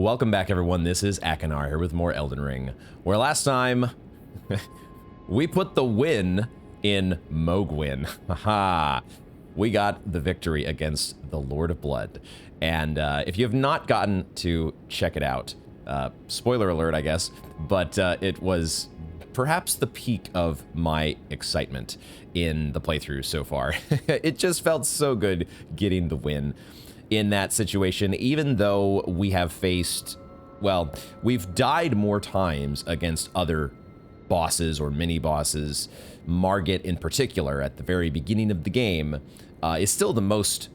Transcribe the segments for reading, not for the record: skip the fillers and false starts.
Welcome back, everyone. This is Akanar here with more Elden Ring, where last time we put the win in Mohgwyn. Haha. We got the victory against the Lord of Blood. And if you have not gotten to check it out, spoiler alert, I guess, but it was perhaps the peak of my excitement in the playthrough so far. It just felt so good getting the win in that situation, even though we have faced, well, we've died more times against other bosses or mini-bosses. Margit in particular, at the very beginning of the game, is still the most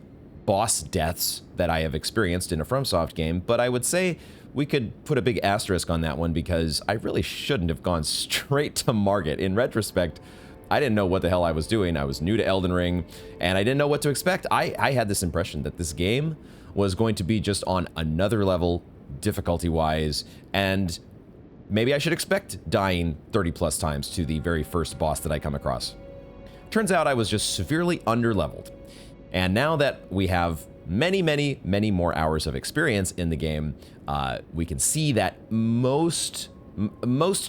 boss deaths that I have experienced in a FromSoft game, but I would say we could put a big asterisk on that one because I really shouldn't have gone straight to Margit. In retrospect, I didn't know what the hell I was doing. I was new to Elden Ring, and I didn't know what to expect. I had this impression that this game was going to be just on another level, difficulty-wise, and maybe I should expect dying 30-plus times to the very first boss that I come across. Turns out I was just severely underleveled. And now that we have many, many, many more hours of experience in the game, we can see that most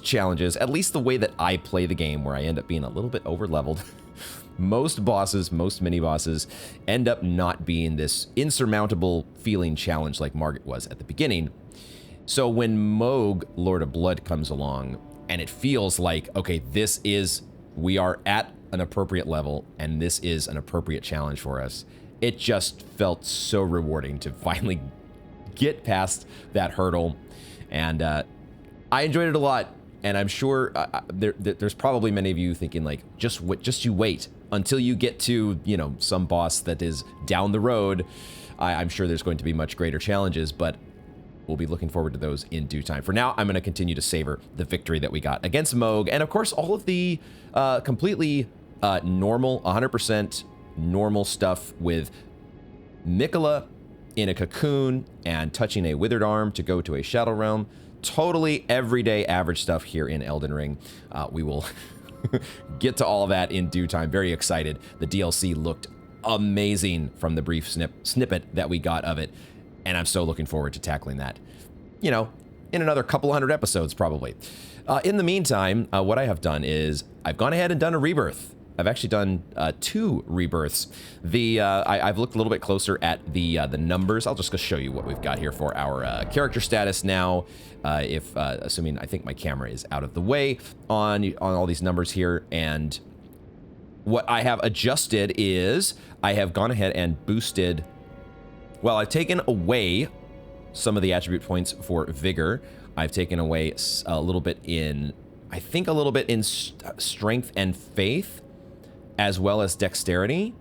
challenges, at least the way that I play the game, where I end up being a little bit over-leveled, most bosses, most mini-bosses, end up not being this insurmountable feeling challenge like Margit was at the beginning. So when Mohg, Lord of Blood, comes along, and it feels like, okay, we are at an appropriate level, and this is an appropriate challenge for us, it just felt so rewarding to finally get past that hurdle. And I enjoyed it a lot, and I'm sure there's probably many of you thinking, like, just you wait until you get to, you know, some boss that is down the road. I'm sure there's going to be much greater challenges, but we'll be looking forward to those in due time. For now, I'm going to continue to savor the victory that we got against Mohg, and of course, all of the completely normal, 100% normal stuff with Miquella in a cocoon and touching a withered arm to go to a shadow realm. Totally everyday average stuff here in Elden Ring. We will get to all of that in due time. Very excited. The DLC looked amazing from the brief snippet that we got of it, and I'm so looking forward to tackling that, you know, in another couple hundred episodes probably. In the meantime, what I have done is I've gone ahead and done a rebirth. I've actually done 2 rebirths. I've looked a little bit closer at the numbers. I'll just go show you what we've got here for our character status now. Assuming I think my camera is out of the way on all these numbers here. And what I have adjusted is I have gone ahead and boosted. Well, I've taken away some of the attribute points for vigor. I've taken away a little bit in, I think a little bit in strength and faith, as well as dexterity.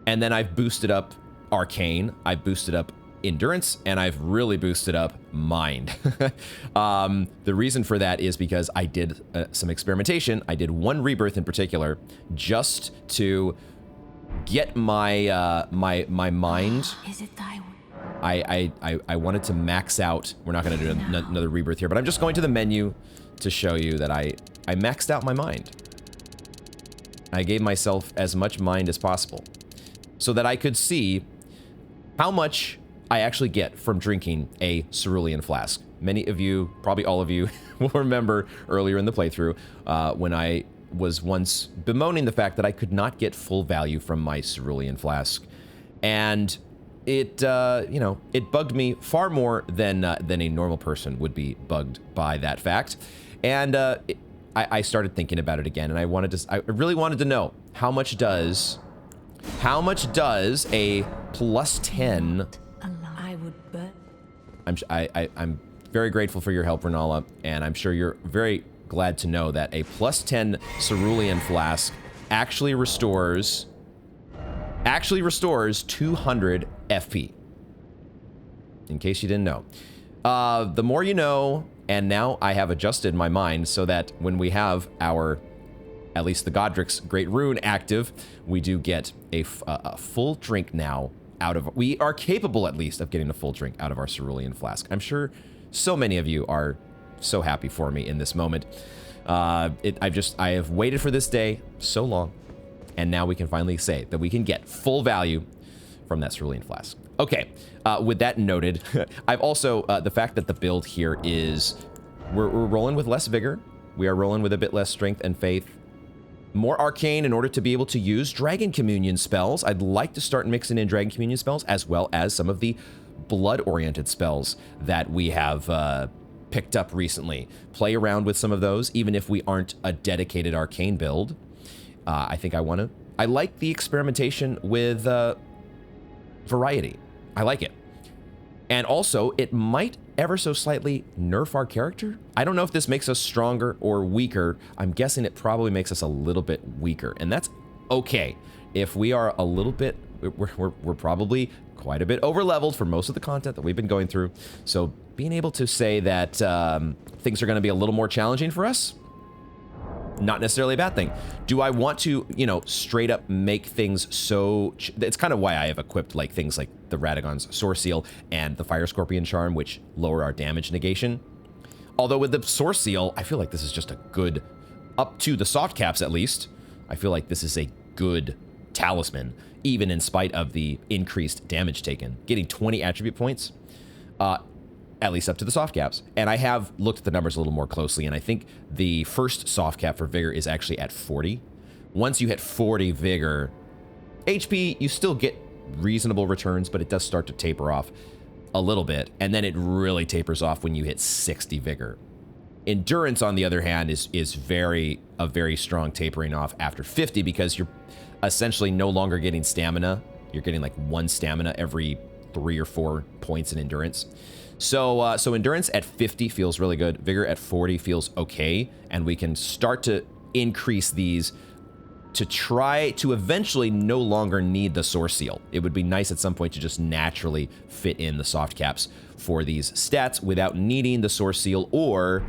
And then I've boosted up arcane, I've boosted up endurance, and I've really boosted up mind. The reason for that is because I did some experimentation. I did one rebirth in particular just to get my my mind. Is it thy? I wanted to max out. We're not going to do another rebirth here, but I'm just going to the menu to show you that I maxed out my mind. I gave myself as much mind as possible so that I could see how much I actually get from drinking a cerulean flask. Many of you, probably all of you, will remember earlier in the playthrough when I was once bemoaning the fact that I could not get full value from my cerulean flask. And it, you know, it bugged me far more than a normal person would be bugged by that fact. And I started thinking about it again, and I really wanted to know how much does a plus 10. I would bet. I'm very grateful for your help, Renala, and I'm sure you're very glad to know that a plus 10 cerulean flask actually restores 200 FP. In case you didn't know. The more you know, and now I have adjusted my mind so that when we have our, at least the Godric's Great Rune active, we do get a full drink now out of, we are capable at least of getting a full drink out of our cerulean flask. I'm sure so many of you are so happy for me in this moment. I have waited for this day so long, and now we can finally say that we can get full value from that cerulean flask. Okay, with that noted, I've also, the fact that the build here is, we're rolling with less vigor. We are rolling with a bit less strength and faith. More arcane in order to be able to use Dragon Communion spells. I'd like to start mixing in Dragon Communion spells as well as some of the blood-oriented spells that we have picked up recently. Play around with some of those, even if we aren't a dedicated arcane build. I think I like the experimentation with variety. I like it. And also, it might ever so slightly nerf our character. I don't know if this makes us stronger or weaker. I'm guessing it probably makes us a little bit weaker, and that's okay. If we are a little bit, we're probably quite a bit over-leveled for most of the content that we've been going through. So being able to say that things are going to be a little more challenging for us, not necessarily a bad thing. Do I want to, you know, straight up make things so... It's kind of why I have equipped like things like the Radagon's Source Seal and the Fire Scorpion Charm, which lower our damage negation. Although with the Source Seal, I feel like this is just a good, up to the soft caps at least, I feel like this is a good talisman, even in spite of the increased damage taken. Getting 20 attribute points, at least up to the soft caps. And I have looked at the numbers a little more closely, and I think the first soft cap for vigor is actually at 40. Once you hit 40 vigor, HP, you still get reasonable returns, but it does start to taper off a little bit, and then it really tapers off when you hit 60 vigor. Endurance, on the other hand, is a very strong tapering off after 50, because you're essentially no longer getting stamina. You're getting like 1 stamina every 3 or 4 points in endurance. So endurance at 50 feels really good. Vigor at 40 feels okay, and we can start to increase these to try to eventually no longer need the Source Seal. It would be nice at some point to just naturally fit in the soft caps for these stats without needing the Source Seal or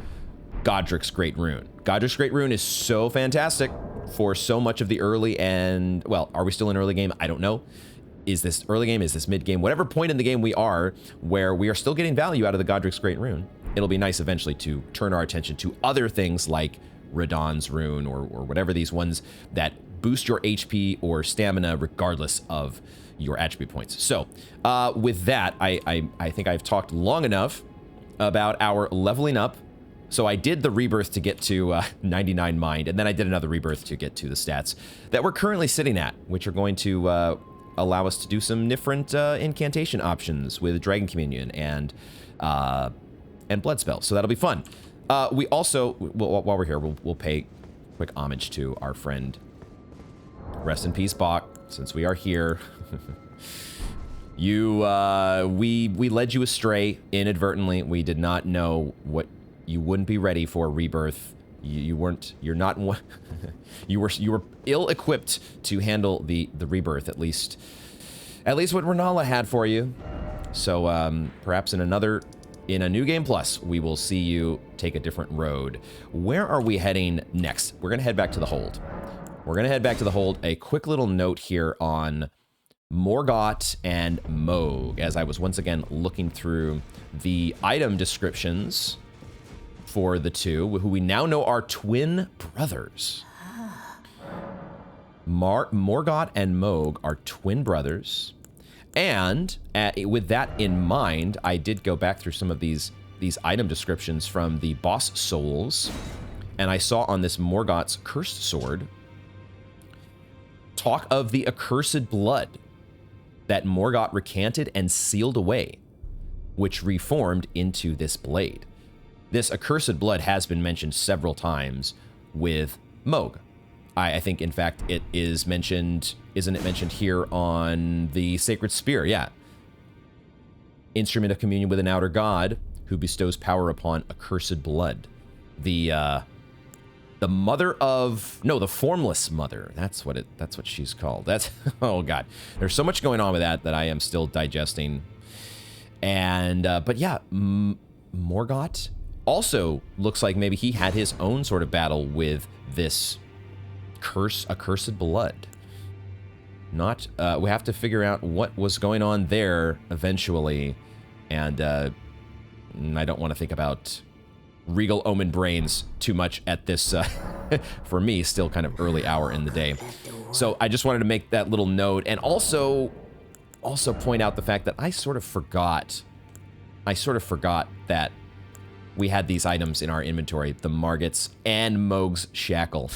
Godric's Great Rune. Godric's Great Rune is so fantastic for so much of the early and, well, are we still in early game? I don't know. Is this early game? Is this mid game? Whatever point in the game we are, where we are still getting value out of the Godric's Great Rune, it'll be nice eventually to turn our attention to other things like Radagon's Rune or whatever these ones that boost your HP or stamina regardless of your attribute points. So with that, I think I've talked long enough about our leveling up. So I did the rebirth to get to 99 mind, and then I did another rebirth to get to the stats that we're currently sitting at, which are going to allow us to do some different incantation options with Dragon Communion and blood spells. So that'll be fun. We also, while we're here, we'll pay quick homage to our friend. Rest in peace, Bach, since we are here. We led you astray inadvertently. We did not know what you wouldn't be ready for rebirth. You were ill-equipped to handle the rebirth, at least what Renala had for you. So perhaps in a new game plus, we will see you take a different road. Where are we heading next? We're gonna head back to the hold. A quick little note here on Morgott and Mohg, as I was once again looking through the item descriptions for the two, who we now know are twin brothers. Morgott and Mohg are twin brothers. And with that in mind, I did go back through some of these item descriptions from the boss souls, and I saw on this Morgott's cursed sword talk of the accursed blood that Morgott recanted and sealed away, which reformed into this blade. This accursed blood has been mentioned several times with Mohg. I think, in fact, it is mentioned, isn't it mentioned here on the Sacred Spear? Yeah. Instrument of communion with an outer god who bestows power upon accursed blood. The mother of, no, the formless mother. That's what she's called. That's, oh God. There's so much going on with that I am still digesting. And, but yeah, Morgott also looks like maybe he had his own sort of battle with this accursed blood. We have to figure out what was going on there eventually, and I don't want to think about Regal Omen brains too much at this, for me, still kind of early hour in the day. So I just wanted to make that little note, and also also point out the fact that I sort of forgot that we had these items in our inventory, the Margot's and Mohg's Shackle.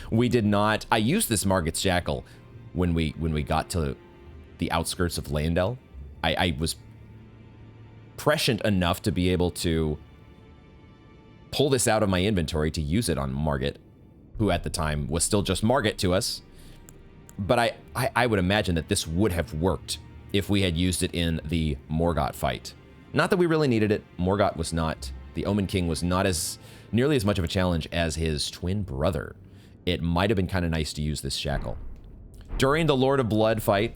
We did not... I used this Margot's Shackle when we got to the outskirts of Leyndell. I was prescient enough to be able to pull this out of my inventory to use it on Margot, who at the time was still just Margot to us. But I would imagine that this would have worked if we had used it in the Morgott fight. Not that we really needed it. Morgott was not... The Omen King was not nearly as much of a challenge as his twin brother. It might have been kind of nice to use this shackle during the Lord of Blood fight.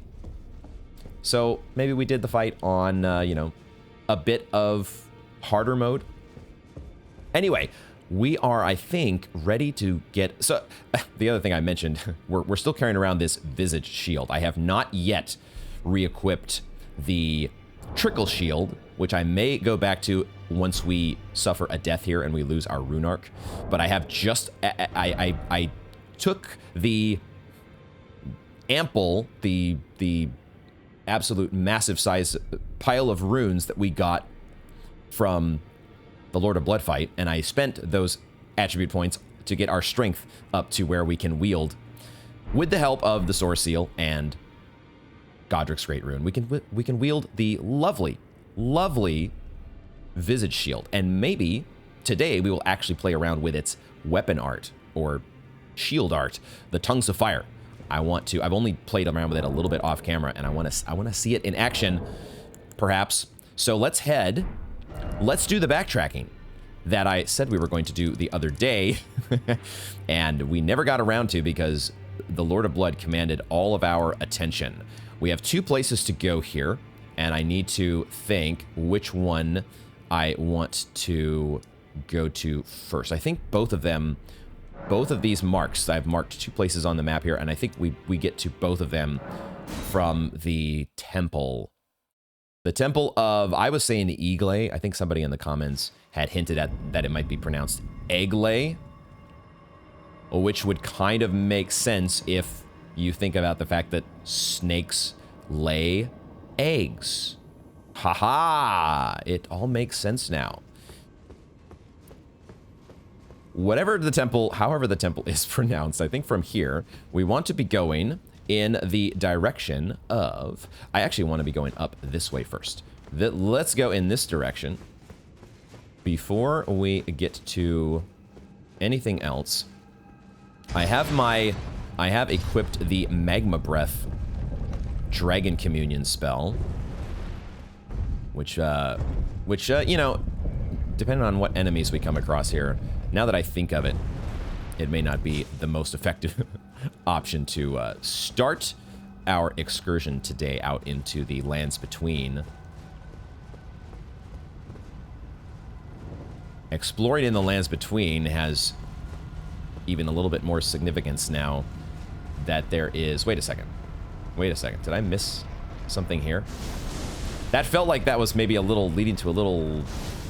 So maybe we did the fight on, you know, a bit of harder mode. Anyway, we are, I think, ready to get... So, the other thing I mentioned, we're still carrying around this Visage Shield. I have not yet re-equipped the Trickle Shield, which I may go back to once we suffer a death here and we lose our Rune Arc. But I have just... I took the ample, the absolute massive size pile of runes that we got from the Lord of Blood fight, and I spent those attribute points to get our strength up to where we can wield, with the help of the Source Seal and Godric's Great Rune, we can wield the lovely, lovely Visage Shield. And maybe today we will actually play around with its weapon art or shield art, the Tongues of Fire. I've only played around with it a little bit off camera, and I want to see it in action, perhaps. So let's head. Let's do the backtracking that I said we were going to do the other day, and we never got around to because the Lord of Blood commanded all of our attention. We have 2 places to go here, and I need to think which one I want to go to first. I think both of these marks, I've marked 2 places on the map here, and I think we get to both of them from the temple. The temple of, I was saying Eagle. I think somebody in the comments had hinted at that it might be pronounced Egle, which would kind of make sense if you think about the fact that snakes lay eggs. Haha! It all makes sense now. However the temple is pronounced, I think from here, we want to be going in the direction of... I actually want to be going up this way first. Let's go in this direction. Before we get to anything else, I have equipped the Magma Breath Dragon Communion spell, which you know, depending on what enemies we come across here, now that I think of it, it may not be the most effective option to start our excursion today out into the lands between. Exploring in the lands between has even a little bit more significance now that there is... Wait a second. Did I miss something here? That felt like that was maybe a little leading to a little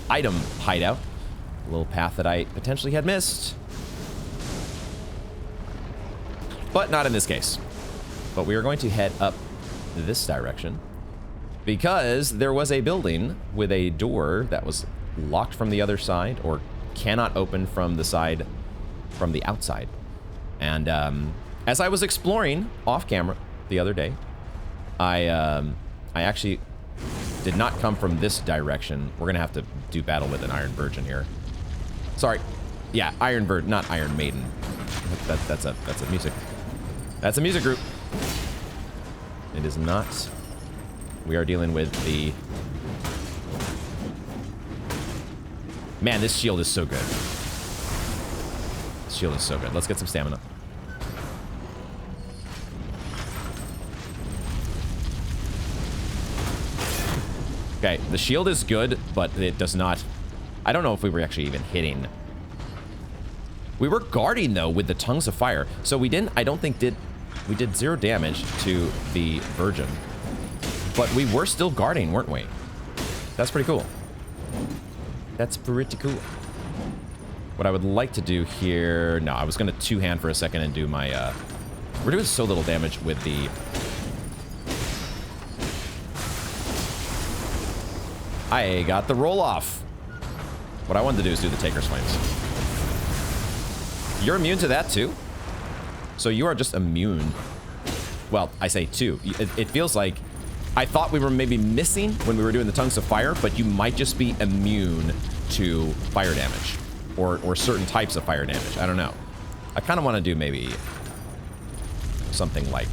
item hideout. A little path that I potentially had missed. But not in this case. But we are going to head up this direction because there was a building with a door that was locked from the other side or cannot open from the side, from the outside. And as I was exploring off camera the other day, I actually did not come from this direction. We're gonna have to do battle with an Iron Virgin here. Sorry. Yeah, Iron Bird, not Iron Maiden. That's a music. That's a music group. It is not. We are dealing with the... Man, this shield is so good. This shield is so good. Let's get some stamina. Okay, the shield is good, but it does not... I don't know if we were actually even hitting... We were guarding, though, with the Tongues of Fire. So we didn't... I don't think we did 0 damage to the Virgin. But we were still guarding, weren't we? That's pretty cool. That's pretty cool. What I would like to do here... No, I was going to two-hand for a second and do my... We're doing so little damage with the... I got the roll off. What I wanted to do is do the Taker's Flames. You're immune to that too? So you are just immune. Well, I say two. It feels like I thought we were maybe missing when we were doing the Tongues of Fire, but you might just be immune to fire damage or certain types of fire damage. I don't know. I kind of want to do maybe something like,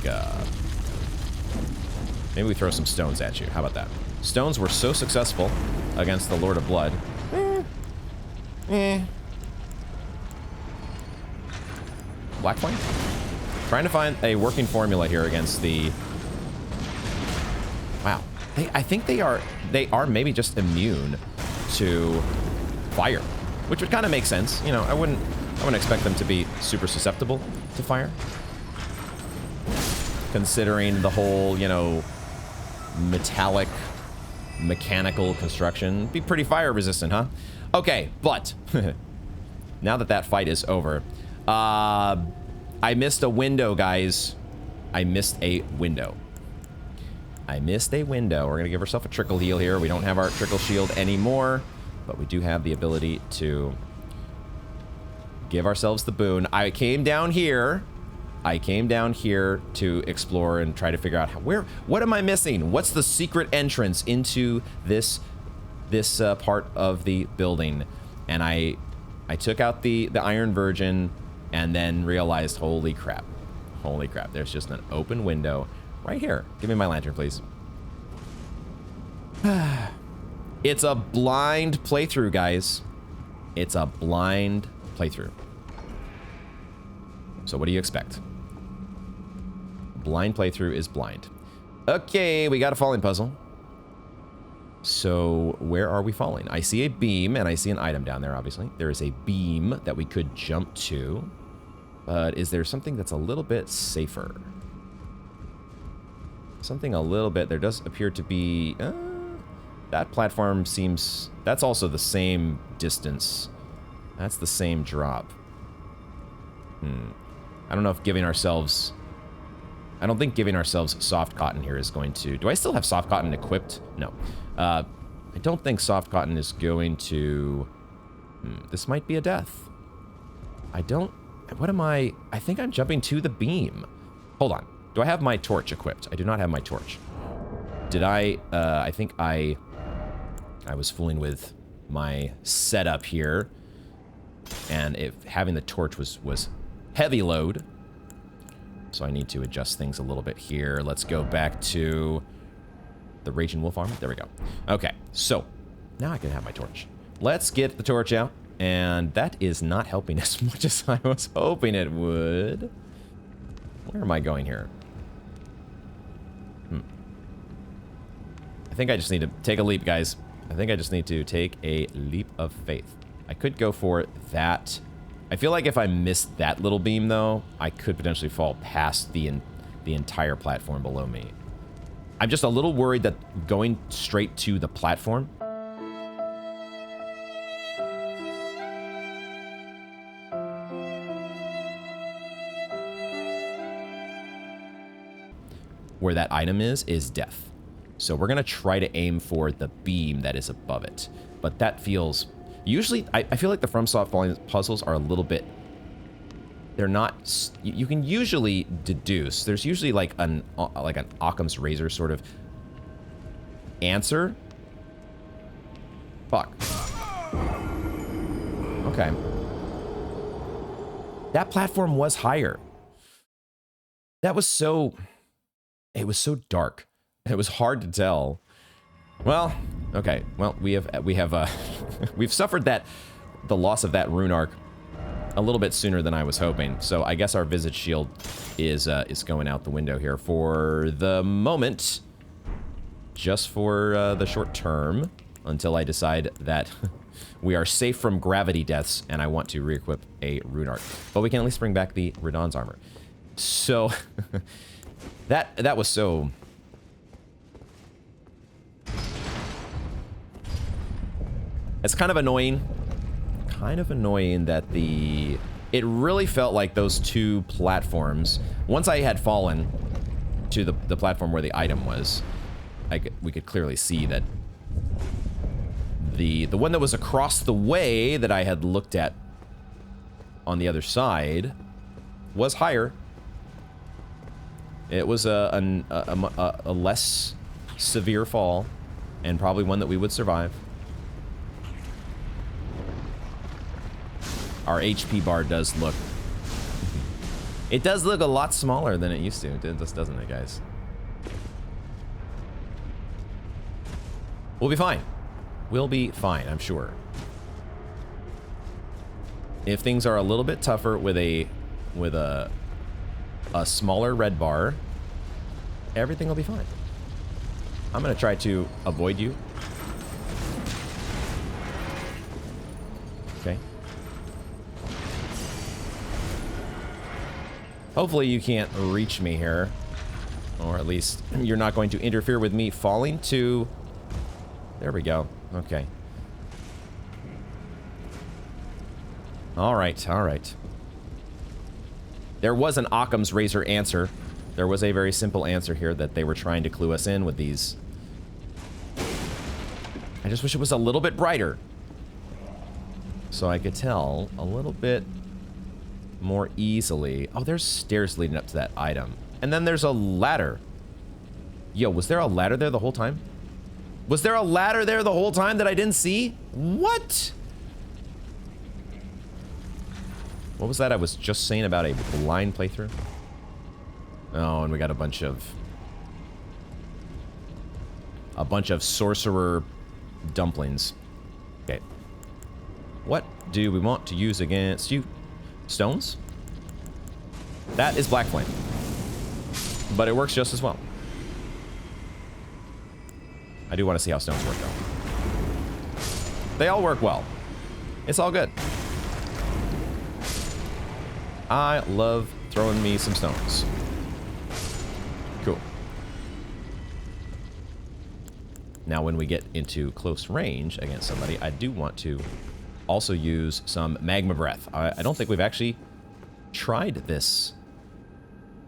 maybe we throw some stones at you. How about that? Stones were so successful against the Lord of Blood. Black Flame? Trying to find a working formula here against the... Wow. I think they are maybe just immune to fire, which would kind of make sense. You know, I wouldn't expect them to be super susceptible to fire, considering the whole, you know, metallic mechanical construction. Be pretty fire resistant, huh? Okay, but now that fight is over, I missed a window, guys. I missed a window. We're gonna give ourselves a trickle heal here. We don't have our trickle shield anymore, but we do have the ability to give ourselves the boon. I came down here to explore and try to figure out what am I missing? What's the secret entrance into this part of the building? And I took out the Iron Virgin and then realized, holy crap, there's just an open window right here. Give me my lantern, please. It's a blind playthrough, guys. It's a blind playthrough. So what do you expect? Blind playthrough is blind. Okay, we got a falling puzzle. So where are we falling? I see a beam and I see an item down there, obviously. There is a beam that we could jump to. But is there something that's a little bit safer? Something a little bit... There does appear to be... that platform seems... That's also the same distance. That's the same drop. I don't know if giving ourselves... I don't think giving ourselves soft cotton here is going to... Do I still have soft cotton equipped? No. I don't think soft cotton is going to... This might be a death. I don't... What am I... I think I'm jumping to the beam. Hold on. Do I have my torch equipped? I do not have my torch. Did I... I think I was fooling with my setup here. And if having the torch was heavy load. So I need to adjust things a little bit here. Let's go back to the Raging Wolf armor. There we go. Okay, so now I can have my torch. Let's get the torch out. And that is not helping as much as I was hoping it would. Where am I going here? I think I just need to take a leap, guys. I think I just need to take a leap of faith. I could go for that. I feel like if I missed that little beam, though, I could potentially fall past the entire platform below me. I'm just a little worried that going straight to the platform... where that item is death. So we're going to try to aim for the beam that is above it. But that feels... Usually, I feel like the FromSoft falling puzzles are a little bit... They're not... You can usually deduce. There's usually like an Occam's razor sort of answer. Fuck. Okay. That platform was higher. That was so... It was so dark. It was hard to tell. Well, okay. Well, we've suffered the loss of that rune arc a little bit sooner than I was hoping. So I guess our Visage Shield is going out the window here for the moment. Just for the short term, until I decide that we are safe from gravity deaths and I want to re-equip a rune arc. But we can at least bring back the Radahn's armor. So that was so... It's kind of annoying that it really felt like those two platforms, once I had fallen to the platform where the item was, we could clearly see that The one that was across the way that I had looked at on the other side was higher. It was a less severe fall, and probably one that we would survive. Our HP bar does look... It does look a lot smaller than it used to. It just doesn't it, guys? We'll be fine. We'll be fine, I'm sure. If things are a little bit tougher with a smaller red bar, everything will be fine. I'm gonna try to avoid you. Okay. Hopefully you can't reach me here. Or at least you're not going to interfere with me falling to... There we go. Okay. Alright, alright. There was an Occam's razor answer. There was a very simple answer here that they were trying to clue us in with these. I just wish it was a little bit brighter, so I could tell a little bit more easily. Oh, there's stairs leading up to that item. And then there's a ladder. Yo, was there a ladder there the whole time? Was there a ladder there the whole time that I didn't see? What? What was that I was just saying about a blind playthrough? Oh, and we got a bunch of sorcerer dumplings. Okay. What do we want to use against you? Stones? That is black flame. But it works just as well. I do want to see how stones work though. They all work well. It's all good. I love throwing me some stones. Cool. Now, when we get into close range against somebody, I do want to also use some magma breath. I don't think we've actually tried this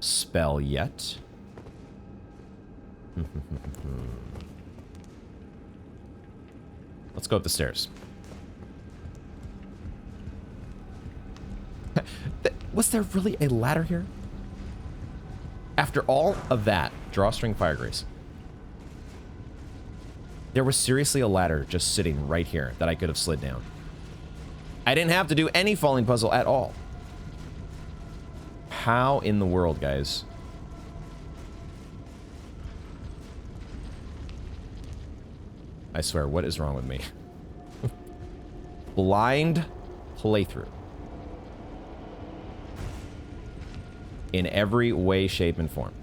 spell yet. Let's go up the stairs. Was there really a ladder here? After all of that, drawstring fire grace. There was seriously a ladder just sitting right here that I could have slid down. I didn't have to do any falling puzzle at all. How in the world, guys? I swear, what is wrong with me? Blind playthrough. In every way, shape, and form.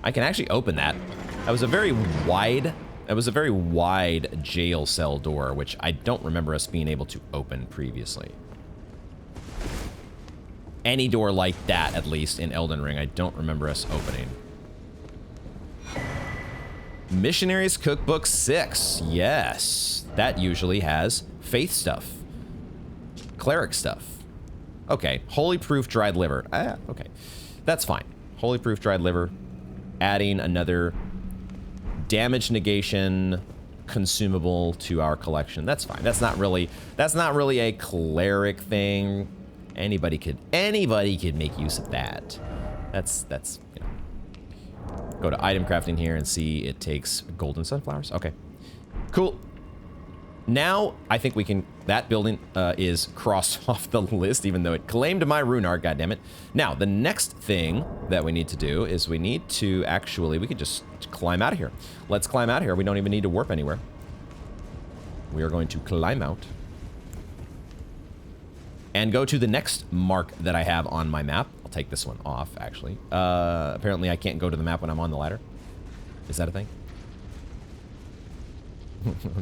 I can actually open that. That was a very wide jail cell door, which I don't remember us being able to open previously. Any door like that, at least in Elden Ring, I don't remember us opening. Missionary's Cookbook 6. Yes. That usually has faith stuff. Cleric stuff. Okay. Holy proof dried liver. Okay. That's fine. Holy proof dried liver. Adding another damage negation consumable to our collection. That's fine. That's not really a cleric thing. Anybody could make use of that. That's you know. Go to item crafting here and see it takes golden sunflowers. Okay, cool. Now I think we can. That building is crossed off the list, even though it claimed my rune art. God damn it! Now the next thing that we need to do is we need to actually. We could just climb out of here. Let's climb out of here. We don't even need to warp anywhere. We are going to climb out and go to the next mark that I have on my map. I'll take this one off, actually. Apparently I can't go to the map when I'm on the ladder. Is that a thing?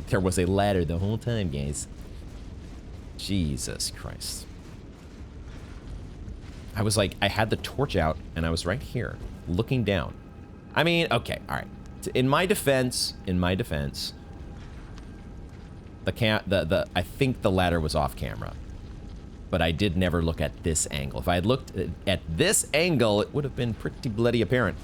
There was a ladder the whole time, guys. Jesus Christ. I was like, I had the torch out, and I was right here, looking down. I mean, okay, all right. In my defense, I think the ladder was off camera. but I did never look at this angle. If I had looked at this angle, it would have been pretty bloody apparent.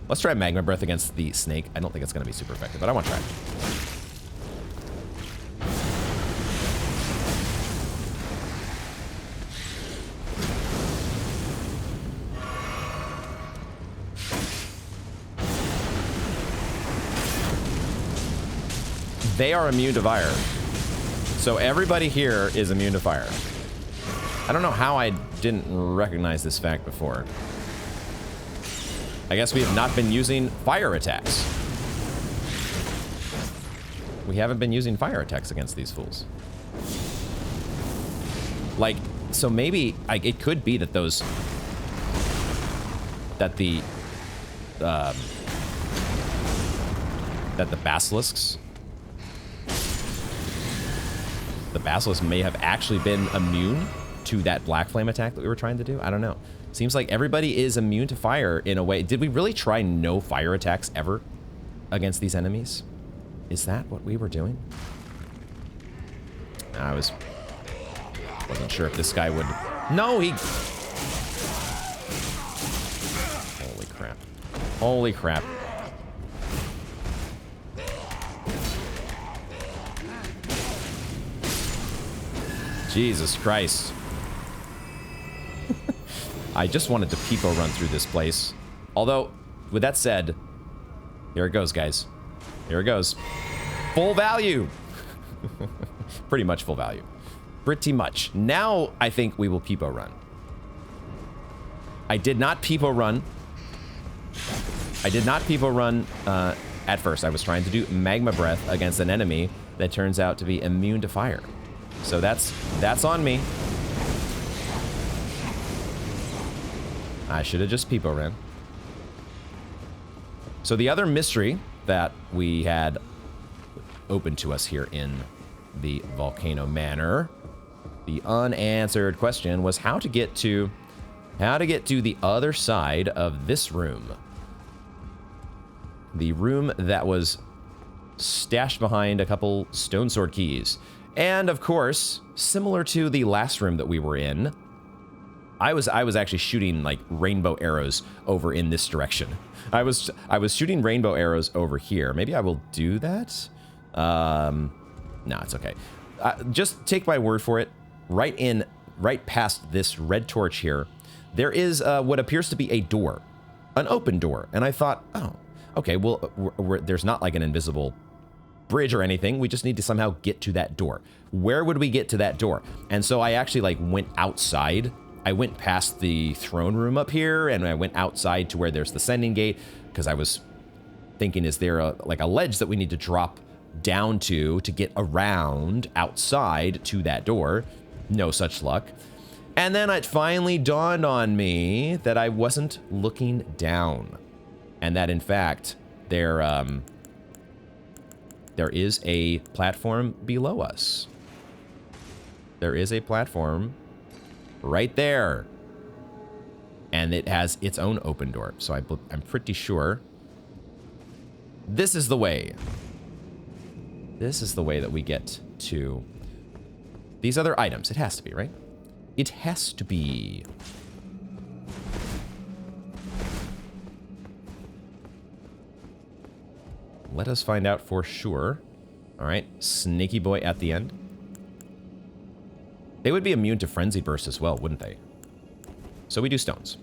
Let's try Magma Breath against the snake. I don't think it's going to be super effective, but I want to try it. They are immune to fire. So everybody here is immune to fire. I don't know how I didn't recognize this fact before. I guess we have not been using fire attacks. We haven't been using fire attacks against these fools. Like, so maybe it could be that those... that the basilisks... The basilisk may have actually been immune to that black flame attack that we were trying to do. I don't know. Seems like everybody is immune to fire in a way. Did we really try no fire attacks ever against these enemies? Is that what we were doing? I wasn't sure if this guy would... No, he... Holy crap. Holy crap. Jesus Christ. I just wanted to peepo run through this place. Although, with that said, here it goes, guys. Here it goes. Full value. Pretty much full value. Pretty much. Now, I think we will peepo run. I did not peepo run. I did not peepo run at first. I was trying to do Magma Breath against an enemy that turns out to be immune to fire. So that's on me. I should have just peepo ran. So the other mystery that we had open to us here in the Volcano Manor, the unanswered question was how to get to the other side of this room. The room that was stashed behind a couple stone sword keys. And of course, similar to the last room that we were in, I was actually shooting like rainbow arrows over in this direction. I was shooting rainbow arrows over here. Maybe I will do that. No, it's okay. Just take my word for it. Right past this red torch here, there is what appears to be a door, an open door. And I thought, oh, okay, well, there's not like an invisible bridge or anything. We just need to somehow get to that door. Where would we get to that door? And so I actually like went outside. I went past the throne room up here and I went outside to where there's the sending gate because I was thinking, is there like a ledge that we need to drop down to get around outside to that door? No such luck. And then it finally dawned on me that I wasn't looking down and that in fact there is a platform below us. There is a platform right there. And it has its own open door. So I'm pretty sure this is the way. This is the way that we get to these other items. It has to be, right? It has to be. Let us find out for sure. All right, Snaky Boy at the end. They would be immune to Frenzied Burst as well, wouldn't they? So we do stones.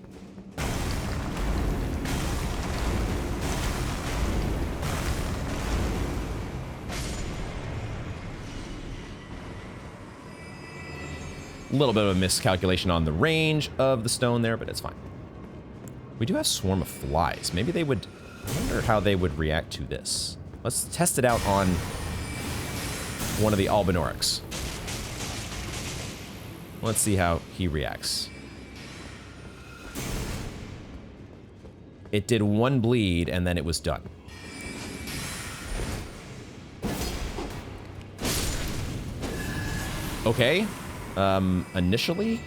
A little bit of a miscalculation on the range of the stone there, but it's fine. We do have Swarm of Flies. Maybe they would... I wonder how they would react to this. Let's test it out on one of the Albinorics. Let's see how he reacts. It did one bleed and then it was done. Okay. Initially,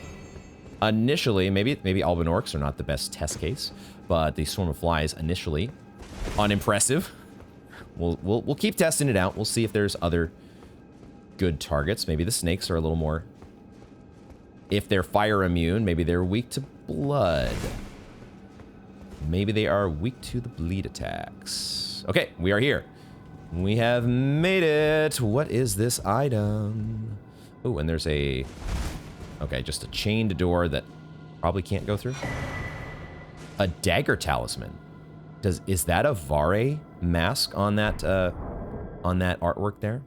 maybe Albinorics are not the best test case, but the Swarm of Flies initially unimpressive. We'll keep testing it out. We'll see if there's other good targets. Maybe the snakes are a little more... If they're fire immune, maybe they're weak to blood. Maybe they are weak to the bleed attacks. Okay, we are here. We have made it. What is this item? Oh, and there's a... Okay, just a chained door that probably can't go through. A dagger talisman. Is that a Vare mask on that artwork there?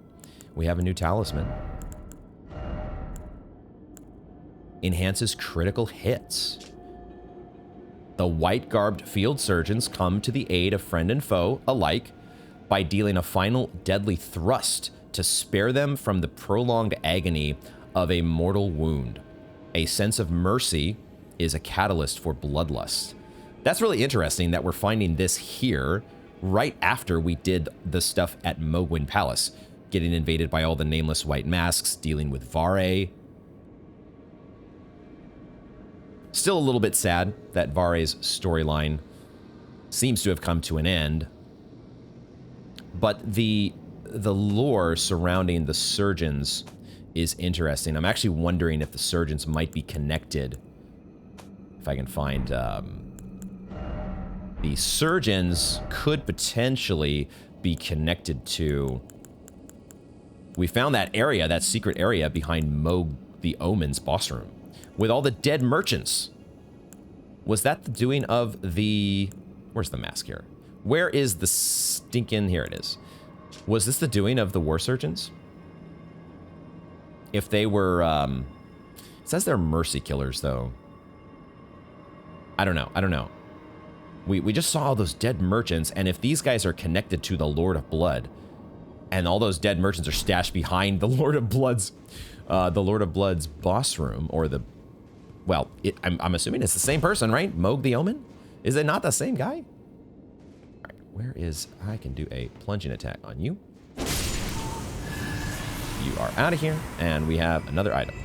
We have a new talisman. Enhances critical hits. The white-garbed field surgeons come to the aid of friend and foe alike by dealing a final deadly thrust to spare them from the prolonged agony of a mortal wound. A sense of mercy is a catalyst for bloodlust. That's really interesting that we're finding this here right after we did the stuff at Mogwin Palace, getting invaded by all the nameless white masks, dealing with Vare. Still a little bit sad that Vare's storyline seems to have come to an end. But the lore surrounding the surgeons is interesting. I'm actually wondering if the surgeons might be connected. If I can find... the surgeons could potentially be connected to... We found that area, that secret area behind Mog the Omen's boss room, with all the dead merchants. Was that the doing of the... Where's the mask here? Where is the stinking... Here it is. Was this the doing of the war surgeons? If they were... It says they're mercy killers, though. I don't know. We just saw all those dead merchants, and if these guys are connected to the Lord of Blood, and all those dead merchants are stashed behind the Lord of Blood's boss room, or the... Well, I'm assuming it's the same person, right? Mog the Omen? Is it not the same guy? All right, where is... I can do a plunging attack on you. You are out of here, and we have another item.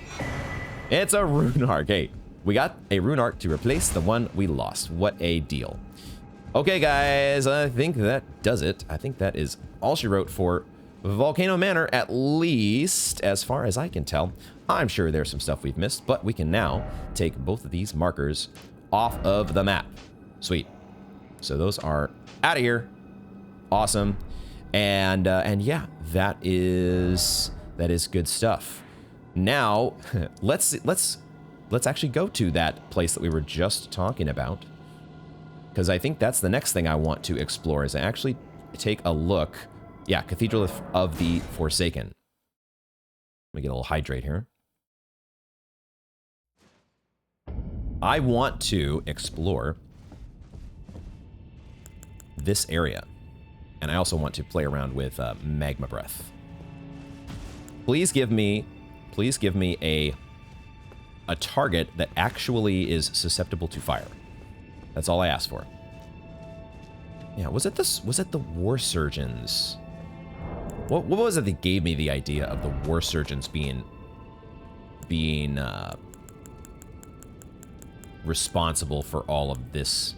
It's a rune arc. Hey, we got a rune arc to replace the one we lost. What a deal. Okay, guys, I think that does it. I think that is all she wrote for Volcano Manor, at least as far as I can tell. I'm sure there's some stuff we've missed, but we can now take both of these markers off of the map. Sweet. So those are out of here. Awesome. And yeah, that is good stuff. Now, let's actually go to that place that we were just talking about, because I think that's the next thing I want to explore, is actually take a look. Yeah, Cathedral of the Forsaken. Let me get a little hydrate here. I want to explore this area, and I also want to play around with magma breath. Please give me a target that actually is susceptible to fire. That's all I asked for. Yeah, was it the war surgeons? What was it that gave me the idea of the war surgeons being responsible for all of this?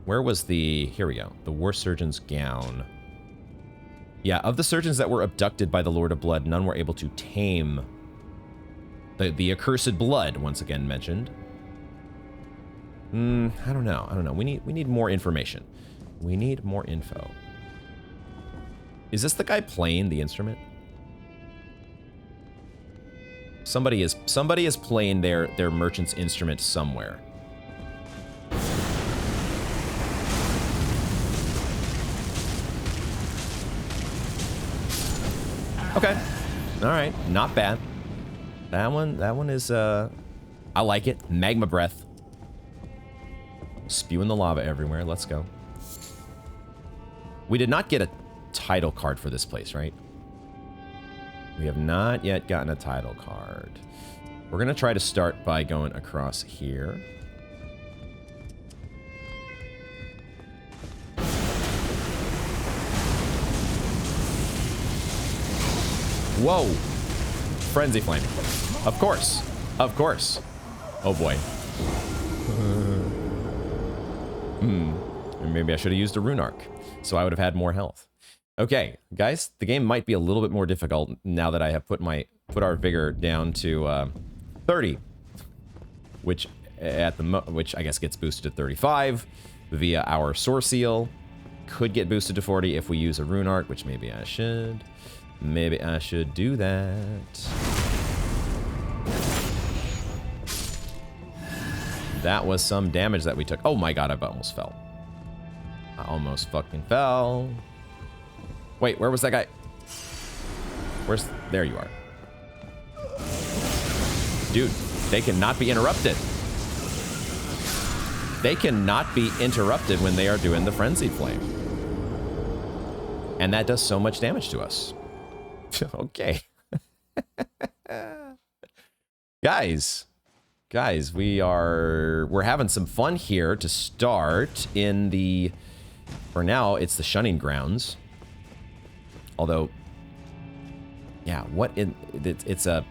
Where was the... Here we go. The war surgeon's gown. Yeah, of the surgeons that were abducted by the Lord of Blood, none were able to tame the accursed blood, once again mentioned. I don't know. We need more information. We need more info. Is this the guy playing the instrument? Somebody is playing their merchant's instrument somewhere. Okay. All right. Not bad. That one is I like it. Magma breath. Spewing the lava everywhere. Let's go. We did not get a title card for this place, right? We have not yet gotten a title card. We're going to try to start by going across here. Whoa. Frenzy Flame. Of course. Of course. Oh boy. maybe I should have used a rune arc, so I would have had more health. Okay, guys, the game might be a little bit more difficult now that I have put our vigor down to 30, which which I guess gets boosted to 35 via our source seal. Could get boosted to 40 if we use a rune arc, which maybe I should. Maybe I should do that. That was some damage that we took. Oh my god, I almost fell. I almost fucking fell. Wait, where was that guy? There you are. Dude, they cannot be interrupted. They cannot be interrupted when they are doing the Frenzied Flame. And that does so much damage to us. Okay. Guys, we're having some fun here to start in the, for now, it's the Shunning Grounds. Although, yeah, it's a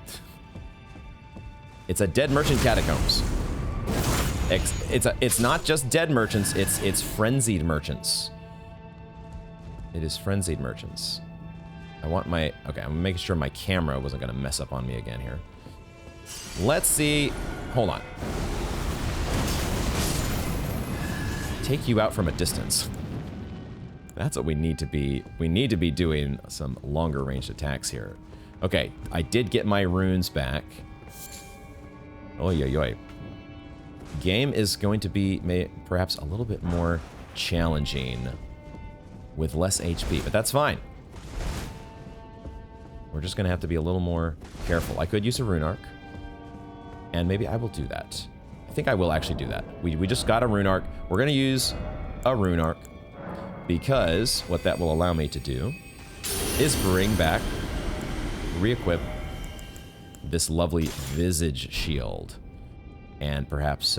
dead merchant catacombs. It's not just dead merchants, it's frenzied merchants. It is frenzied merchants. I want my, okay, I'm making sure my camera wasn't gonna mess up on me again here. Let's see, hold on. Take you out from a distance. That's what we need to be. We need to be doing some longer ranged attacks here. Okay, I did get my runes back. Oy, oy, oy. Game is going to be perhaps a little bit more challenging with less HP, but that's fine. We're just going to have to be a little more careful. I could use a rune arc, and maybe I will do that. I think I will actually do that. We just got a rune arc. We're going to use a rune arc because what that will allow me to do is bring back, re-equip this lovely Visage Shield, and perhaps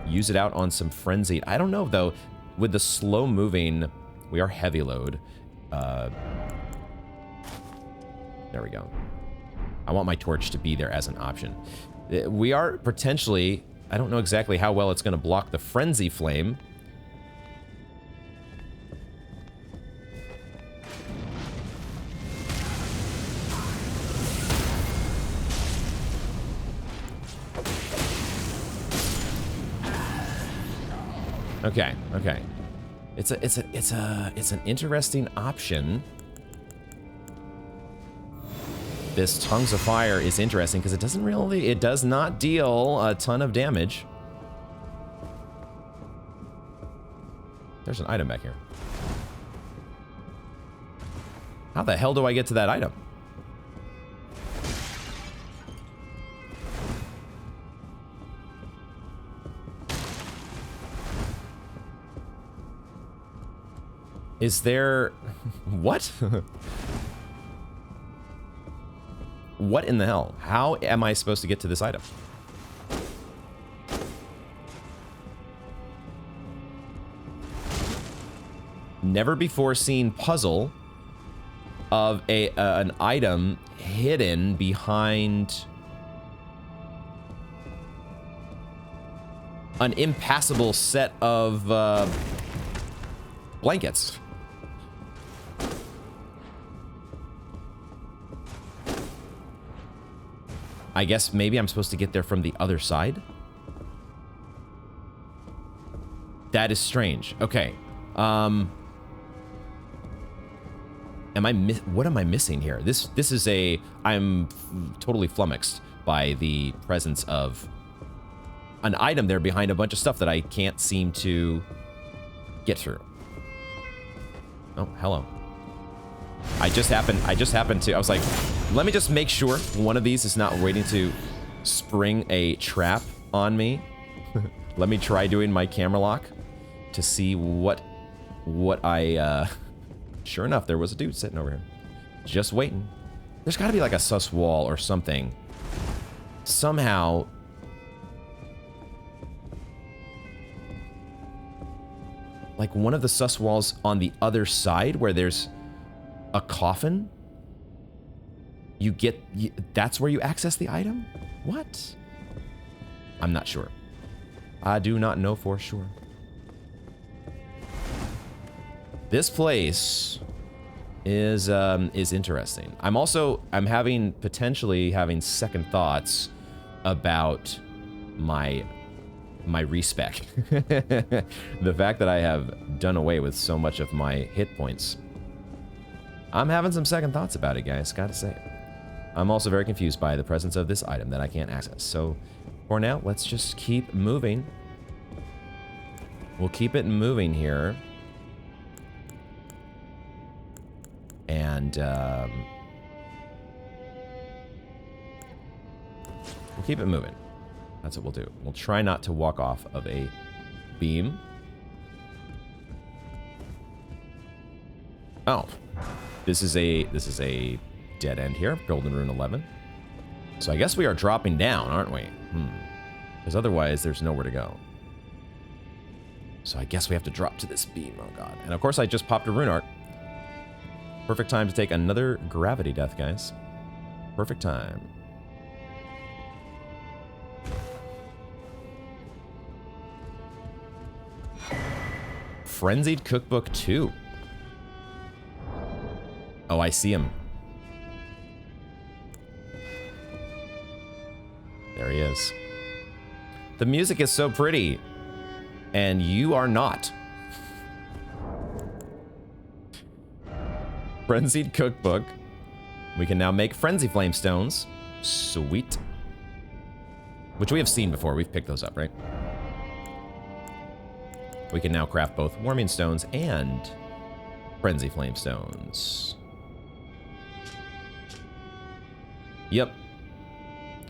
use it out on some Frenzied. I don't know, though. With the slow moving, we are heavy load. There we go. I want my torch to be there as an option. We are potentially, I don't know exactly how well it's going to block the Frenzy Flame. Okay, okay. It's an interesting option. This Tongues of Fire is interesting because it does not deal a ton of damage. There's an item back here. How the hell do I get to that item? Is there... What? What in the hell? How am I supposed to get to this item? Never before seen puzzle of an item hidden behind an impassable set of blankets. I guess maybe I'm supposed to get there from the other side? That is strange. Okay. What am I missing here? This is I'm totally flummoxed by the presence of an item there behind a bunch of stuff that I can't seem to get through. Oh, hello. I just happened to, I was like, let me just make sure one of these is not waiting to spring a trap on me. Let me try doing my camera lock to see what I, sure enough, there was a dude sitting over here. Just waiting. There's gotta be like a sus wall or something. Somehow. Like one of the sus walls on the other side where there's a coffin. That's where you access the item? What? I'm not sure. I do not know for sure. This place is interesting. I'm potentially having second thoughts about my respec. The fact that I have done away with so much of my hit points. I'm having some second thoughts about it, guys, gotta say. I'm also very confused by the presence of this item that I can't access. So for now, let's just keep moving. We'll keep it moving here. And we'll keep it moving. That's what we'll do. We'll try not to walk off of a beam. Oh, this is a dead end here. Golden Rune 11. So I guess we are dropping down, aren't we? Because otherwise, there's nowhere to go. So I guess we have to drop to this beam. Oh god! And of course, I just popped a rune arc. Perfect time to take another gravity death, guys. Perfect time. Frenzied Cookbook 2. Oh, I see him. There he is. The music is so pretty. And you are not. Frenzied Cookbook. We can now make Frenzy Flame Stones. Sweet. Which we have seen before. We've picked those up, right? We can now craft both Warming Stones and Frenzy Flame Stones. Yep.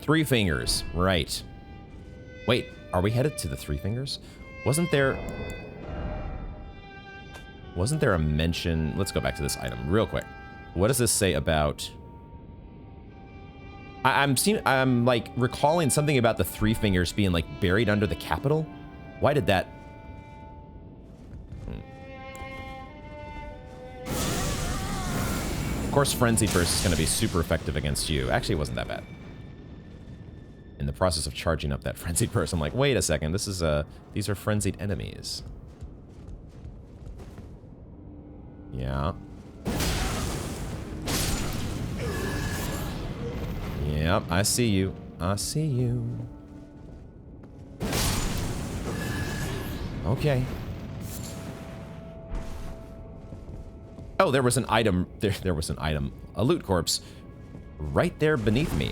3 fingers. Right. Wait, are we headed to the 3 fingers? Wasn't there a mention? Let's go back to this item real quick. What does this say about... I'm like recalling something about the 3 fingers being like buried under the capital. Why did that... Of course, Frenzied Burst is going to be super effective against you. Actually, it wasn't that bad. In the process of charging up that Frenzied Burst, I'm like, wait a second, this is these are frenzied enemies. Yeah. Yep, I see you. I see you. Okay. Oh, there was an item. There was an item. A loot corpse right there beneath me.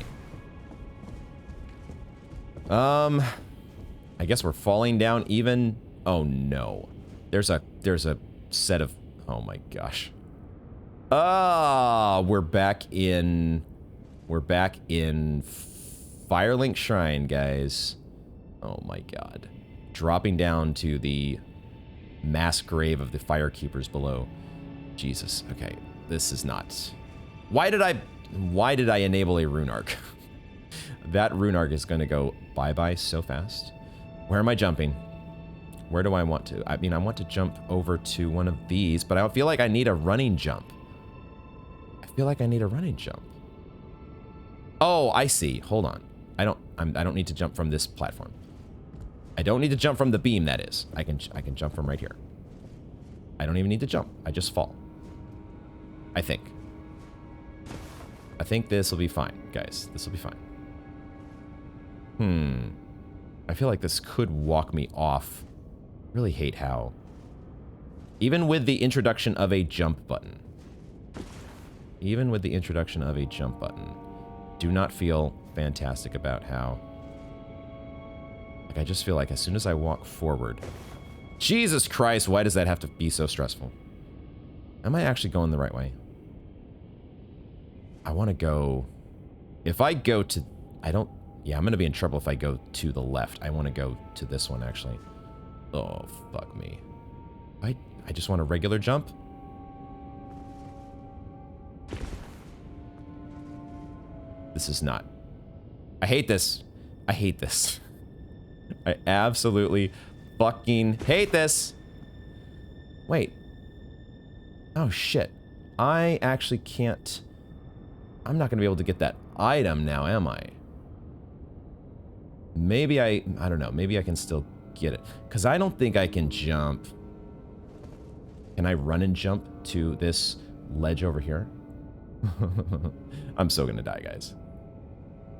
I guess we're falling down even. Oh no. There's a set of, oh my gosh. Ah, we're back in Firelink Shrine, guys. Oh my god. Dropping down to the mass grave of the firekeepers below. Jesus. Okay. This is not. Why did I enable a rune arc? That rune arc is going to go bye-bye so fast. Where am I jumping? Where do I want to? I mean, I want to jump over to one of these, but I feel like I need a running jump. I feel like I need a running jump. Oh, I see. Hold on. I don't need to jump from this platform. I don't need to jump from the beam, that is. I can jump from right here. I don't even need to jump. I just fall. I think. I think this will be fine, guys. This will be fine. I feel like this could walk me off. Really hate how. Even with the introduction of a jump button. Even with the introduction of a jump button. Do not feel fantastic about how. Like, I just feel like as soon as I walk forward. Jesus Christ, why does that have to be so stressful? Am I actually going the right way? I want to go. If I go to. Yeah, I'm going to be in trouble if I go to the left. I want to go to this one, actually. Oh, fuck me. I just want a regular jump. This is not. I hate this. I hate this. I absolutely fucking hate this. Wait. Oh, shit. I actually can't. I'm not going to be able to get that item now, am I? Maybe I don't know. Maybe I can still get it. Because I don't think I can jump. Can I run and jump to this ledge over here? I'm so gonna die, guys.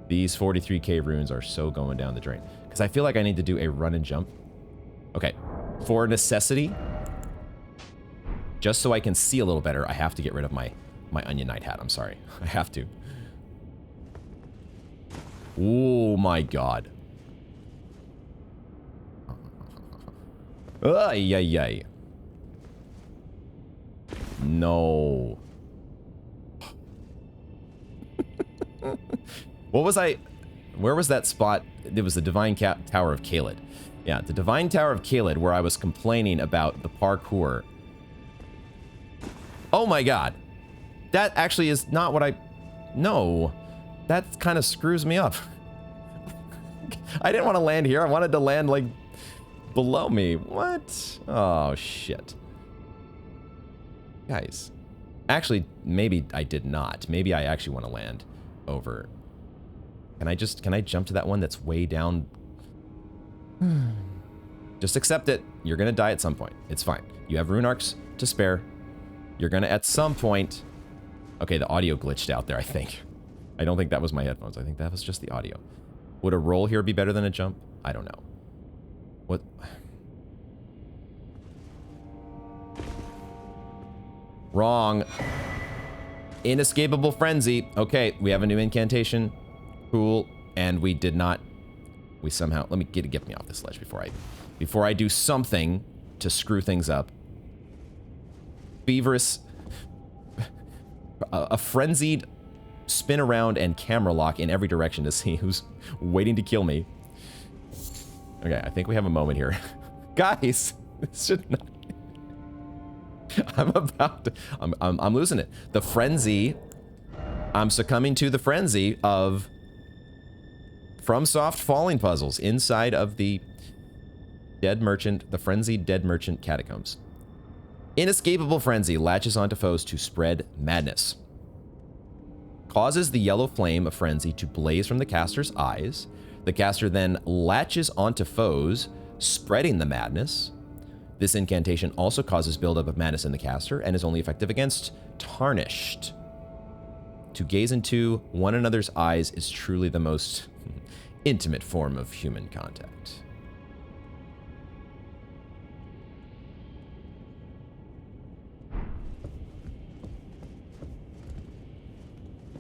These 43k runes are so going down the drain. Because I feel like I need to do a run and jump. Okay. For necessity, just so I can see a little better, I have to get rid of my Onion Knight hat. I'm sorry. I have to. Oh my god. Ay, ay, ay. No. What was I... Where was that spot? It was the Divine Tower of Caelid. Yeah, the Divine Tower of Caelid, where I was complaining about the parkour. Oh my god. That actually is not what I... No. That kind of screws me up. I didn't want to land here. I wanted to land, like, below me. What? Oh, shit. Guys. Actually, maybe I did not. Maybe I actually want to land over... Can I jump to that one that's way down? Just accept it. You're gonna die at some point. It's fine. You have rune arcs to spare. You're gonna at some point... Okay, the audio glitched out there, I think. I don't think that was my headphones. I think that was just the audio. Would a roll here be better than a jump? I don't know. What? Wrong. Inescapable Frenzy. Okay, we have a new incantation. Cool. And we did not... We somehow... Let me get me off this ledge before I do something to screw things up. Feverous... A frenzied spin around and camera lock in every direction to see who's waiting to kill me. Okay, I think we have a moment here. Guys, this should not... I'm about to... I'm losing it. The frenzy... I'm succumbing to the frenzy of... FromSoft falling puzzles inside of the Dead Merchant... The Frenzied Dead Merchant Catacombs. Inescapable Frenzy latches onto foes to spread madness. Causes the yellow flame of frenzy to blaze from the caster's eyes. The caster then latches onto foes, spreading the madness. This incantation also causes buildup of madness in the caster and is only effective against Tarnished. To gaze into one another's eyes is truly the most intimate form of human contact.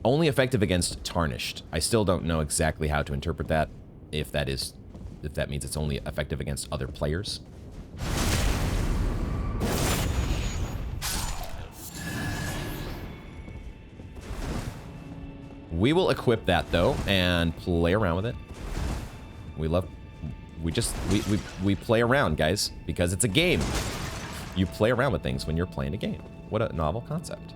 Only effective against Tarnished. I still don't know exactly how to interpret that. If that means it's only effective against other players. We will equip that though and play around with it. We play around, guys, because it's a game. You play around with things when you're playing a game. What a novel concept.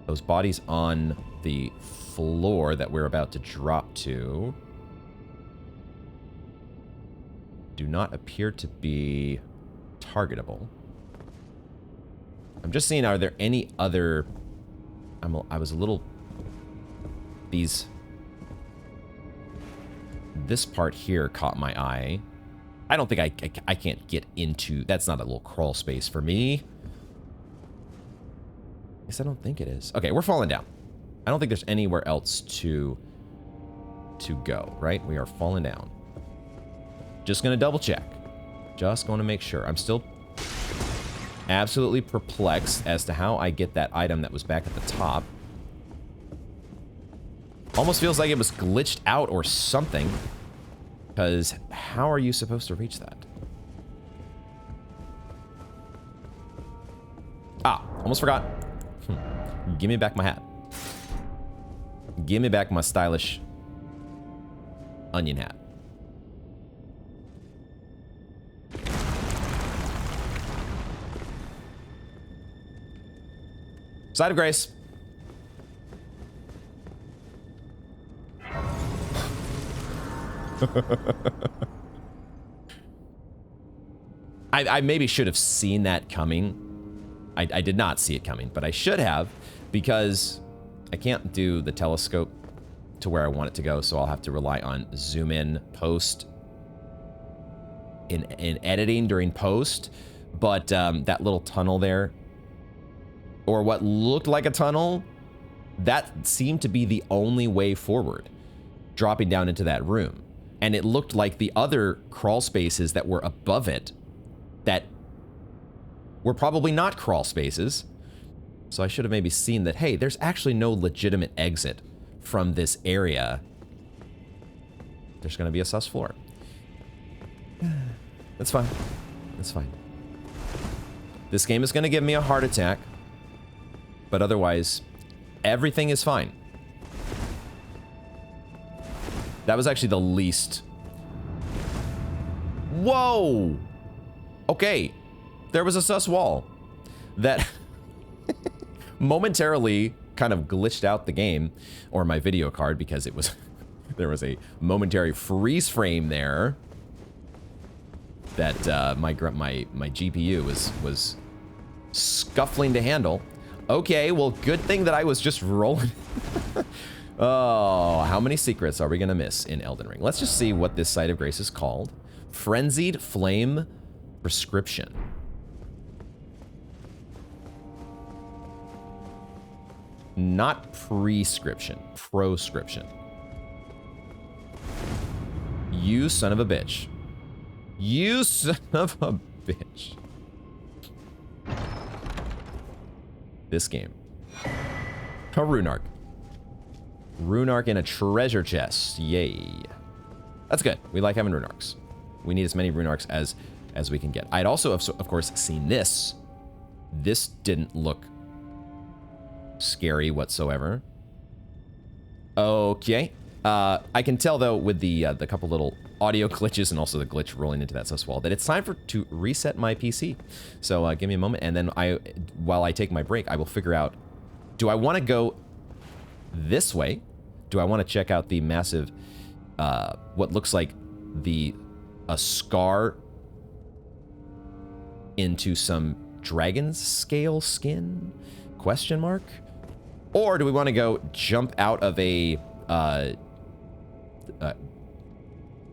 Those bodies on the floor that we're about to drop to do not appear to be targetable. I'm just seeing, are there any other... I was a little... This part here caught my eye. I don't think I can't get into... That's not a little crawl space for me. I guess I don't think it is. Okay, we're falling down. I don't think there's anywhere else to go, right? We are falling down. Just gonna double check. Just gonna make sure. I'm still absolutely perplexed as to how I get that item that was back at the top. Almost feels like it was glitched out or something. Because how are you supposed to reach that? Ah, almost forgot. Give me back my hat. Give me back my stylish onion hat. Side of Grace. I maybe should have seen that coming. I did not see it coming, but I should have, because I can't do the telescope to where I want it to go, so I'll have to rely on zoom in post in editing during post, But that little tunnel there, or what looked like a tunnel, that seemed to be the only way forward, dropping down into that room. And it looked like the other crawl spaces that were above it that were probably not crawl spaces. So I should have maybe seen that, hey, there's actually no legitimate exit from this area. There's going to be a sus floor. That's fine. That's fine. This game is going to give me a heart attack, but otherwise, everything is fine. That was actually the least... Whoa! Okay, there was a sus wall that momentarily kind of glitched out the game, or my video card, because it was... there was a momentary freeze frame there that my GPU was scuffling to handle. Okay, well, good thing that I was just rolling. Oh, how many secrets are we gonna miss in Elden Ring? Let's just see what this site of grace is called. Frenzied Flame Prescription. Not prescription, proscription. You son of a bitch. You son of a bitch. This game. A rune arc. Rune arc in a treasure chest. Yay. That's good. We like having rune arcs. We need as many rune arcs as we can get. I'd also, of course, seen this. This didn't look scary whatsoever. Okay. I can tell, though, with the couple little audio glitches and also the glitch rolling into that sus wall, that it's time to reset my PC. So give me a moment, and then while I take my break, I will figure out, do I want to go this way? Do I want to check out the massive, what looks like a scar into some dragon scale skin? Question mark? Or do we want to go jump out of a,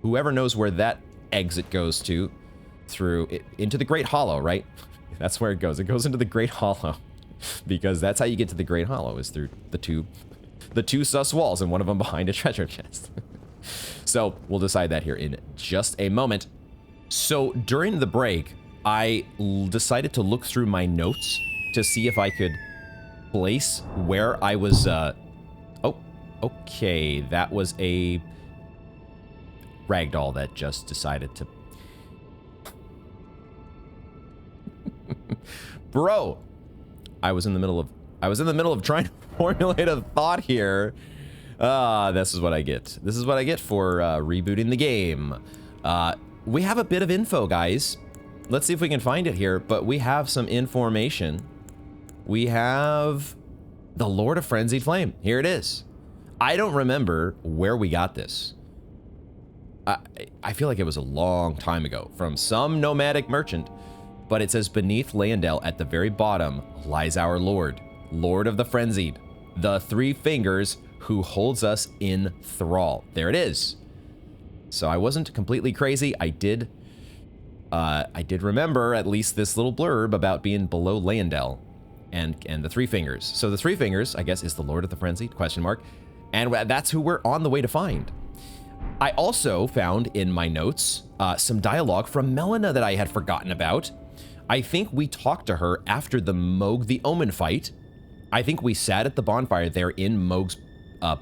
whoever knows where that exit goes to, into the Great Hollow, right? That's where it goes. It goes into the Great Hollow, because that's how you get to the Great Hollow, is through the two sus walls, and one of them behind a treasure chest. So we'll decide that here in just a moment. So during the break, I decided to look through my notes to see if I could place where I was, oh, okay, that was a ragdoll that just decided to... Bro, I was in the middle of trying to formulate a thought here. This is what I get. This is what I get for rebooting the game. We have a bit of info, guys. Let's see if we can find it here, but we have some information. We have the Lord of Frenzied Flame. Here it is. I don't remember where we got this. I feel like it was a long time ago from some nomadic merchant, but it says beneath Leyendell at the very bottom lies our Lord, Lord of the Frenzied, the three fingers who holds us in thrall. There it is. So I wasn't completely crazy. I did remember at least this little blurb about being below Leyendell and the three fingers. So the three fingers, I guess, is the Lord of the Frenzied, question mark. And that's who we're on the way to find. I also found in my notes some dialogue from Melina that I had forgotten about. I think we talked to her after the Mohg the Omen fight. I think we sat at the bonfire there in Mohg's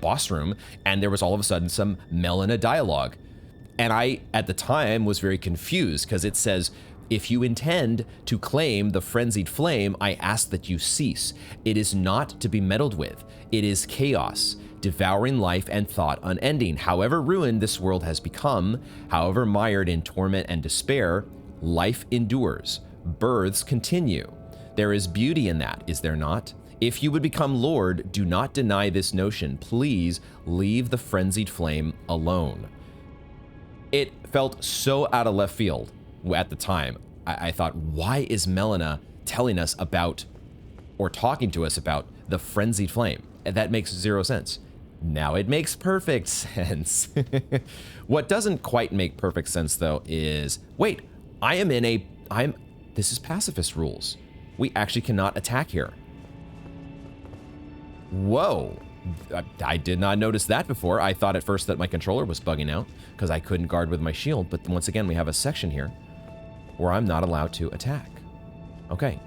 boss room, and there was all of a sudden some Melina dialogue. And I, at the time, was very confused because it says, if you intend to claim the frenzied flame, I ask that you cease. It is not to be meddled with. It is chaos, devouring life and thought unending. However ruined this world has become, however mired in torment and despair, life endures. Births continue. There is beauty in that, is there not? If you would become Lord, do not deny this notion. Please leave the frenzied flame alone. It felt so out of left field at the time. I thought, why is Melina telling us about, or talking to us about, the frenzied flame? That makes zero sense. Now it makes perfect sense. What doesn't quite make perfect sense, though, is, wait, I'm This is pacifist rules. We actually cannot attack here. Whoa. I did not notice that before. I thought at first that my controller was bugging out because I couldn't guard with my shield, but once again, we have a section here where I'm not allowed to attack. Okay,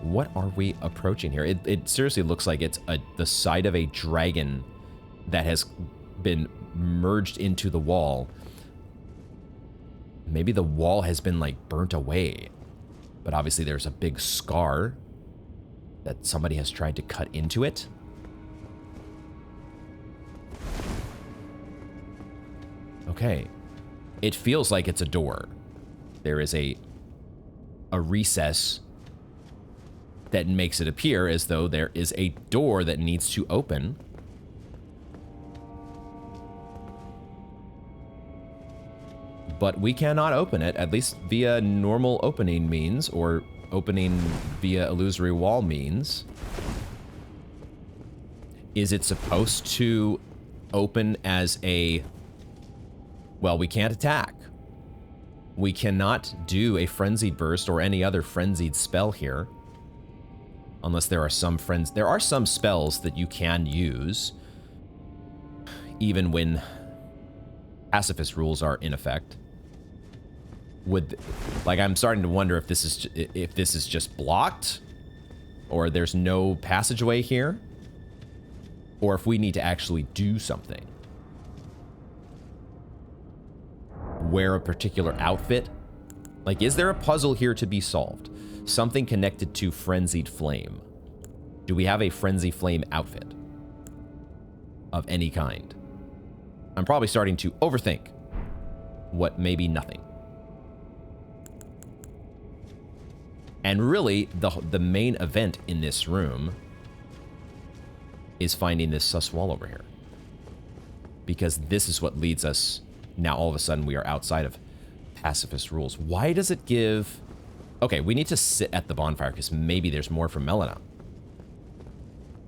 what are we approaching here? It seriously looks like it's the side of a dragon that has been merged into the wall. Maybe the wall has been like burnt away, but obviously there's a big scar that somebody has tried to cut into it. Okay, it feels like it's a door. There is a recess that makes it appear as though there is a door that needs to open. But we cannot open it, at least via normal opening means, or opening via illusory wall means. Is it supposed to open as a... Well, we can't attack. We cannot do a Frenzied Burst or any other Frenzied spell here. Unless there are some There are some spells that you can use, even when pacifist rules are in effect. Like, I'm starting to wonder if this is just blocked, or there's no passageway here, or if we need to actually do something. Wear a particular outfit. Like, is there a puzzle here to be solved? Something connected to Frenzied Flame. Do we have a Frenzied Flame outfit of any kind? I'm probably starting to overthink what may be nothing. And really, the main event in this room is finding this sus wall over here. Because this is what leads us... Now, all of a sudden, we are outside of pacifist rules. Why does it give... Okay, we need to sit at the bonfire because maybe there's more from Melina.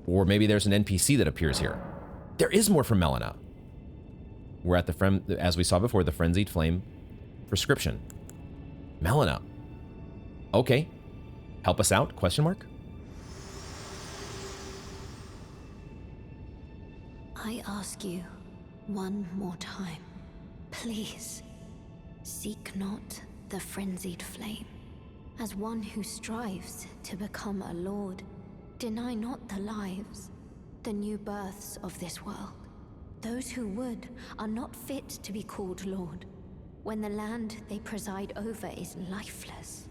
Or maybe there's an NPC that appears here. There is more from Melina. We're at the, as we saw before, the Frenzied Flame prescription. Melina. Okay. Help us out? Question mark? I ask you one more time. Please, seek not the Frenzied Flame. As one who strives to become a lord, deny not the lives, the new births of this world. Those who would are not fit to be called lord, when the land they preside over is lifeless.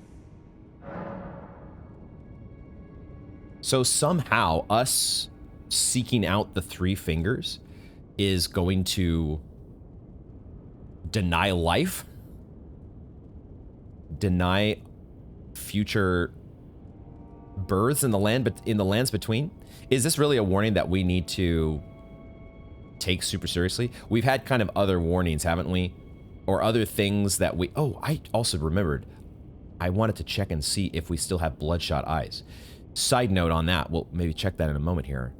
So somehow, us seeking out the three fingers is going to deny life? Deny future births in the lands between? Is this really a warning that we need to take super seriously? We've had kind of other warnings, haven't we? Or other things that we... Oh, I also remembered. I wanted to check and see if we still have bloodshot eyes. Side note on that, we'll maybe check that in a moment here.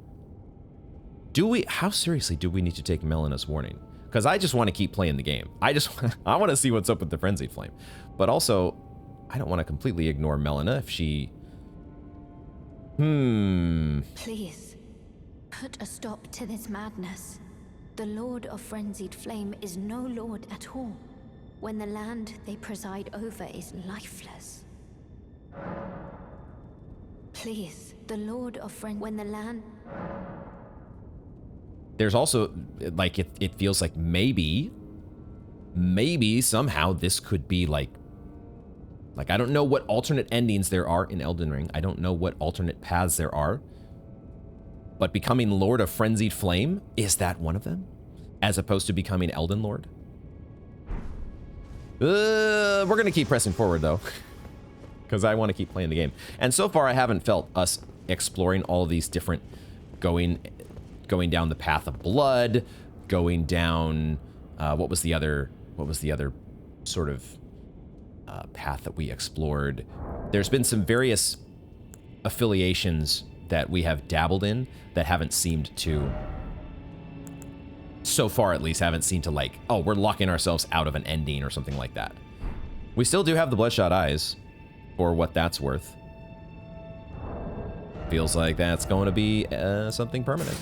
How seriously do we need to take Melina's warning? Because I just want to keep playing the game. I want to see what's up with the Frenzied Flame. But also, I don't want to completely ignore Melina if she... Please, put a stop to this madness. The Lord of Frenzied Flame is no lord at all, when the land they preside over is lifeless. Please, the Lord of when the land... There's also, like, it feels like maybe somehow this could be like, I don't know what alternate endings there are in Elden Ring. I don't know what alternate paths there are. But becoming Lord of Frenzied Flame, is that one of them? As opposed to becoming Elden Lord? We're going to keep pressing forward, though. Because I want to keep playing the game. And so far, I haven't felt us exploring all of these different going down the path of blood, going down... what was the other sort of path that we explored? There's been some various affiliations that we have dabbled in that haven't seemed to, so far at least, haven't seemed to like, oh, we're locking ourselves out of an ending or something like that. We still do have the bloodshot eyes. for what that's worth. Feels like that's going to be something permanent.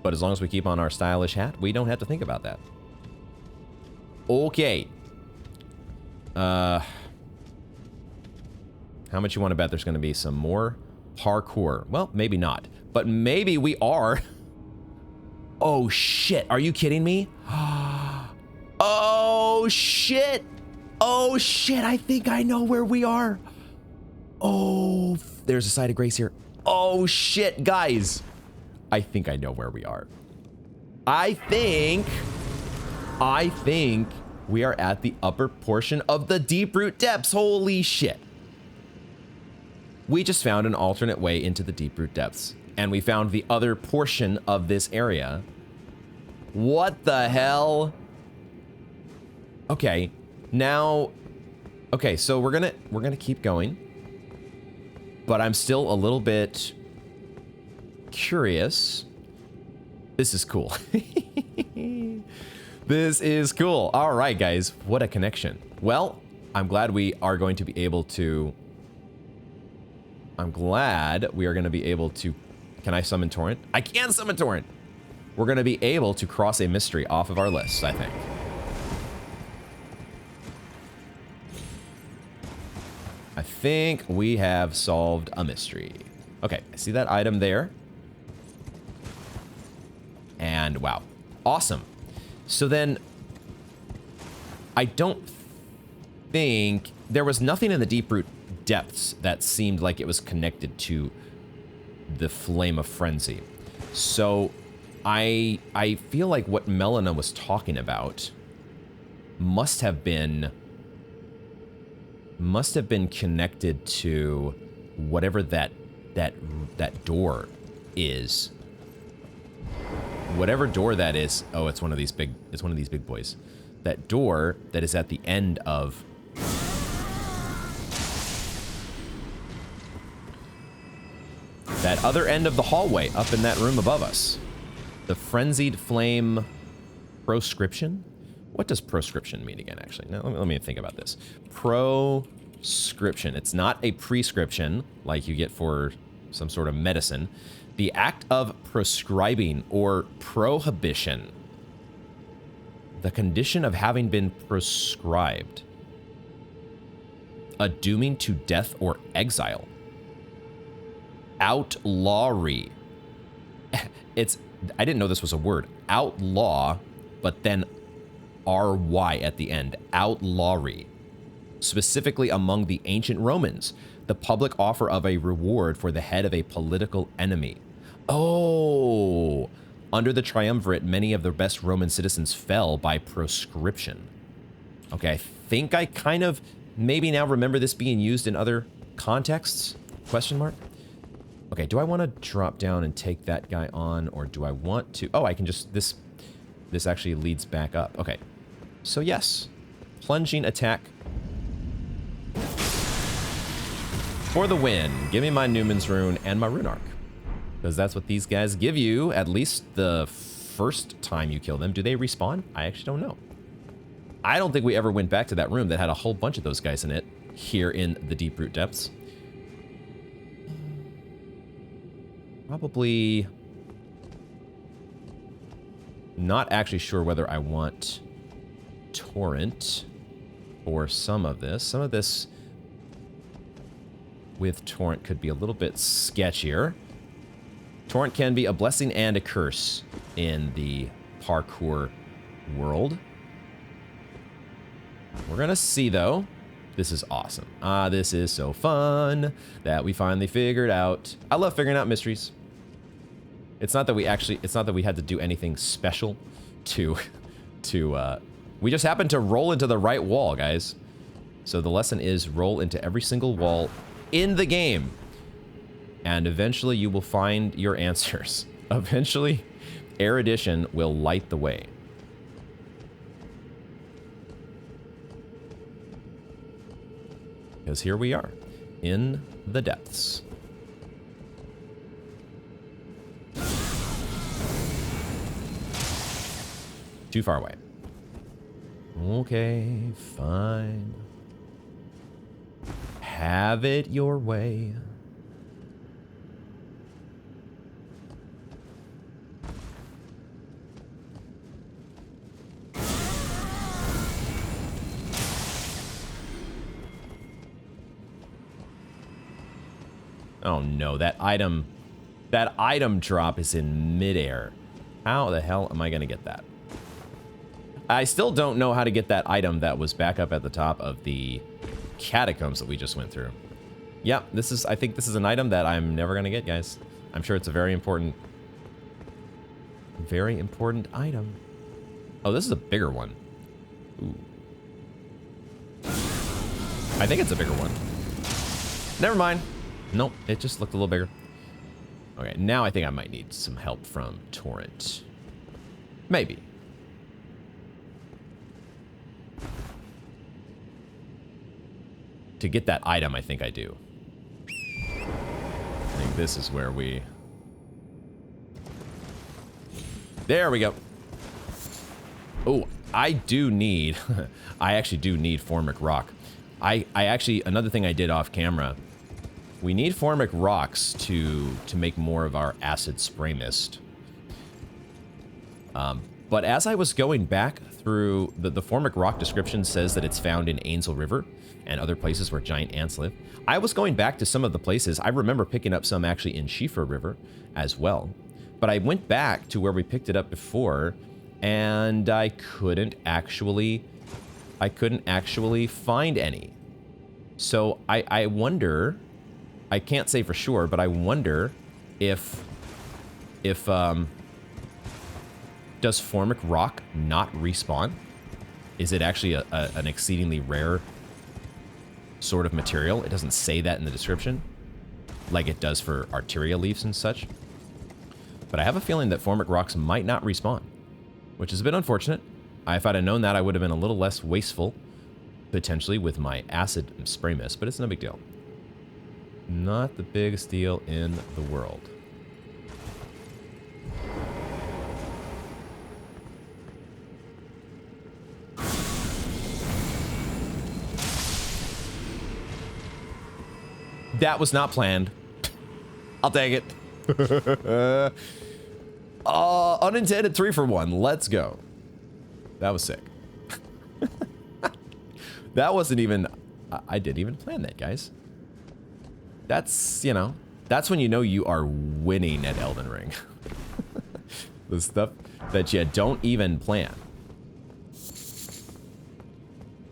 But as long as we keep on our stylish hat, we don't have to think about that. Okay. How much you want to bet there's going to be some more parkour? Well, maybe not. But maybe we are. Oh, shit. Are you kidding me? Oh, shit. Oh, shit. I think I know where we are. Oh, there's a side of grace here. Oh, shit, guys. I think I know where we are. I think we are at the upper portion of the deep root depths. Holy shit. We just found an alternate way into the deep root depths. And we found the other portion of this area. What the hell? Okay, now, okay, so we're gonna keep going. But I'm still a little bit curious. This is cool. This is cool. All right, guys, what a connection. Well, I'm glad we are going to be able to... Can I summon Torrent? I can summon Torrent! We're going to be able to cross a mystery off of our list, I think. I think we have solved a mystery. Okay, I see that item there. And wow, awesome. So then, I don't think there was nothing in the deep root depths that seemed like it was connected to the Flame of Frenzy. So I feel like what Melina was talking about must have been connected to whatever that door is. Whatever door that is. Oh, it's one of these big boys. That door that is at the end of that other end of the hallway up in that room above us. The Frenzied Flame proscription? What does proscription mean again, actually? Now, let me think about this. Proscription. It's not a prescription like you get for some sort of medicine. The act of prescribing or prohibition. The condition of having been prescribed. A dooming to death or exile. Outlawry. I didn't know this was a word. Outlaw, but then R-Y at the end. Outlawry. Specifically among the ancient Romans, the public offer of a reward for the head of a political enemy. Oh! Under the triumvirate, many of the best Roman citizens fell by proscription. Okay, I think I kind of maybe now remember this being used in other contexts? Question mark? Okay, do I want to drop down and take that guy on, or do I want to... Oh, I can just... This actually leads back up. Okay. So yes. Plunging attack. For the win. Give me my Newman's Rune and my Rune Arc. Because that's what these guys give you, at least the first time you kill them. Do they respawn? I actually don't know. I don't think we ever went back to that room that had a whole bunch of those guys in it here in the Deep Root Depths. Probably not actually sure whether I want Torrent or some of this. Some of this with Torrent could be a little bit sketchier. Torrent can be a blessing and a curse in the parkour world. We're gonna see though. This is awesome. This is so fun that we finally figured out. I love figuring out mysteries. It's not that we had to do anything special to we just happened to roll into the right wall, guys. So the lesson is roll into every single wall in the game. And eventually you will find your answers. Eventually, erudition will light the way. Because here we are, in the depths. Too far away. Okay, fine. Have it your way. Oh no, that item drop is in midair. How the hell am I gonna get that? I still don't know how to get that item that was back up at the top of the catacombs that we just went through. Yep, I think this is an item that I'm never gonna get, guys. I'm sure it's a very important item. Oh, this is a bigger one. Ooh. I think it's a bigger one. Never mind. Nope, it just looked a little bigger. Okay, now I think I might need some help from Torrent. Maybe. To get that item, I think I do. I think this is where we... There we go. Oh, I do need... I actually do need formic rock. I actually... Another thing I did off camera... We need formic rocks to make more of our acid spray mist. But as I was going back through... The formic rock description says that it's found in Ainsel River and other places where giant ants live. I was going back to some of the places. I remember picking up some actually in Schiefer River as well. But I went back to where we picked it up before, and I couldn't actually find any. So I wonder... I can't say for sure, but I wonder if does formic rock not respawn? Is it actually an exceedingly rare sort of material? It doesn't say that in the description, like it does for arteria leaves and such. But I have a feeling that formic rocks might not respawn, which is a bit unfortunate. If I'd have known that, I would have been a little less wasteful, potentially, with my acid spray mist, but it's no big deal. Not the biggest deal in the world. That was not planned. I'll take it. Unintended 3-for-1. Let's go. That was sick. That wasn't even... I didn't even plan that, guys. That's, you know, that's when you know you are winning at Elden Ring. The stuff that you don't even plan.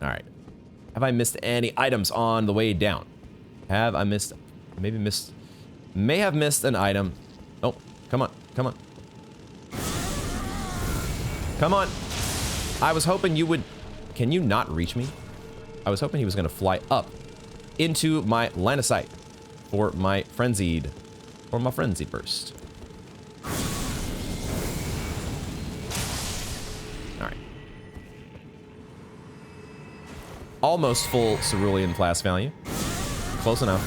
Alright. Have I missed any items on the way down? Have I missed... May have missed an item. Oh, come on. Come on. Come on. I was hoping you would... Can you not reach me? I was hoping he was going to fly up into my line of sight. For my frenzied burst. Alright. Almost full cerulean class value. Close enough.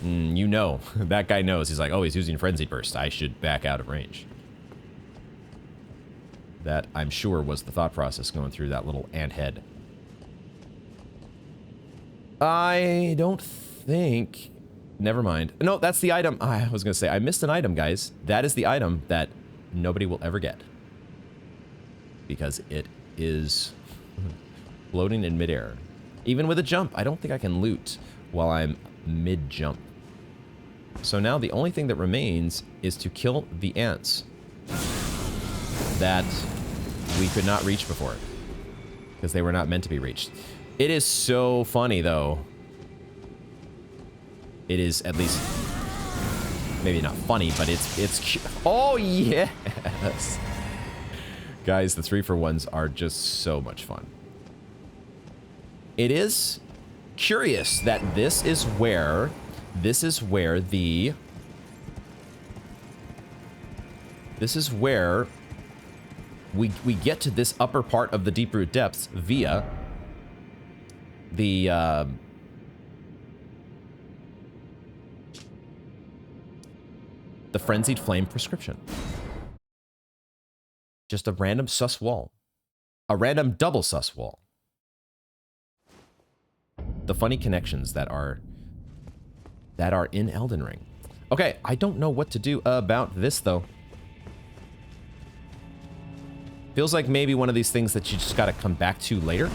You know, that guy knows. He's like, oh, he's using frenzied burst. I should back out of range. That, I'm sure, was the thought process going through that little ant head. I don't think... Never mind. No, that's the item. I was going to say, I missed an item, guys. That is the item that nobody will ever get. Because it is floating in midair. Even with a jump, I don't think I can loot while I'm mid-jump. So now the only thing that remains is to kill the ants that we could not reach before. Because they were not meant to be reached. It is so funny, though. It is, at least, maybe not funny, but it's oh, yes! Guys, the 3-for-1s are just so much fun. It is curious that this is where we get to this upper part of the Deeproot Depths via the Frenzied Flame prescription. Just a random sus wall. A random double sus wall. the funny connections that are in Elden Ring. Okay, I don't know what to do about this, though. Feels like maybe one of these things that you just got to come back to later.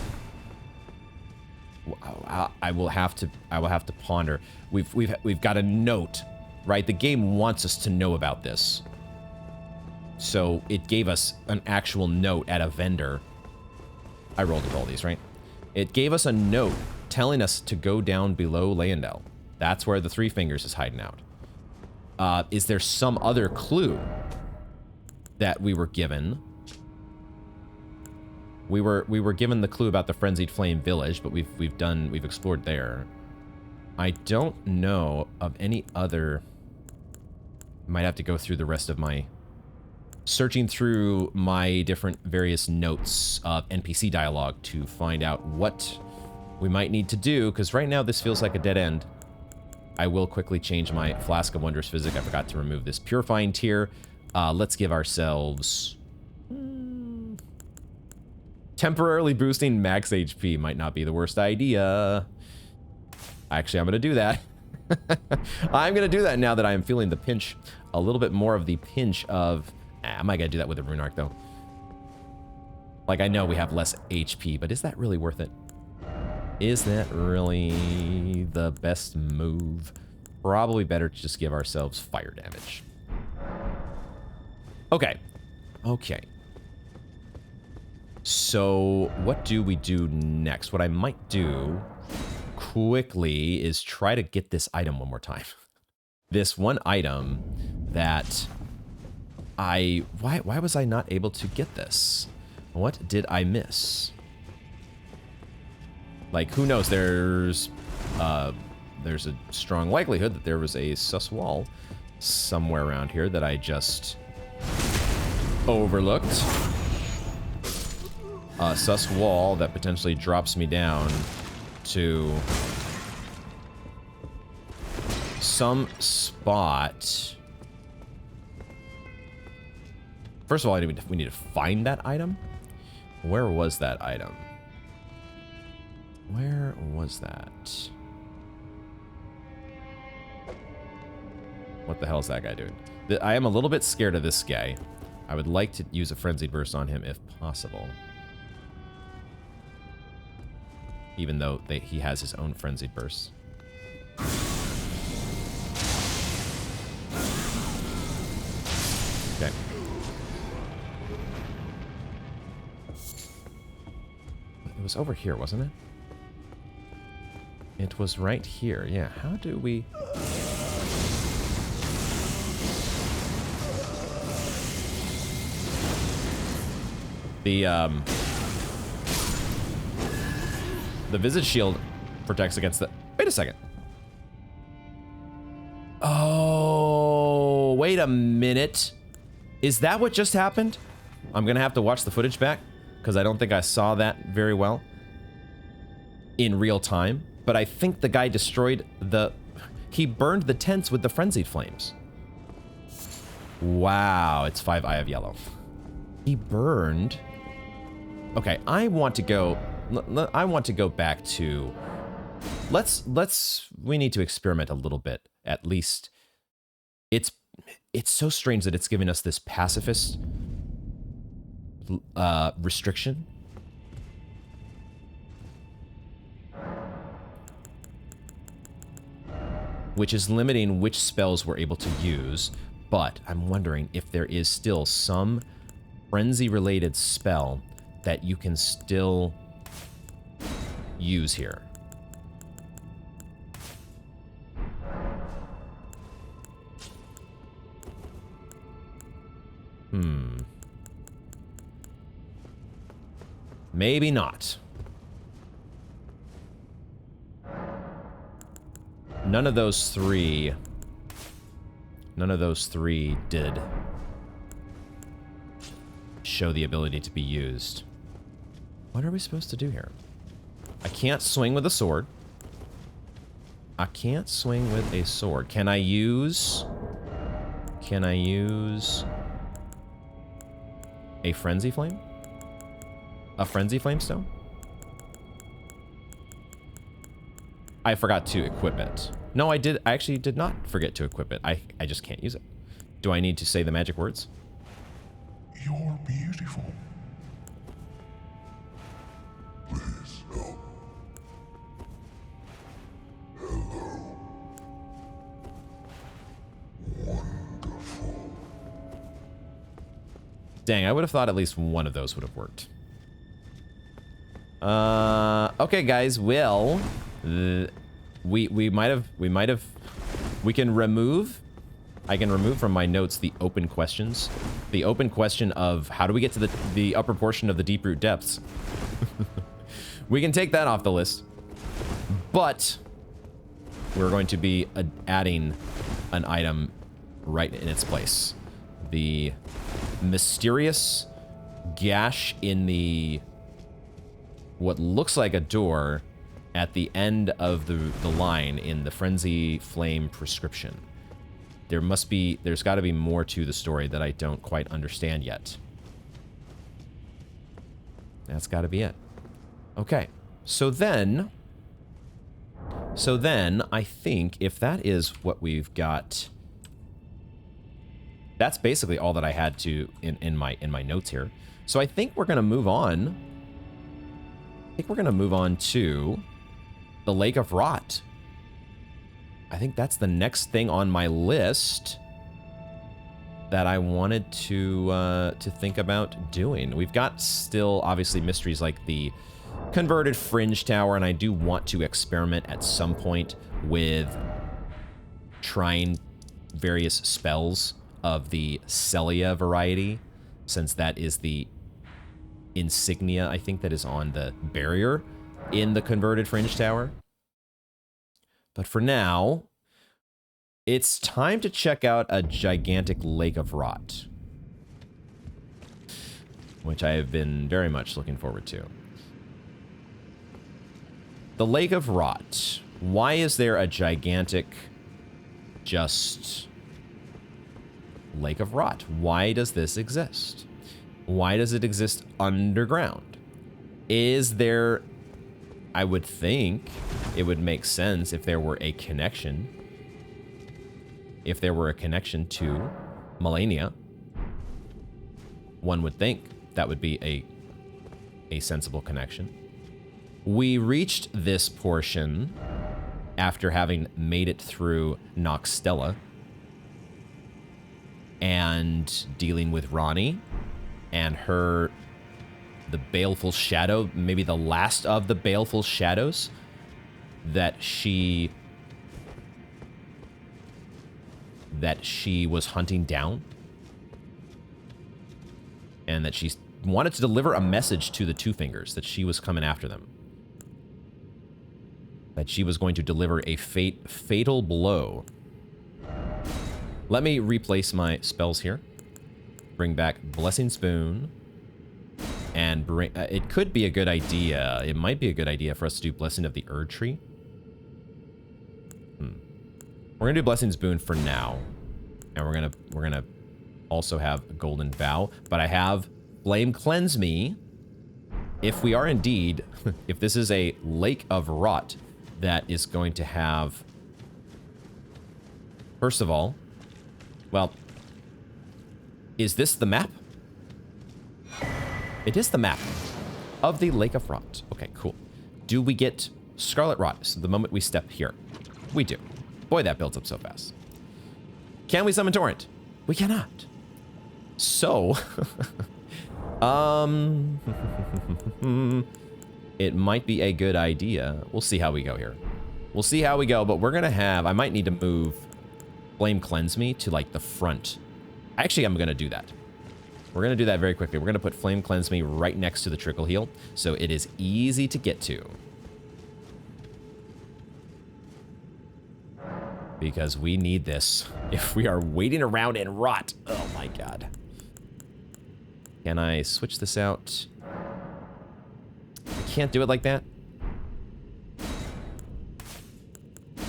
I will have to ponder. We've got a note, right? The game wants us to know about this. So it gave us an actual note at a vendor. I rolled with all these, right? It gave us a note telling us to go down below Leondel. That's where the Three Fingers is hiding out. Is there some other clue that we were given? We were given the clue about the Frenzied Flame Village, but we've explored there. I don't know of any other. Might have to go through the rest of my searching through my different various notes of NPC dialogue to find out what we might need to do, because right now this feels like a dead end. I will quickly change my Flask of Wondrous Physic. I forgot to remove this Purifying Tier. Let's give ourselves... temporarily boosting max HP might not be the worst idea. Actually, I'm going to do that. I'm going to do that now that I am feeling the pinch, a little bit more of the pinch of... I might gotta do that with a Rune Arc, though. Like, I know we have less HP, but is that really worth it? Is that really the best move? Probably better to just give ourselves fire damage. Okay. Okay. So, what do we do next? What I might do quickly is try to get this item one more time. This one item that why was I not able to get this? What did I miss? Like, who knows? There's a strong likelihood that there was a sus wall somewhere around here that I just overlooked. A sus wall that potentially drops me down to some spot. First of all, we need to find that item. Where was that item? Where was that? What the hell is that guy doing? I am a little bit scared of this guy. I would like to use a Frenzied Burst on him if possible. Even though he has his own Frenzied Burst. Okay. It was over here, wasn't it? It was right here. Yeah, how do we... The Visage Shield protects against the... Wait a second. Oh, wait a minute. Is that what just happened? I'm gonna have to watch the footage back, because I don't think I saw that very well in real time. But I think the guy destroyed the... He burned the tents with the Frenzied Flames. Wow, it's 5 Eye of Yellow. He burned... Okay, I want to go back to... We need to experiment a little bit, at least. It's so strange that it's giving us this pacifist restriction. Which is limiting which spells we're able to use, but I'm wondering if there is still some frenzy-related spell that you can still use here. Maybe not. None of those three did show the ability to be used. What are we supposed to do here? I can't swing with a sword. I can't swing with a sword. Can I use a Frenzy Flame? A Frenzy Flame Stone? I forgot to equip it. No, I actually did not forget to equip it. I just can't use it. Do I need to say the magic words? You're beautiful. Please help. Hello. Wonderful. Dang, I would have thought at least one of those would have worked. Okay, guys. Well, we can remove. I can remove from my notes the open questions. The open question of how do we get to the upper portion of the deep root depths? We can take that off the list. But we're going to be adding an item right in its place. The mysterious gash in the what looks like a door at the end of the line in the Frenzy Flame prescription. There's got to be more to the story that I don't quite understand yet. That's got to be it. Okay, so then I think if that is what we've got, that's basically all that I had to in my notes here. So I think we're gonna move on. I think we're gonna move on to the Lake of Rot. I think that's the next thing on my list that I wanted to think about doing. We've got still obviously mysteries like the converted fringe tower, and I do want to experiment at some point with trying various spells of the Celia variety, since that is the insignia, I think, that is on the barrier in the converted fringe tower. But for now, it's time to check out a gigantic Lake of Rot, which I have been very much looking forward to. The Lake of Rot. Why is there a gigantic just Lake of Rot? Why does this exist? Why does it exist underground? Is there... I would think it would make sense if there were a connection. If there were a connection to Melania. One would think that would be a sensible connection. We reached this portion after having made it through Noxtella and dealing with Ronnie and her, the baleful shadow, maybe the last of the baleful shadows that she was hunting down, and that she wanted to deliver a message to the Two Fingers that she was coming after them. That she was going to deliver a fatal blow. Let me replace my spells here. Bring back Blessing Spoon. And bring... it could be a good idea. It might be a good idea for us to do Blessing of the Erd Tree. We're going to do Blessing Spoon for now. And we're gonna also have Golden Vow. But I have Flame Cleanse Me. If we are indeed... if this is a Lake of Rot... that is going to have, first of all, well, is this the map? It is the map of the Lake of Rot. Okay, cool. Do we get Scarlet Rot the moment we step here? We do. Boy, that builds up so fast. Can we summon Torrent? We cannot. So, it might be a good idea. We'll see how we go here. We'll see how we go, but we're gonna have... I might need to move Flame Cleanse Me to, like, the front. Actually, I'm gonna do that. We're gonna do that very quickly. We're gonna put Flame Cleanse Me right next to the Trickle Heal, so it is easy to get to. Because we need this if we are waiting around and rot. Oh my god. Can I switch this out? I can't do it like that.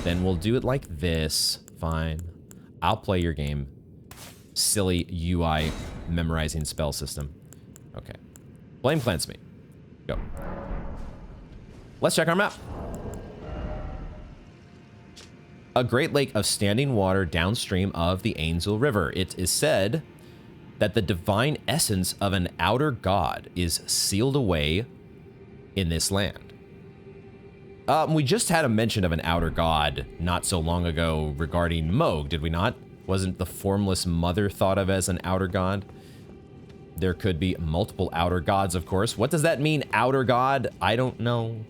Then we'll do it like this. Fine. I'll play your game. Silly UI memorizing spell system. Okay. Flame Cleanse Me. Go. Let's check our map. a great lake of standing water downstream of the Ainsel River. It is said that the divine essence of an outer god is sealed away in this land. We just had a mention of an outer god not so long ago regarding Moog, did we not? Wasn't the formless mother thought of as an outer god? There could be multiple outer gods, of course. What does that mean, outer god? I don't know.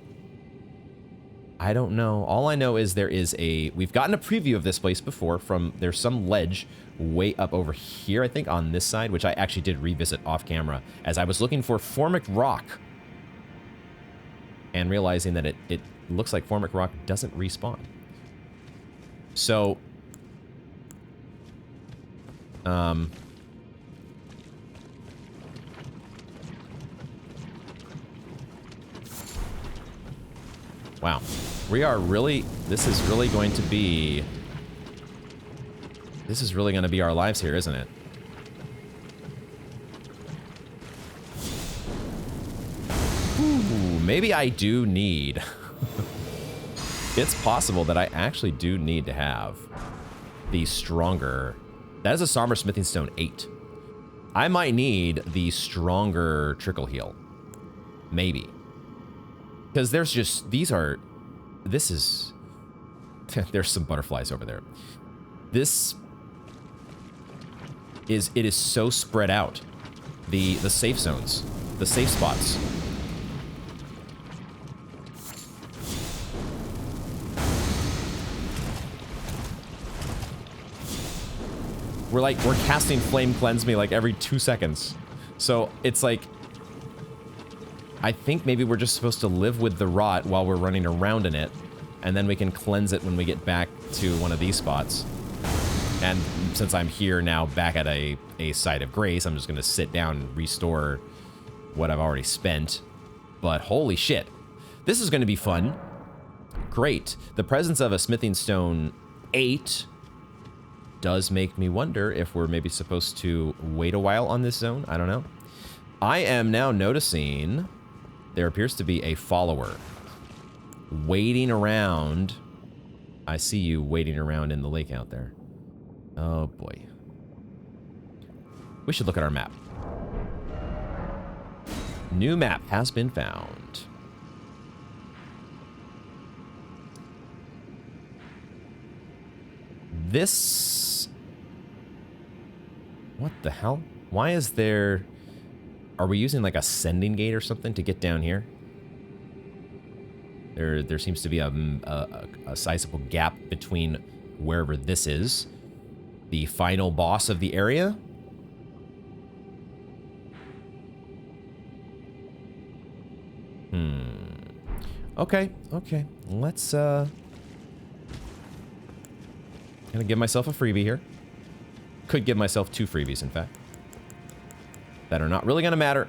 I don't know. All I know is we've gotten a preview of this place before there's some ledge way up over here, I think, on this side, which I actually did revisit off camera as I was looking for Formic Rock and realizing that it looks like Formic Rock doesn't respawn. So, wow. This is really going to be our lives here, isn't it? Ooh, maybe I do need... It's possible that I actually do need to have the stronger... That is a Somber Smithing Stone 8. I might need the stronger Trickle Heal. Maybe. Because there's just... This is... There's some butterflies over there. It is so spread out. The safe zones. The safe spots. We're casting Flame Cleanse Me like every 2 seconds. So it's like... I think maybe we're just supposed to live with the rot while we're running around in it, and then we can cleanse it when we get back to one of these spots. And since I'm here now back at a site of grace, I'm just going to sit down and restore what I've already spent. But holy shit, this is going to be fun. Great. The presence of a Smithing Stone 8 does make me wonder if we're maybe supposed to wait a while on this zone. I don't know. I am now noticing... There appears to be a follower waiting around. I see you waiting around in the lake out there. Oh boy. We should look at our map. New map has been found. This... What the hell? Why is there... Are we using like a sending gate or something to get down here? There seems to be a sizable gap between wherever this is. The final boss of the area. Okay. Let's gonna give myself a freebie here. Could give myself 2 freebies, in fact. That are not really going to matter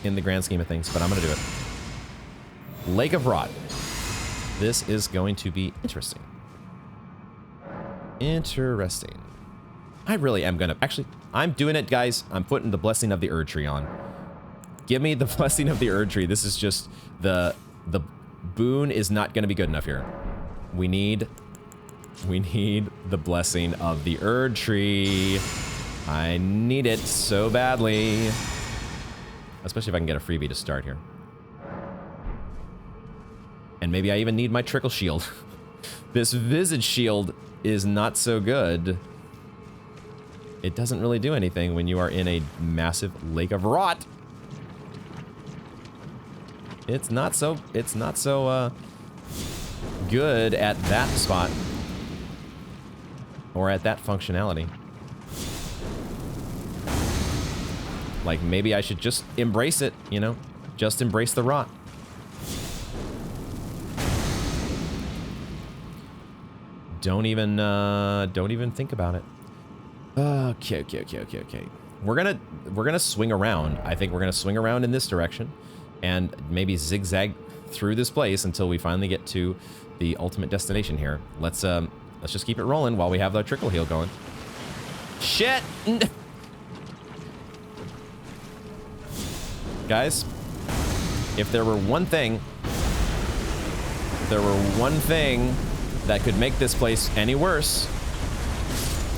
in the grand scheme of things, but I'm going to do it. Lake of Rot. This is going to be interesting. Interesting. I really am going to... Actually, I'm doing it, guys. I'm putting the Blessing of the Erd Tree on. Give me the Blessing of the Erd Tree. This is just... The boon is not going to be good enough here. We need the Blessing of the Erd Tree. I need it so badly. Especially if I can get a freebie to start here. And maybe I even need my Trickle Shield. This Visage Shield is not so good. It doesn't really do anything when you are in a massive lake of rot. It's not so good at that spot. Or at that functionality. Like, maybe I should just embrace it, you know? Just embrace the rot. Don't even think about it. Okay. We're gonna swing around. I think we're gonna swing around in this direction and maybe zigzag through this place until we finally get to the ultimate destination here. Let's just keep it rolling while we have the Trickle Heal going. Shit! Guys, if there were one thing that could make this place any worse.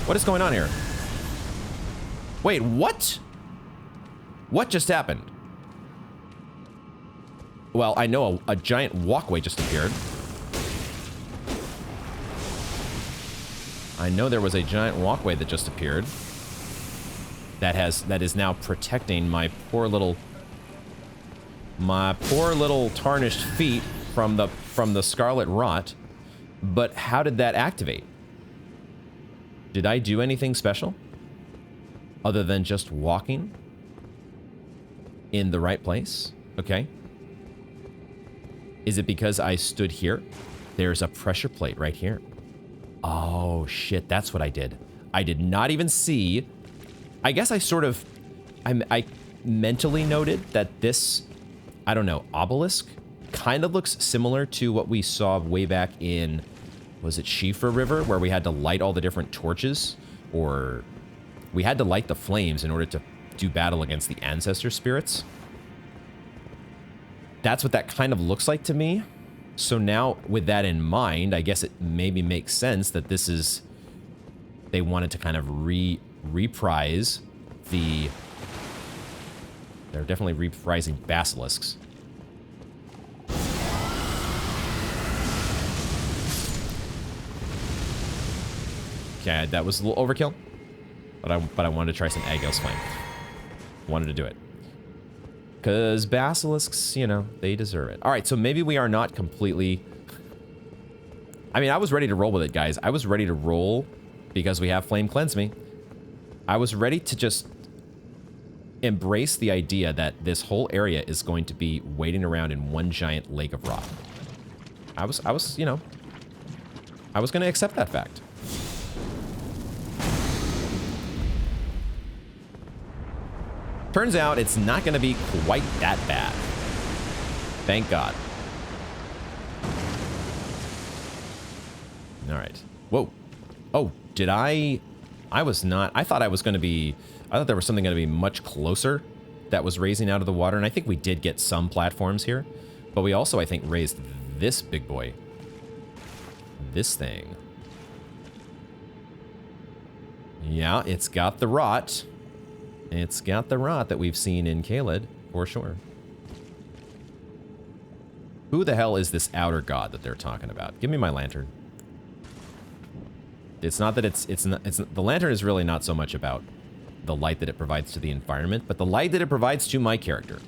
What is going on here? Wait, what? What just happened? Well, I know a giant walkway just appeared. I know there was a giant walkway that just appeared. That is now protecting my poor little tarnished feet from the scarlet rot. But how did that activate? Did I do anything special other than just walking in the right place? Okay. Is it because I stood here? There's a pressure plate right here. Oh shit, that's what I did. I did not even see. I guess I sort of, I mentally noted that this, I don't know, obelisk kind of looks similar to what we saw way back in, was it Shifa River, where we had to light all the different torches, or we had to light the flames in order to do battle against the ancestor spirits. That's what that kind of looks like to me. So now, with that in mind, I guess it maybe makes sense that this is, they wanted to kind of reprise the, they're definitely reprising basilisks. Okay, that was a little overkill, but I wanted to try some Agel's Flame. Wanted to do it. Because basilisks, you know, they deserve it. All right, so maybe we are not completely... I mean, I was ready to roll with it, guys. I was ready to roll because we have Flame Cleanse Me. I was ready to just embrace the idea that this whole area is going to be waiting around in one giant lake of rot. I was, you know, I was going to accept that fact. Turns out it's not going to be quite that bad. Thank God. All right. Whoa. Oh, did I was not... I thought I was going to be... I thought there was something going to be much closer that was raising out of the water, and I think we did get some platforms here. But we also, I think, raised this big boy. This thing. Yeah, it's got the rot. It's got the rot that we've seen in Caelid, for sure. Who the hell is this outer god that they're talking about? Give me my lantern. It's not that the lantern is really not so much about the light that it provides to the environment, but the light that it provides to my character.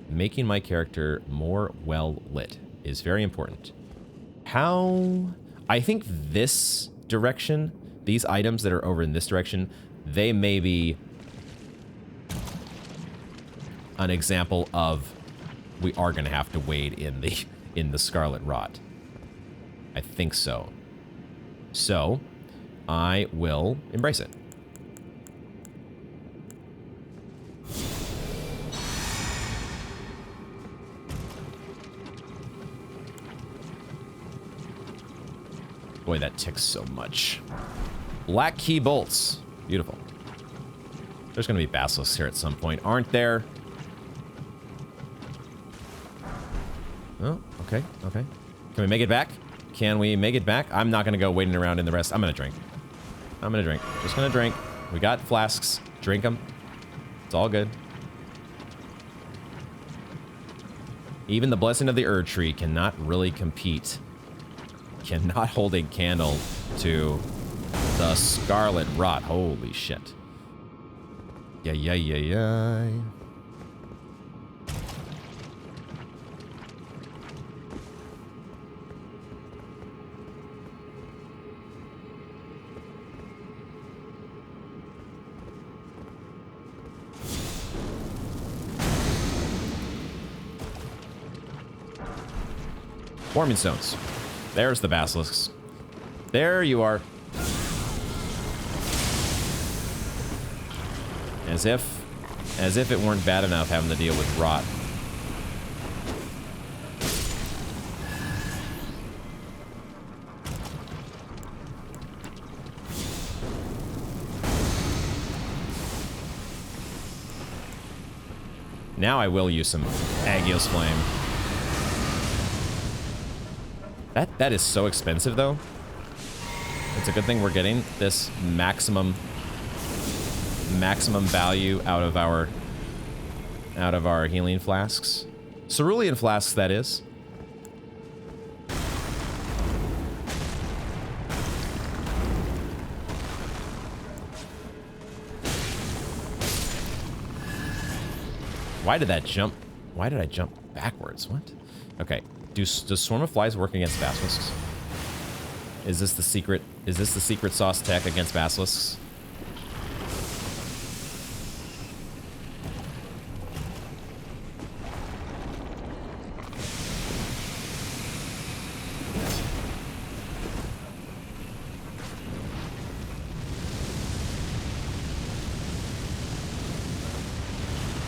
Making my character more well lit is very important. How... I think this direction, these items that are over in this direction, they may be an example of we are going to have to wade in the scarlet rot. I think so. So, I will embrace it. Boy, that ticks so much. Black key bolts. Beautiful. There's going to be basilisks here at some point, aren't there? Oh, okay, okay. Can we make it back? Can we make it back? I'm not going to go waiting around in the rest. I'm going to drink. I'm going to drink. Just going to drink. We got flasks. Drink them. It's all good. Even the blessing of the Erd Tree cannot really compete. Cannot hold a candle to the scarlet rot. Holy shit. Yeah, yeah, yeah, yeah. Warming stones. There's the basilisks. There you are. As if it weren't bad enough having to deal with rot. Now I will use some Agios Flame. That is so expensive, though. It's a good thing we're getting this maximum value out of our healing flasks. Cerulean flasks, that is. Why did that jump? Why did I jump backwards? What? Okay. Does Swarm of Flies work against basilisks? Is this the secret? Is this the secret sauce tech against basilisks?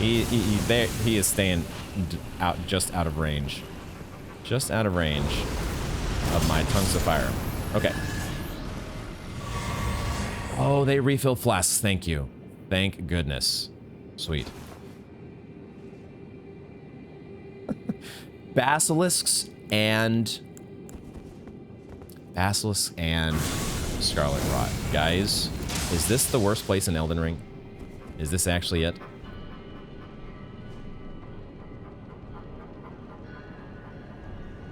He is staying just out of range. Just out of range of my tongues of fire. Okay. Oh, they refill flasks. Thank you. Thank goodness. Sweet. Basilisks and Scarlet Rot. Guys, is this the worst place in Elden Ring? Is this actually it?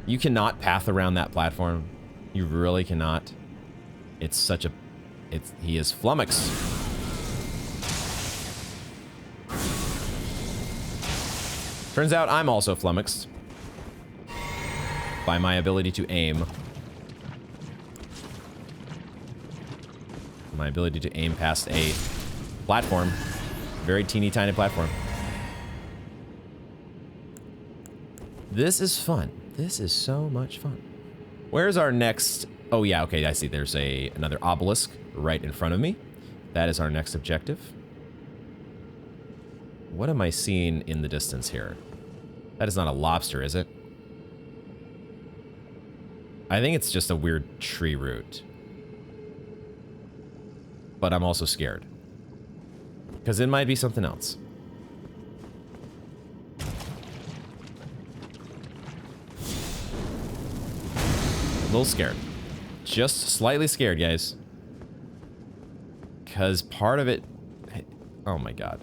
You cannot path around that platform. You really cannot. It's such a... he is flummoxed. Turns out I'm also flummoxed by my ability to aim. My ability to aim past a platform. Very teeny tiny platform. This is fun. This is so much fun. Where's our next... Oh, yeah, okay, I see. There's another obelisk right in front of me. That is our next objective. What am I seeing in the distance here? That is not a lobster, is it? I think it's just a weird tree root. But I'm also scared. Because it might be something else. A little scared. Just slightly scared, guys. Because part of it... Oh my god.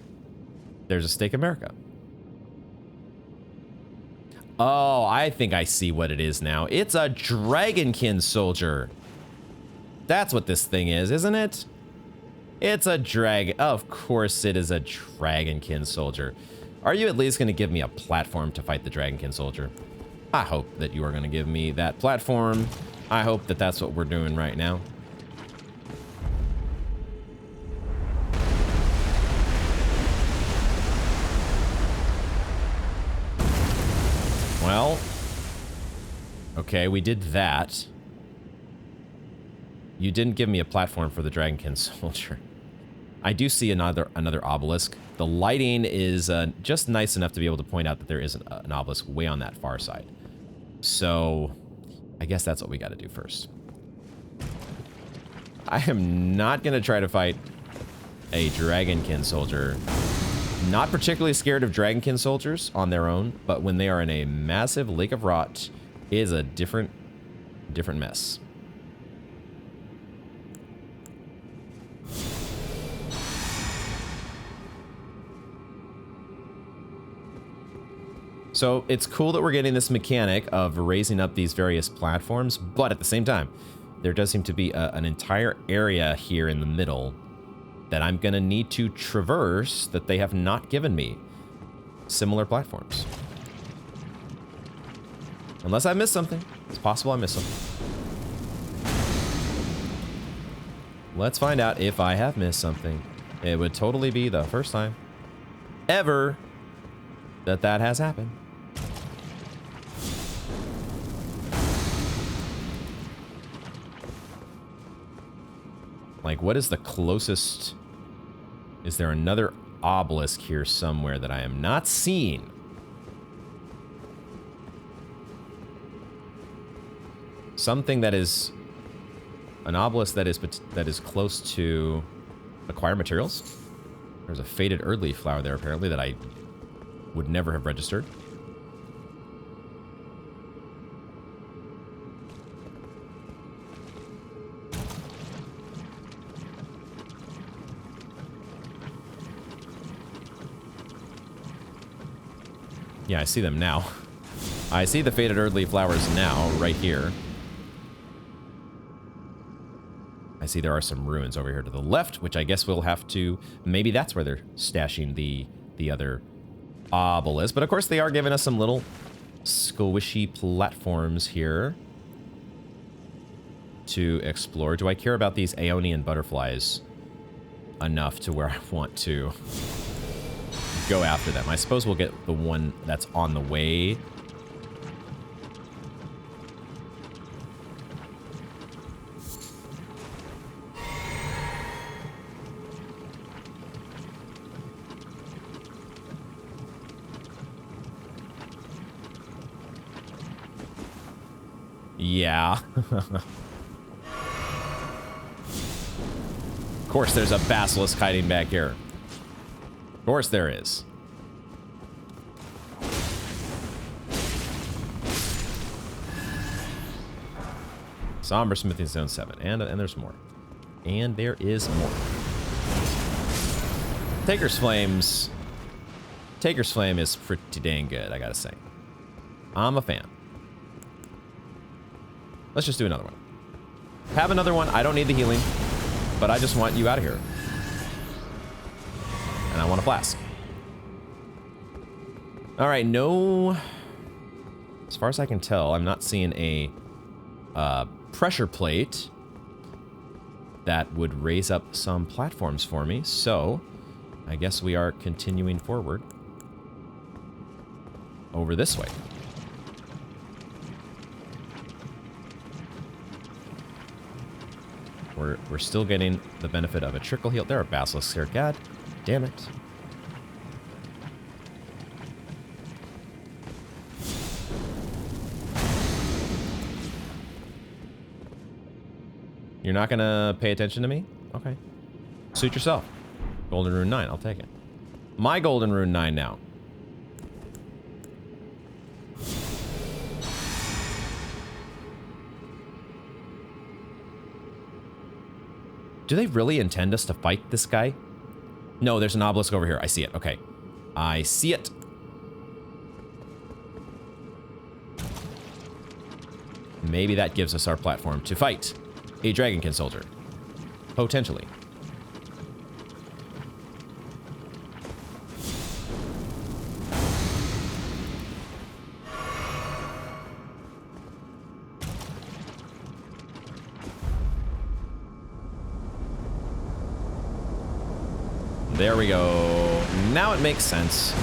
There's a Stake America. Oh, I think I see what it is now. It's a Dragonkin soldier. That's what this thing is, isn't it? It's a dragon. Of course it is a Dragonkin soldier. Are you at least going to give me a platform to fight the Dragonkin soldier? I hope that you are going to give me that platform. I hope that that's what we're doing right now. Well, okay, we did that. You didn't give me a platform for the Dragonkin soldier. I do see another obelisk. The lighting is just nice enough to be able to point out that there is an obelisk way on that far side. So, I guess that's what we got to do first. I am not going to try to fight a Dragonkin soldier. Not particularly scared of Dragonkin soldiers on their own, but when they are in a massive lake of rot, it is a different mess. So it's cool that we're getting this mechanic of raising up these various platforms, but at the same time, there does seem to be an entire area here in the middle that I'm gonna need to traverse that they have not given me similar platforms. Unless I missed something. It's possible I missed something. Let's find out if I have missed something. It would totally be the first time ever that has happened. Like, what is the closest? Is there another obelisk here somewhere that I am not seeing? Something that is an obelisk that is close to acquired materials. There's a faded Erdleaf flower there apparently that I would never have registered. Yeah, I see them now. I see the faded earthly flowers now, right here. I see there are some ruins over here to the left, which I guess we'll have to... Maybe that's where they're stashing the other obelisk. But of course, they are giving us some little squishy platforms here to explore. Do I care about these Aeonian butterflies enough to where I want to go after them? I suppose we'll get the one that's on the way. Yeah. Of course there's a basilisk hiding back here. Of course there is. Somber Smithing Stone 7. And there's more. And there is more. Taker's Flames. Taker's Flame is pretty dang good, I gotta say. I'm a fan. Let's just do another one. Have another one. I don't need the healing, but I just want you out of here. And I want a flask. All right, no... As far as I can tell, I'm not seeing a pressure plate that would raise up some platforms for me, so I guess we are continuing forward over this way. We're still getting the benefit of a trickle heal. There are basilisks here. God damn it. You're not gonna pay attention to me? Okay. Suit yourself. Golden Rune 9, I'll take it. My Golden Rune 9 now. Do they really intend us to fight this guy? No, there's an obelisk over here. I see it. Okay. I see it. Maybe that gives us our platform to fight a Dragonkin soldier. Potentially. There we go. Now it makes sense.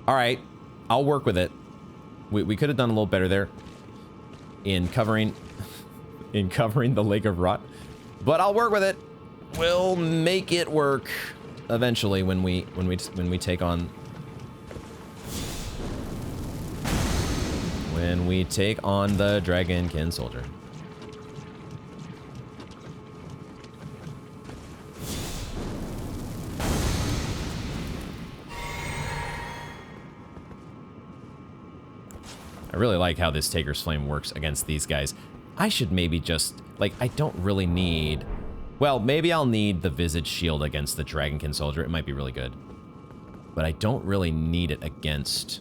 All right, I'll work with it. We could have done a little better there in covering the Lake of Rot, but I'll work with it. We'll make it work eventually when we take on the Dragonkin soldier. I really like how this Taker's Flame works against these guys. I should maybe just, like, I don't really need... Well, maybe I'll need the Visage Shield against the Dragonkin Soldier. It might be really good. But I don't really need it against...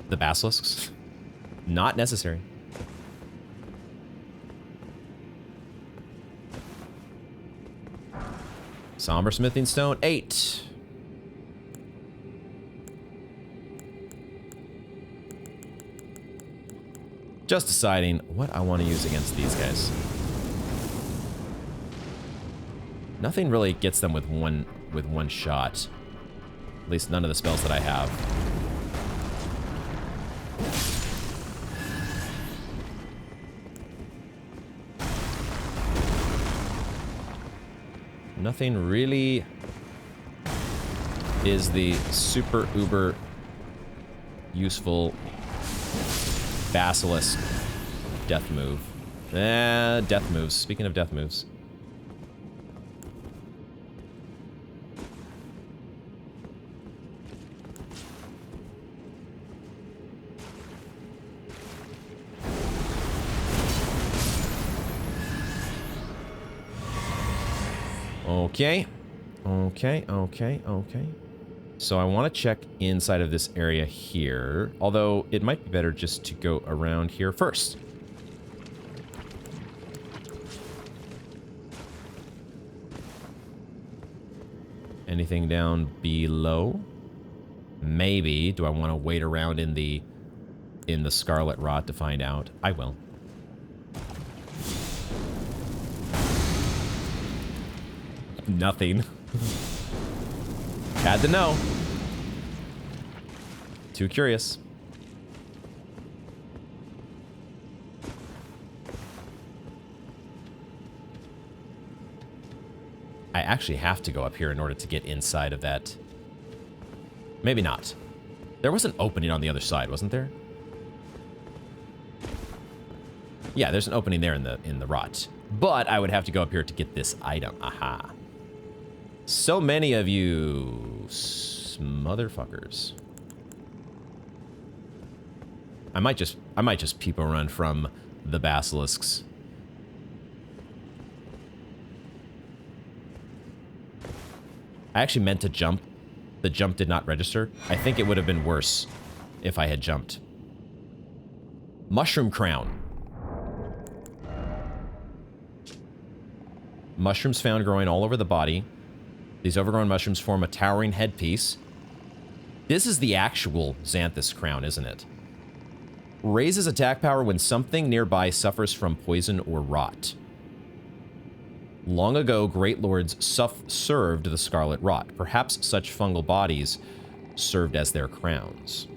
the Basilisks. Not necessary. Somber Smithing Stone 8. Just deciding what I want to use against these guys. Nothing really gets them with one shot. At least none of the spells that I have. Nothing really is the super uber useful Basilisk death move. Death moves. Speaking of death moves. Okay. Okay, okay, okay. So I want to check inside of this area here. Although, it might be better just to go around here first. Anything down below? Maybe. Do I want to wait around in the Scarlet Rot to find out? I will. Nothing. Had to know. Too curious. I actually have to go up here in order to get inside of that. Maybe not. There was an opening on the other side, wasn't there? Yeah, there's an opening there in the rot. But I would have to go up here to get this item. Aha. So many of you motherfuckers. I might just people run from the basilisks. I actually meant to jump. The jump did not register. I think it would have been worse if I had jumped. Mushroom crown. Mushrooms found growing all over the body. These overgrown mushrooms form a towering headpiece. This is the actual Xanthus crown, isn't it? Raises attack power when something nearby suffers from poison or rot. Long ago, great lords served the Scarlet Rot. Perhaps such fungal bodies served as their crowns.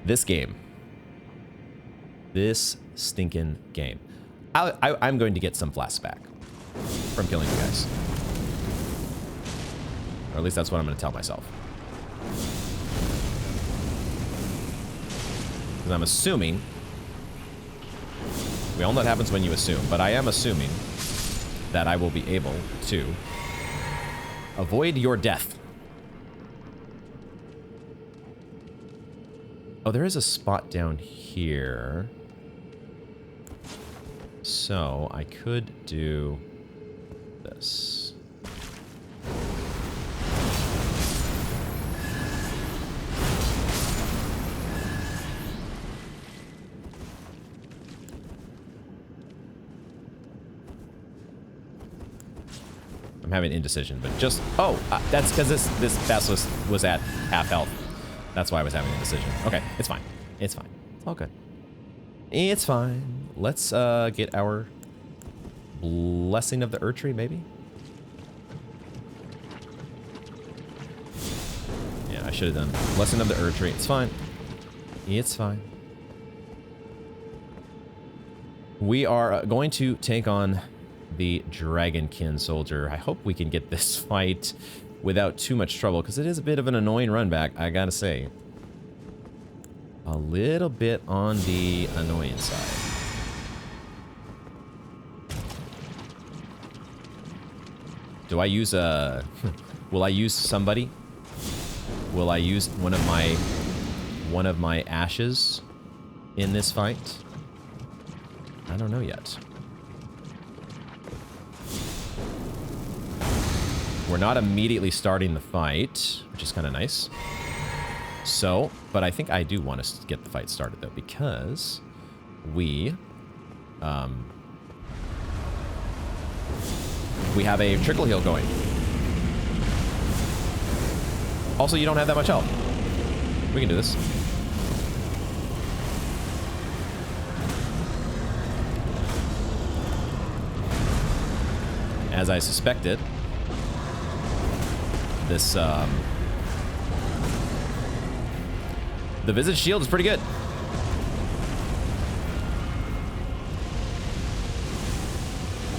This game. This stinking game. I'm going to get some flashback from killing you guys. Or at least that's what I'm going to tell myself. Because I'm assuming... We all know what happens when you assume, but I am assuming that I will be able to avoid your death. Oh, there is a spot down here. So, I could do this. I'm having indecision, but just... Oh, that's because this basilisk was at half health. That's why I was having a decision. Okay, it's fine. It's fine. It's all good. It's fine. Let's get our Blessing of the Erdtree, maybe? Yeah, I should have done Blessing of the Erdtree. It's fine. It's fine. We are going to take on the Dragonkin Soldier. I hope we can get this fight without too much trouble, because it is a bit of an annoying run back, I gotta say. A little bit on the annoying side. Do I use a... Will I use somebody? Will I use one of my ashes in this fight? I don't know yet. We're not immediately starting the fight, which is kind of nice. So, but I think I do want to get the fight started, though, because we have a trickle heal going. Also, you don't have that much health. We can do this. As I suspected, this, the Visage Shield is pretty good.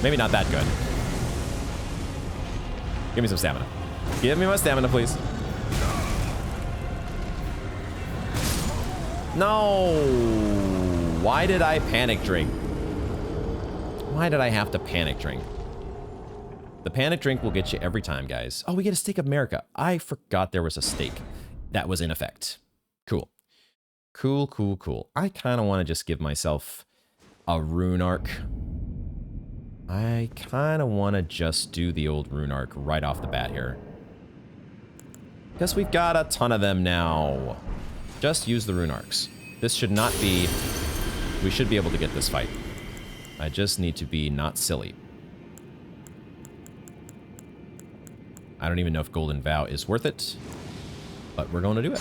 Maybe not that good. Give me some stamina. Give me my stamina, please. No! Why did I panic drink? Why did I have to panic drink? The panic drink will get you every time, guys. Oh, we get a Stake of America. I forgot there was a stake that was in effect. Cool. Cool, cool, cool. I kind of want to just give myself a rune arc. I kind of want to just do the old rune arc right off the bat here. Because we've got a ton of them now. Just use the rune arcs. This should not be... We should be able to get this fight. I just need to be not silly. I don't even know if Golden Vow is worth it, but we're going to do it.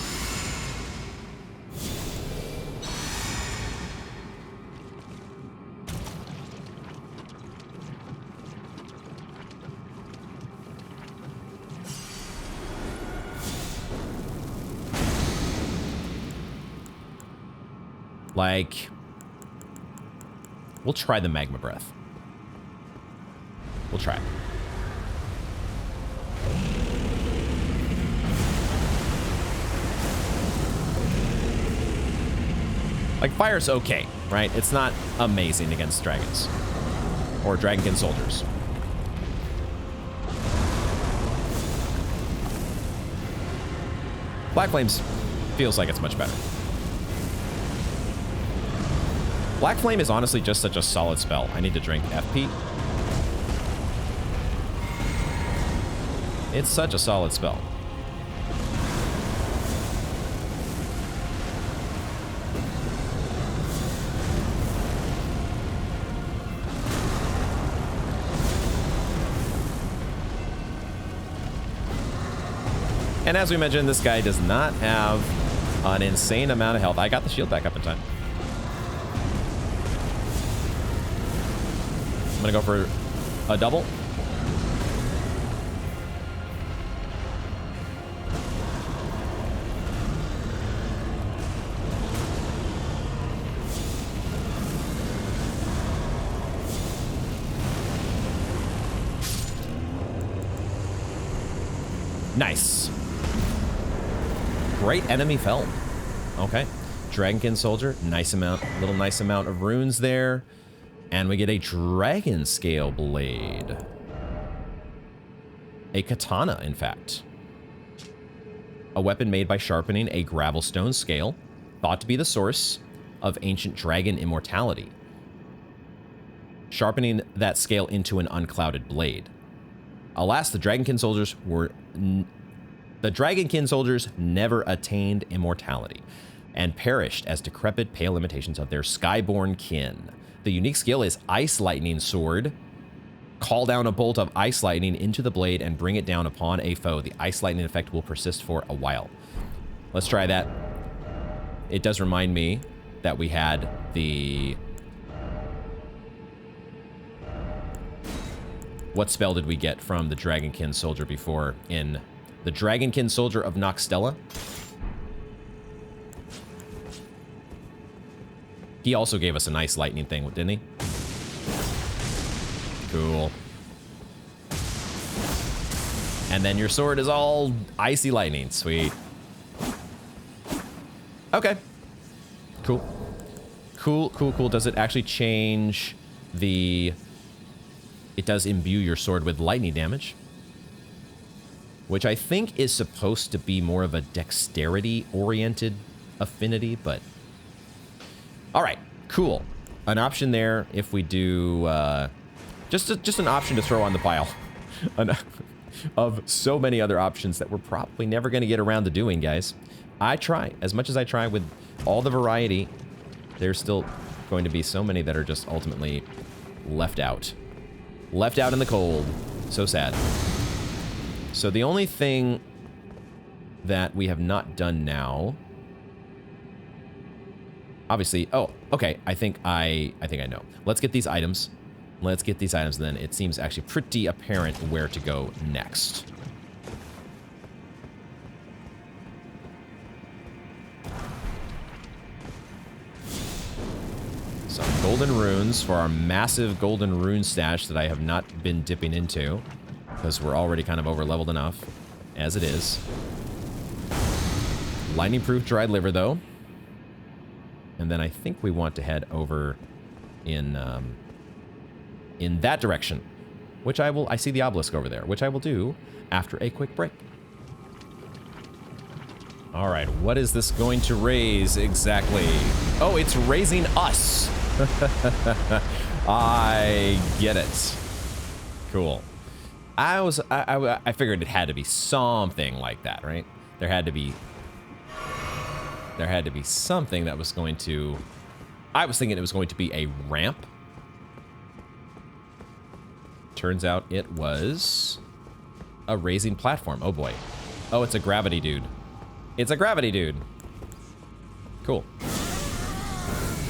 Like, we'll try the Magma Breath. We'll try it. Like, fire's okay, right? It's not amazing against dragons. Or dragonkin soldiers. Black Flames feels like it's much better. Black Flame is honestly just such a solid spell. I need to drink FP. It's such a solid spell. And as we mentioned, this guy does not have an insane amount of health. I got the shield back up in time. I'm gonna go for a double. Nice. Great enemy felled. Okay. Dragonkin Soldier, nice amount, nice amount of runes there. And we get a Dragon Scale Blade. A katana, in fact. A weapon made by sharpening a gravelstone scale, thought to be the source of ancient dragon immortality. Sharpening that scale into an unclouded blade. Alas, the Dragonkin soldiers never attained immortality and perished as decrepit, pale imitations of their skyborn kin. The unique skill is Ice Lightning Sword. Call down a bolt of ice lightning into the blade and bring it down upon a foe. The ice lightning effect will persist for a while. Let's try that. It does remind me that we had the... What spell did we get from the Dragonkin Soldier before in the Dragonkin Soldier of Noxtella? He also gave us a nice lightning thing, didn't he? Cool. And then your sword is all icy lightning. Sweet. Okay. Cool. Cool, cool, cool. Does it actually change the... It does imbue your sword with lightning damage, which I think is supposed to be more of a dexterity-oriented affinity, but... All right, cool. An option there if we do... just an option to throw on the pile of so many other options that we're probably never going to get around to doing, guys. I try. As much as I try with all the variety, there's still going to be so many that are just ultimately left out. Left out in the cold. So sad. So the only thing that we have not done now... Obviously... Oh, okay. I think I know. Let's get these items. Let's get these items, and then it seems actually pretty apparent where to go next. Some golden runes for our massive golden rune stash that I have not been dipping into, because we're already kind of over-leveled enough. as it is. Lightning-proof dried liver, though. And then I think we want to head over in that direction, which I see the obelisk over there, which I will do after a quick break. All right, what is this going to raise exactly? Oh, it's raising us. I get it. Cool. I figured it had to be something like that, right? There had to be something that was going to... I was thinking it was going to be a ramp. Turns out it was a raising platform. Oh boy. Oh, it's a gravity dude. It's a gravity dude. Cool.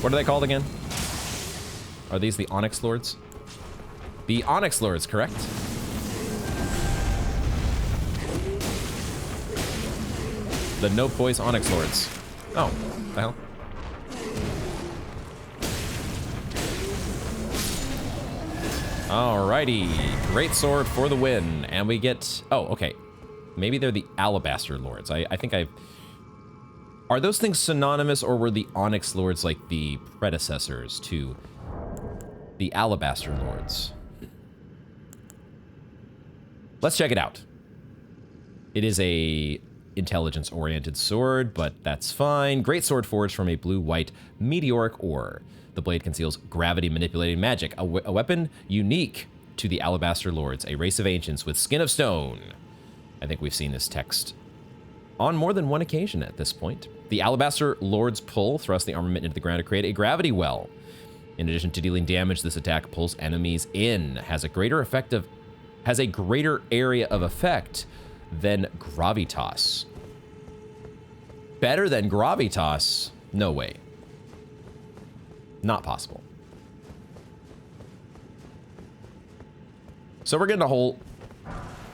What are they called again? Are these the Onyx Lords? The Onyx Lords, correct? The no poise Onyx Lords. Oh, what the hell? Alrighty. Great sword for the win. And we get... Oh, okay. Maybe they're the Alabaster Lords. I think I've... Are those things synonymous, or were the Onyx Lords like the predecessors to the Alabaster Lords? Let's check it out. It is a intelligence-oriented sword, but that's fine. Great sword forged from a blue-white meteoric ore. The blade conceals gravity-manipulating magic, a weapon unique to the Alabaster Lords, a race of ancients with skin of stone. I think we've seen this text on more than one occasion at this point. The Alabaster Lord's pull thrusts the armament into the ground to create a gravity well. In addition to dealing damage, this attack pulls enemies in, has a greater area of effect than Gravitas. Better than Gravitas? No way. Not possible. So we're getting a whole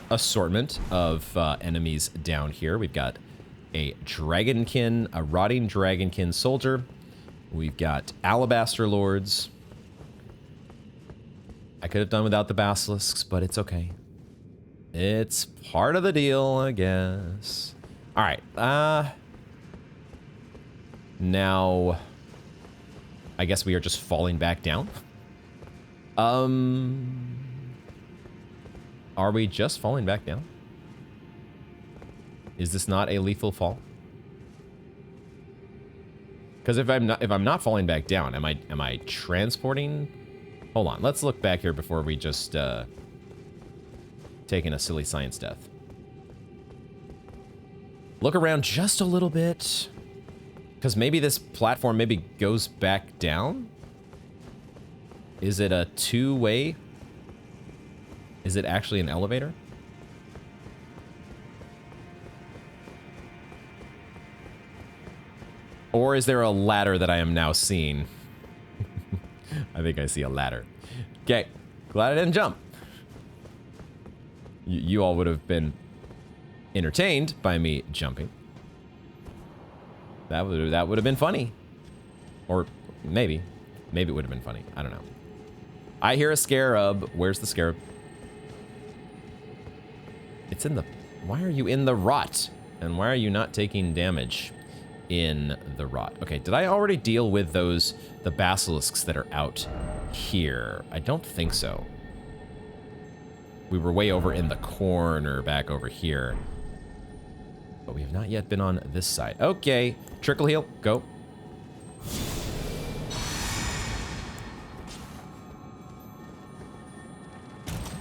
assortment of enemies down here. We've got a dragonkin, a rotting dragonkin soldier. We've got Alabaster Lords. I could have done without the basilisks, but it's okay. It's part of the deal, I guess. All right. Now, I guess we are just falling back down. Are we just falling back down? Is this not a lethal fall? Because if I'm not falling back down, am I transporting? Hold on, let's look back here before we just taking a silly science death. Look around just a little bit, because maybe this platform maybe goes back down. Is it a two-way? Is it actually an elevator? Or is there a ladder that I am now seeing? I think I see a ladder. Okay, glad I didn't jump. You all would have been entertained by me jumping. That would have been funny. Or maybe it would have been funny. I don't know. I hear a scarab. Where's the scarab? It's in the... Why are you in the rot? And why are you not taking damage in the rot? Okay, did I already deal with those, the basilisks that are out here? I don't think so. We were way over in the corner back over here. But we have not yet been on this side. Okay, trickle heal, go.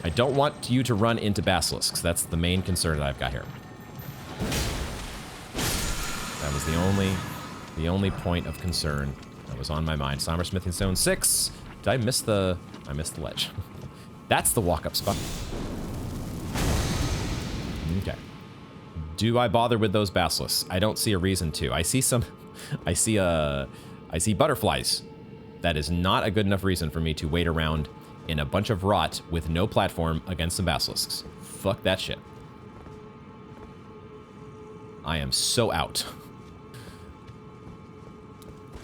I don't want you to run into basilisks. That's the main concern that I've got here. That was the only point of concern that was on my mind. Somber Smithing Stone 6. Did I miss the... I missed the ledge. That's the walk-up spot. Okay. Do I bother with those basilisks? I don't see a reason to. I see some... I see butterflies. That is not a good enough reason for me to wait around in a bunch of rot with no platform against some basilisks. Fuck that shit. I am so out.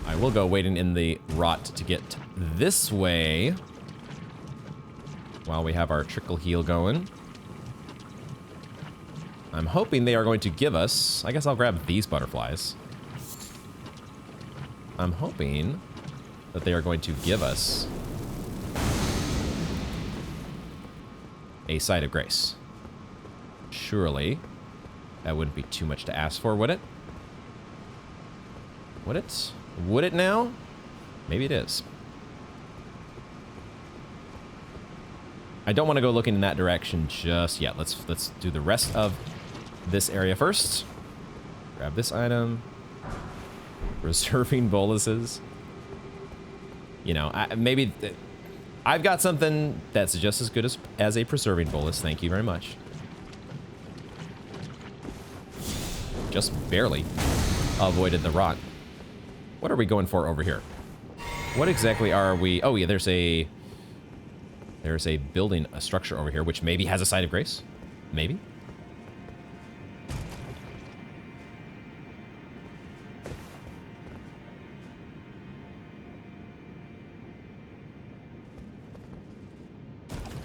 I will go waiting in the rot to get this way while we have our trickle heal going. I'm hoping they are going to give us... I guess I'll grab these butterflies. I'm hoping that they are going to give us a site of grace. Surely that wouldn't be too much to ask for, would it? Would it? Would it now? Maybe it is. I don't want to go looking in that direction just yet. Let's do the rest of this area first. Grab this item. Reserving boluses. You know, maybe I've got something that's just as good as a preserving bolus. Thank you very much. Just barely avoided the rot. What are we going for over here? What exactly are we? Oh yeah, there's a building, a structure over here, which maybe has a site of grace. Maybe.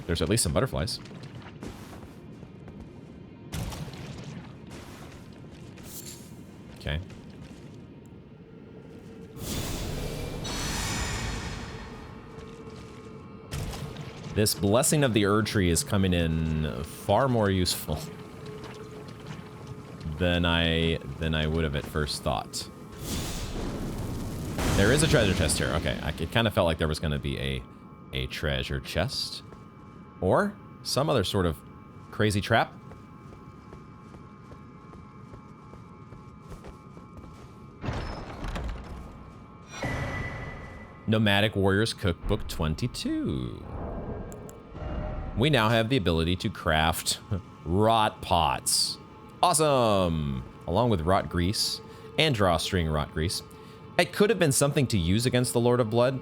There's at least some butterflies. Okay. This blessing of the Erd Tree is coming in far more useful than I would have at first thought. There is a treasure chest here. Okay, it kind of felt like there was going to be a treasure chest. Or some other sort of crazy trap. Nomadic Warriors Cookbook 22. We now have the ability to craft rot pots. Awesome! Along with rot grease and drawstring rot grease. It could have been something to use against the Lord of Blood.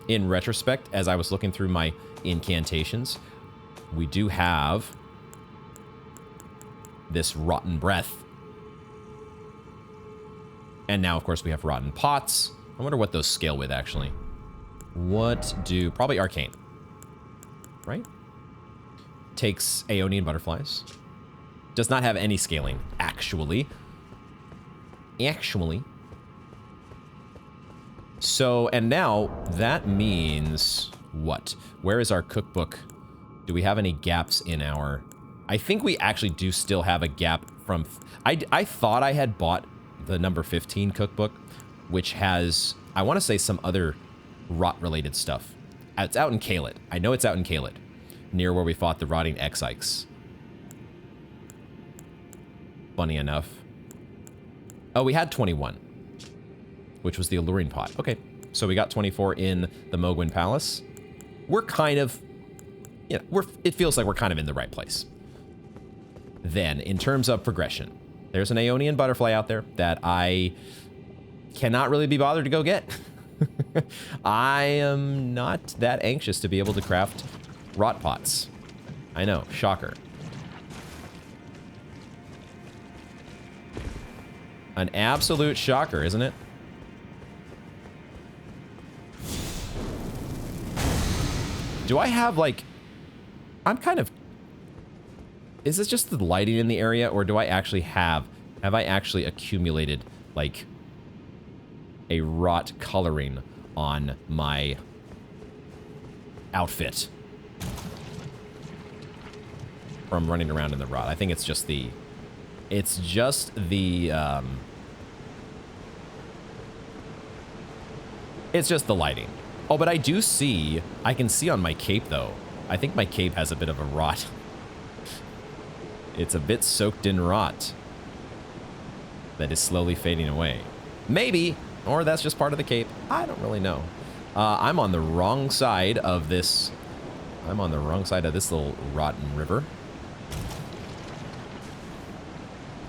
In retrospect, as I was looking through my incantations, we do have this rotten breath. And now, of course, we have rotten pots. I wonder what those scale with, actually. What do... Probably arcane. Right? Takes Aeonian butterflies. Does not have any scaling, actually. So, and now, that means... What? Where is our cookbook? Do we have any gaps in our... I think we actually do still have a gap from... I thought I had bought the number 15 cookbook, which has, I want to say, some other rot-related stuff. It's out in Caelid. I know it's out in Caelid, near where we fought the rotting X-Ikes. Funny enough. Oh, we had 21, which was the alluring pot. Okay, so we got 24 in the Mogwin Palace. We're kind of... You know, it feels like we're kind of in the right place. Then, in terms of progression, there's an Aeonian butterfly out there that I cannot really be bothered to go get. I am not that anxious to be able to craft rot pots. I know, shocker. An absolute shocker, isn't it? Do I have, like... I'm kind of... Is this just the lighting in the area, or do I actually have I actually accumulated, like, a rot coloring on my outfit from running around in the rot? I think it's just the... It's just the lighting. Oh, but I do see... I can see on my cape, though. I think my cape has a bit of a rot. It's a bit soaked in rot that is slowly fading away. Maybe, or that's just part of the cape. I don't really know. I'm on the wrong side of this. I'm on the wrong side of this little rotten river.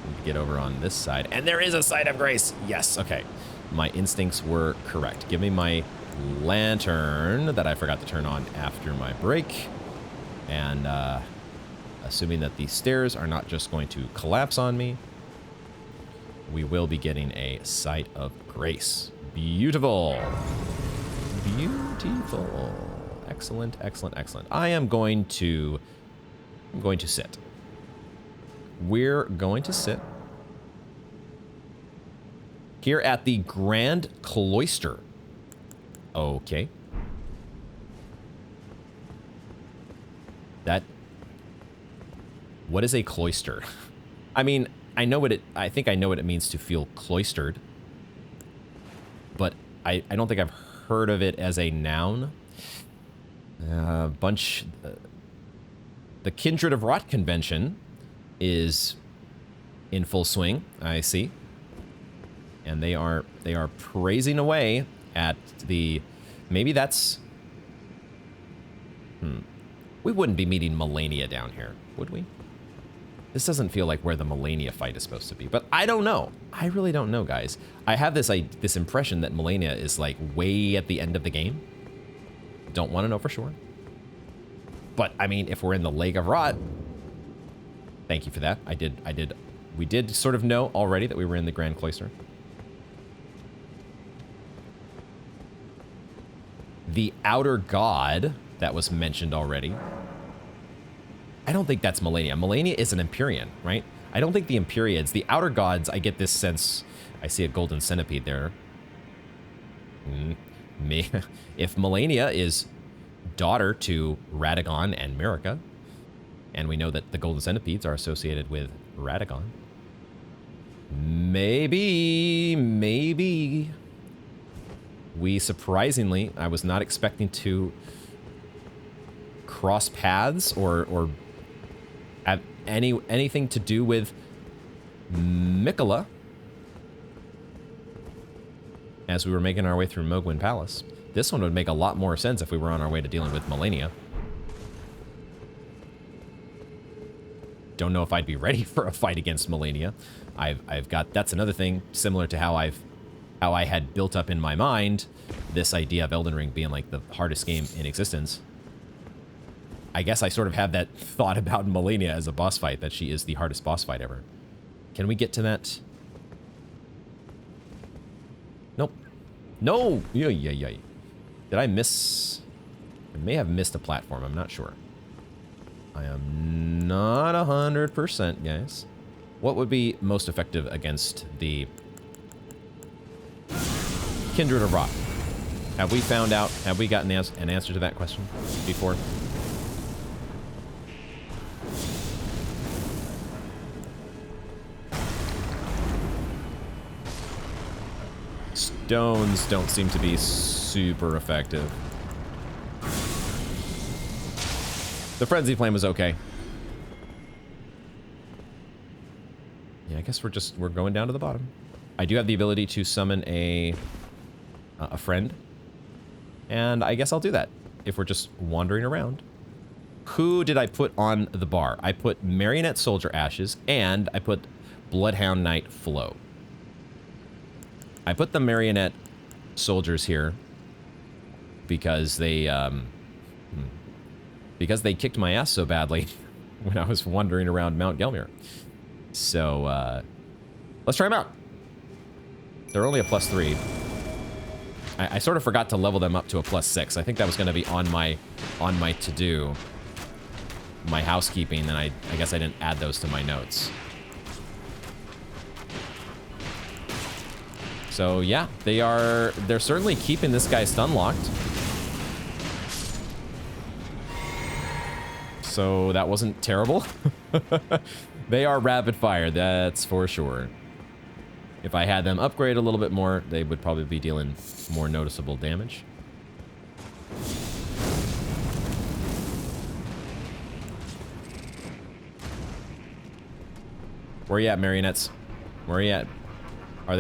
Need to get over on this side. And there is a site of grace. Yes, okay. My instincts were correct. Give me my lantern that I forgot to turn on after my break. And assuming that these stairs are not just going to collapse on me, we will be getting a site of grace. Beautiful. Beautiful. Excellent, excellent, excellent. I'm going to sit. we're going to sit here at the Grand Cloister. Okay. What is a cloister? I mean, I think I know what it means to feel cloistered, but I don't think I've heard of it as a noun. The Kindred of Rot convention is in full swing, I see. And they are praising away at the, maybe that's, we wouldn't be meeting Melania down here, would we? This doesn't feel like where the Melania fight is supposed to be, but I don't know. I really don't know, guys. I have this impression that Melania is like way at the end of the game. Don't want to know for sure. But I mean, if we're in the Lake of Rot, thank you for that. We did sort of know already that we were in the Grand Cloister. The Outer God that was mentioned already. I don't think that's Melania. Melania is an Empyrean, right? I don't think the Empyreans, the Outer Gods, I get this sense. I see a golden centipede there. If Melania is daughter to Radagon and Mirica, and we know that the golden centipedes are associated with Radagon, maybe we surprisingly, I was not expecting to cross paths or have anything to do with Mikola as we were making our way through Mogwin Palace. This one would make a lot more sense if we were on our way to dealing with Melania. Don't know if I'd be ready for a fight against Melania. I've got, that's another thing similar to how I had built up in my mind this idea of Elden Ring being like the hardest game in existence. I guess I sort of have that thought about Melania as a boss fight, that she is the hardest boss fight ever. Can we get to that? Nope. No! Yeah. Did I miss? I may have missed a platform. I'm not sure. I am not 100%, guys. What would be most effective against the Kindred of Rot? Have we found out? Have we gotten an answer to that question before? Stones don't seem to be super effective. The Frenzied Flame was okay. Yeah, I guess we're going down to the bottom. I do have the ability to summon a friend, and I guess I'll do that if we're just wandering around. Who did I put on the bar? I put Marionette Soldier Ashes, and I put Bloodhound Knight Flow. I put the Marionette Soldiers here because they kicked my ass so badly when I was wandering around Mount Gelmir. So let's try them out. They're only a +3. I sort of forgot to level them up to a +6. I think that was going to be on my to-do, my housekeeping, and I guess I didn't add those to my notes. So yeah, they're certainly keeping this guy stun locked. So that wasn't terrible. They are rapid fire, that's for sure. If I had them upgrade a little bit more, they would probably be dealing more noticeable damage. Where are you at, marionettes? Where are you at? Are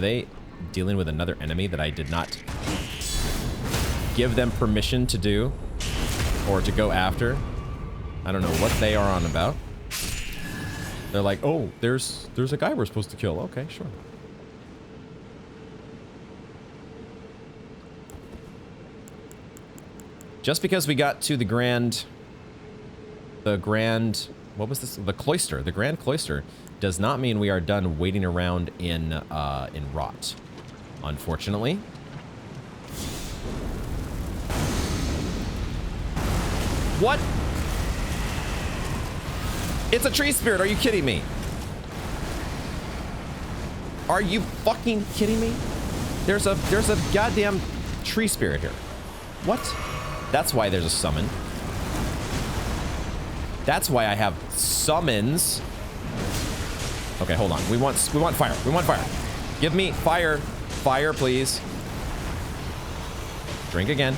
they dealing with another enemy that I did not give them permission to do or to go after? I don't know what they are on about. They're like, oh, there's a guy we're supposed to kill. Okay, sure. Just because we got to the grand, what was this? The Cloister, the Grand Cloister, does not mean we are done waiting around in Rot, unfortunately. What It's a tree spirit. Are you kidding me? Are you fucking kidding me? There's a goddamn tree spirit here. What? That's why there's a summon. That's why I have summons. Okay, hold on. We want fire. We want fire. Give me fire. Fire, please. Drink again.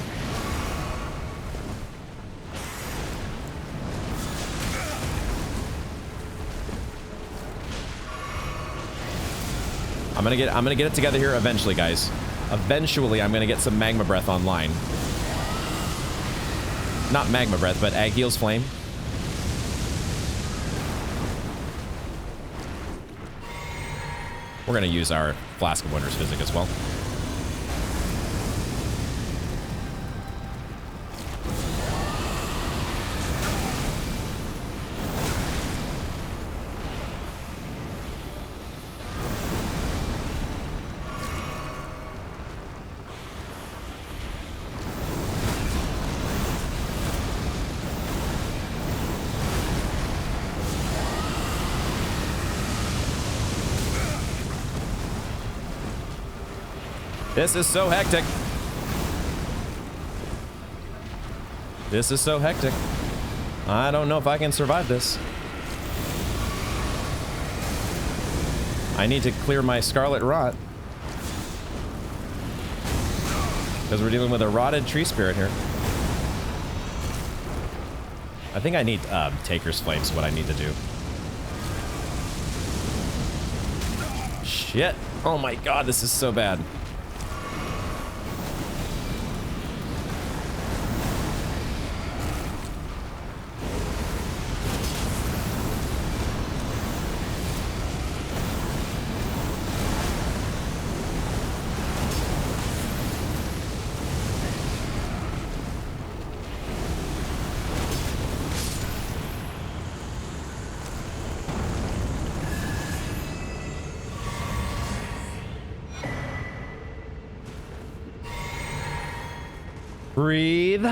I'm gonna get it together here eventually, guys. Eventually, I'm gonna get some magma breath online. Not magma breath, but Agil's flame. We're gonna use our Flask of Wondrous Physic as well. This is so hectic. This is so hectic. I don't know if I can survive this. I need to clear my Scarlet Rot. Because we're dealing with a rotted tree spirit here. I think I need Taker's Flames, what I need to do. Shit. Oh my god, this is so bad. Breathe.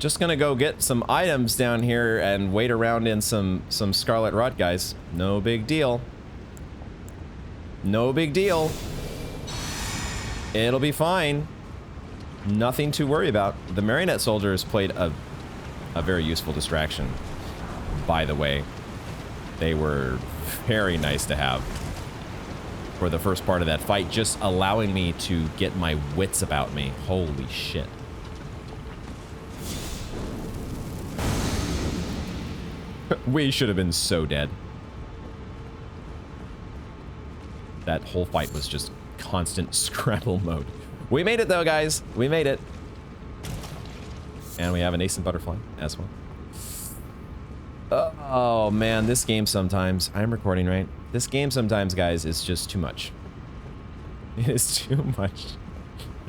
Just gonna go get some items down here and wait around in some Scarlet Rot, guys. No big deal. No big deal. It'll be fine. Nothing to worry about. The Marionette Soldiers played a very useful distraction, by the way. They were very nice to have for the first part of that fight, just allowing me to get my wits about me. Holy shit. We should have been so dead. That whole fight was just constant scramble mode. We made it though, guys. We made it. And we have an Ace and Butterfly as well. Oh man, this game sometimes, I'm recording, right? This game sometimes, guys, is just too much. It is too much.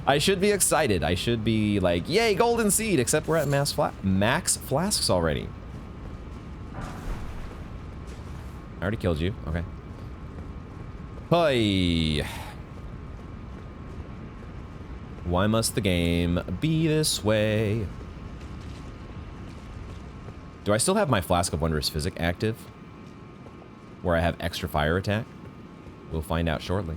I should be excited. I should be like, yay, golden seed, except we're at max flasks already. I already killed you. Okay. Hi. Why must the game be this way? Do I still have my Flask of Wondrous Physic active? Where I have extra fire attack? We'll find out shortly.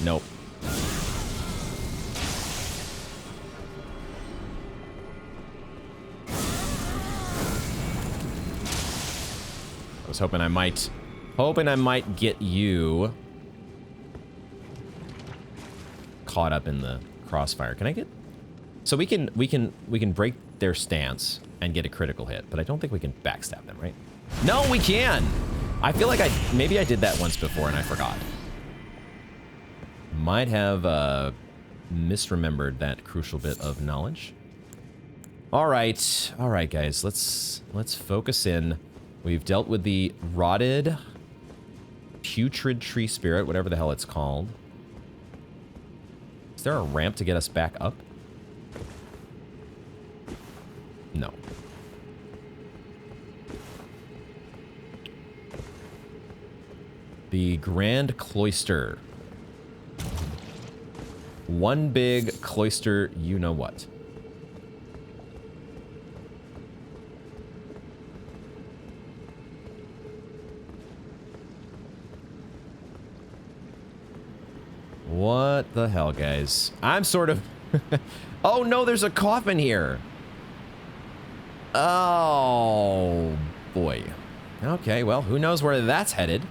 Nope. I was hoping I might get you caught up in the crossfire. Can I get? So we can break their stance and get a critical hit, but I don't think we can backstab them, right? No, we can. I feel like maybe I did that once before and I forgot. Might have misremembered that crucial bit of knowledge. All right, guys. Let's focus in. We've dealt with the rotted, putrid tree spirit, whatever the hell it's called. Is there a ramp to get us back up? No. The Grand Cloister. One big cloister, you know what. What the hell, guys? I'm sort of... Oh, no, there's a coffin here. Oh, boy. Okay, well, who knows where that's headed.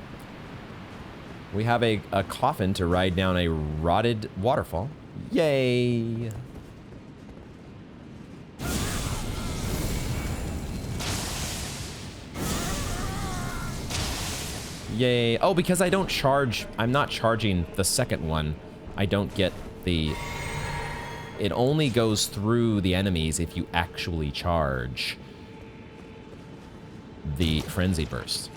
We have a coffin to ride down a rotted waterfall. Yay! Yay. Oh, because I don't charge... I'm not charging the second one. I don't get the... It only goes through the enemies if you actually charge the Frenzy Burst.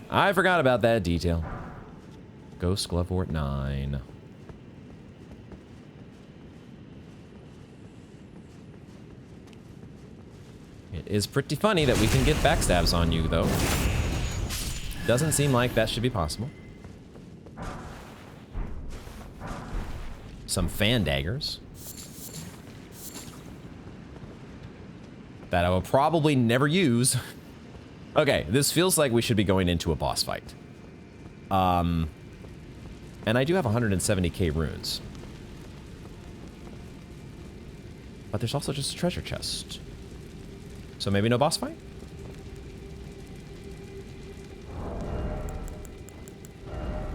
I forgot about that detail. Ghost Glovewort 9. It is pretty funny that we can get backstabs on you, though. Doesn't seem like that should be possible. Some fan daggers. That I will probably never use. Okay, this feels like we should be going into a boss fight. And I do have 170k runes. But there's also just a treasure chest. So maybe no boss fight?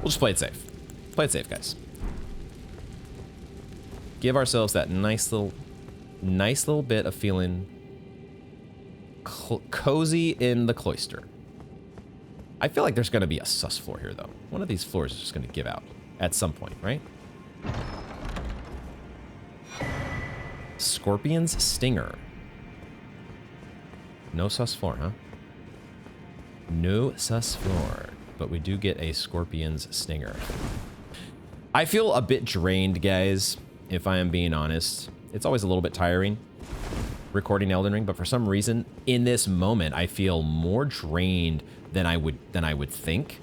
We'll just play it safe. Play it safe, guys. Give ourselves that nice little bit of feeling cozy in the cloister. I feel like there's going to be a sus floor here, though. One of these floors is just going to give out at some point, right? Scorpion's Stinger. No sus floor, huh? No sus floor. But we do get a Scorpion's Stinger. I feel a bit drained, guys, if I am being honest. It's always a little bit tiring recording Elden Ring, but for some reason, in this moment, I feel more drained than I would think.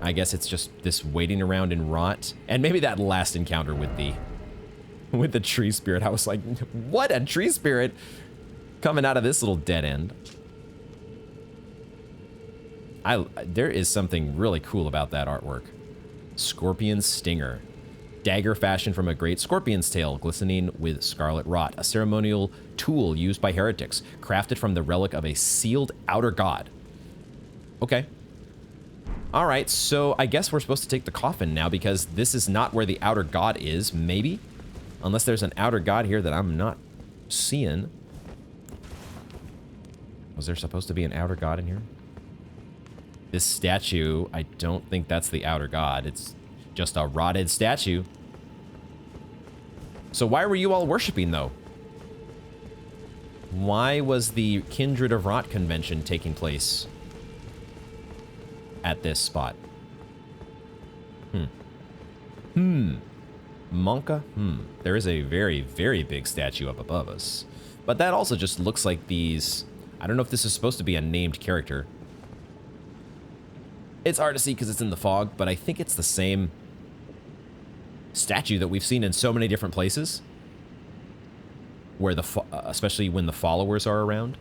I guess it's just this waiting around in rot, and maybe that last encounter with the tree spirit. I was like, what, a tree spirit coming out of this little dead end? There is something really cool about that artwork. Scorpion's Stinger. Dagger fashioned from a great scorpion's tail, glistening with scarlet rot. A ceremonial tool used by heretics, crafted from the relic of a sealed outer god. Okay. All right, so I guess we're supposed to take the coffin now because this is not where the outer god is, maybe? Unless there's an outer god here that I'm not seeing. Was there supposed to be an outer god in here? This statue, I don't think that's the outer god. It's just a rotted statue. So why were you all worshiping, though? Why was the Kindred of Rot convention taking place at this spot? Monka? There is a very, very big statue up above us. But that also just looks like these... I don't know if this is supposed to be a named character. It's hard to see because it's in the fog, but I think it's the same statue that we've seen in so many different places. Where especially when the followers are around.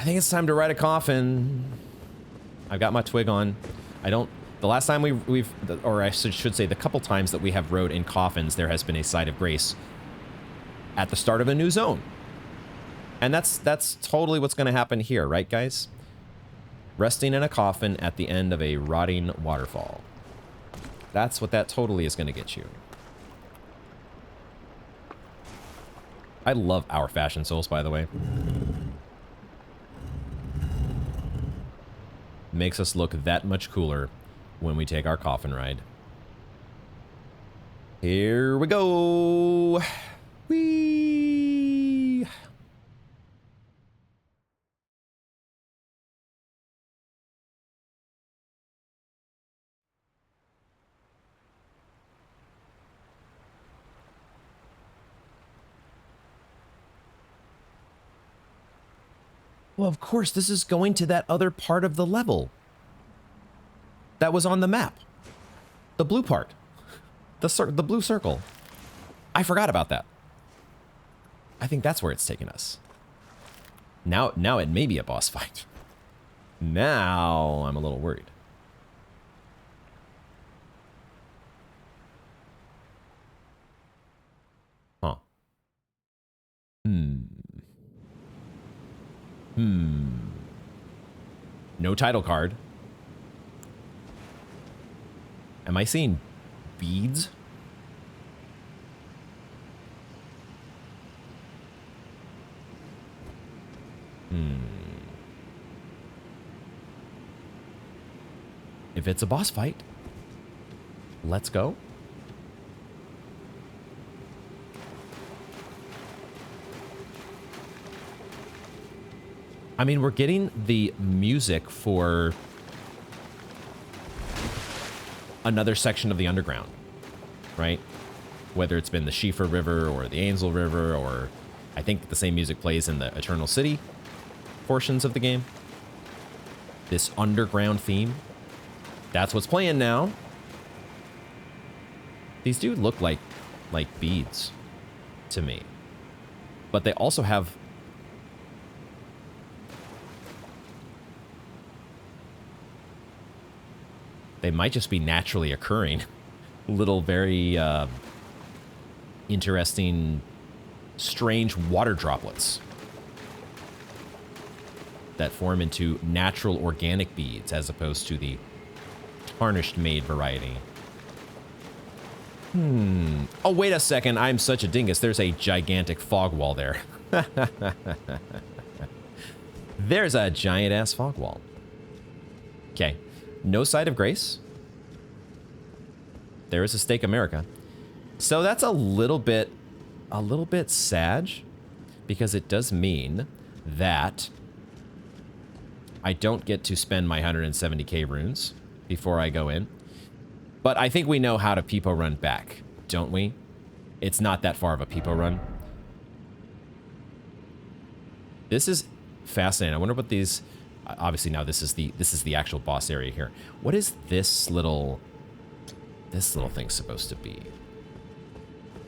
I think it's time to ride a coffin. I've got my twig on. The last time or I should say the couple times that we have rode in coffins, there has been a site of grace at the start of a new zone. And that's totally what's going to happen here, right, guys? Resting in a coffin at the end of a rotting waterfall. That's what that totally is going to get you. I love our fashion souls, by the way. Makes us look that much cooler when we take our coffin ride. Here we go. Whee! Well, of course, this is going to that other part of the level that was on the map. The blue part. The blue circle. I forgot about that. I think that's where it's taking us. Now it may be a boss fight. Now I'm a little worried. Huh. No title card. Am I seeing beads? If it's a boss fight, let's go. I mean, we're getting the music for another section of the underground, right? Whether it's been the Schiefer River or the Ainsel River, or I think the same music plays in the Eternal City portions of the game. This underground theme. That's what's playing now. These do look like beads to me. But they also have they might just be naturally occurring little very interesting strange water droplets that form into natural organic beads as opposed to the tarnished made variety. Oh, wait a second. I'm such a dingus. There's a gigantic fog wall there. There's a giant ass fog wall. Okay. No Site of Grace. There is a Stake America. So that's a little bit sad, because it does mean that I don't get to spend my 170k runes before I go in. But I think we know how to Peepo run back, don't we? It's not that far of a Peepo run. This is fascinating. I wonder what these... Obviously now this is the actual boss area here. What is this little thing supposed to be?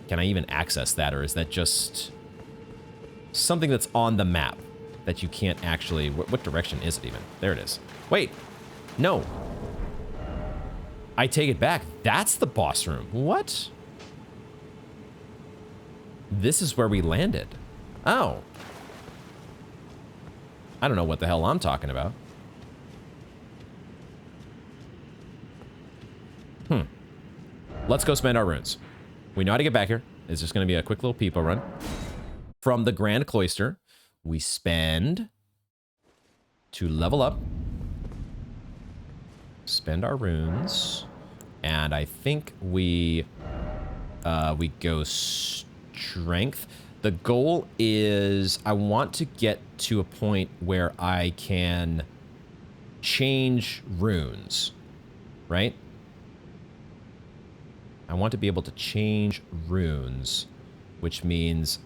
Can I even access that, or is that just something that's on the map that you can't actually... What direction is it even? There it is. Wait. No. I take it back. That's the boss room. What? This is where we landed. Oh. I don't know what the hell I'm talking about. Let's go spend our runes. We know how to get back here. It's just going to be a quick little Peepo run. From the Grand Cloister, we spend to level up. Spend our runes. And I think we go strength. The goal is I want to get to a point where I can change runes, right? I want to be able to change runes, which means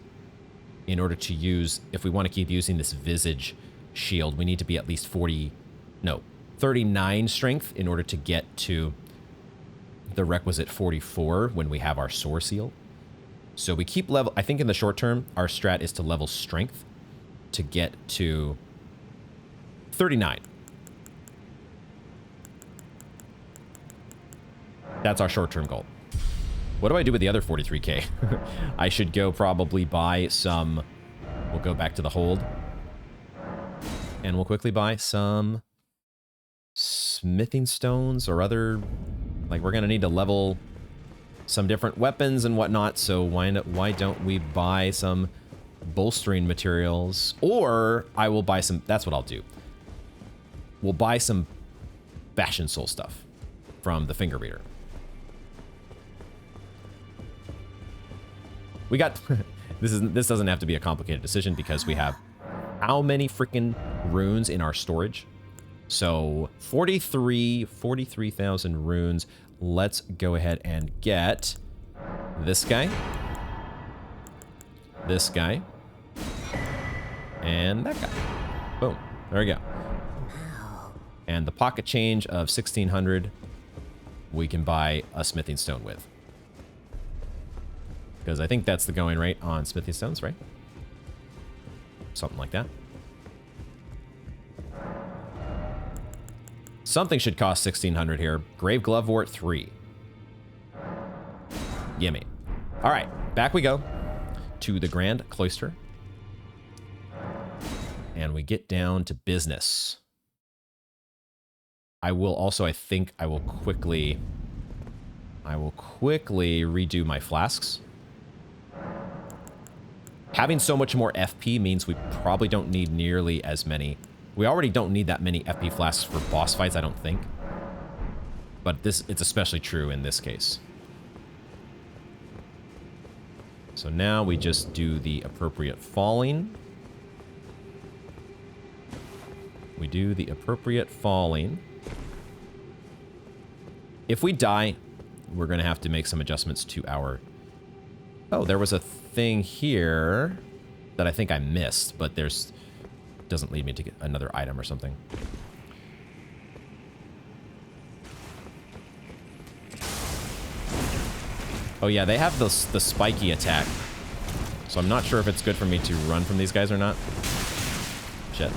in order to use, if we want to keep using this Visage shield, we need to be at least 39 strength in order to get to the requisite 44 when we have our Soar Seal. So we keep level... I think in the short term, our strat is to level strength to get to 39. That's our short-term goal. What do I do with the other 43k? I should go probably buy some... We'll go back to the hold. And we'll quickly buy some smithing stones or other... Like, we're going to need to level some different weapons and whatnot, so why don't we buy some bolstering materials? Or I will buy some... That's what I'll do. We'll buy some Bastion Soul stuff from the Finger Reader. We got... This doesn't have to be a complicated decision because we have how many freaking runes in our storage? So 43,000 runes. Let's go ahead and get this guy, and that guy. Boom. There we go. And the pocket change of 1,600 we can buy a smithing stone with. Because I think that's the going rate on smithing stones, right? Something like that. Something should cost 1,600 here. Grave Glovewort 3. Gimme. All right, back we go to the Grand Cloister. And we get down to business. I will also, I think I will quickly redo my flasks. Having so much more FP means we probably don't need nearly as many. We already don't need that many FP flasks for boss fights, I don't think. But it's especially true in this case. So now we just do the appropriate falling. We do the appropriate falling. If we die, we're going to have to make some adjustments to our... Oh, there was a thing here that I think I missed, but there's... doesn't lead me to get another item or something. Oh yeah, they have the spiky attack. So I'm not sure if it's good for me to run from these guys or not. Shit.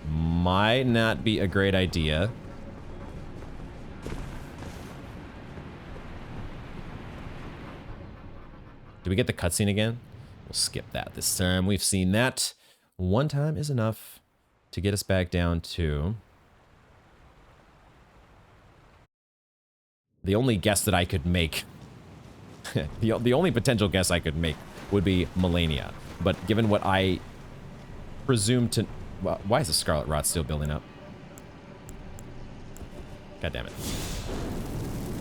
Might not be a great idea. Do we get the cutscene again? We'll skip that this time. We've seen that. One time is enough to get us back down to... The only guess that I could make... the only potential guess I could make would be Melania. But given what I presume to... Well, why is the Scarlet Rot still building up? God damn it.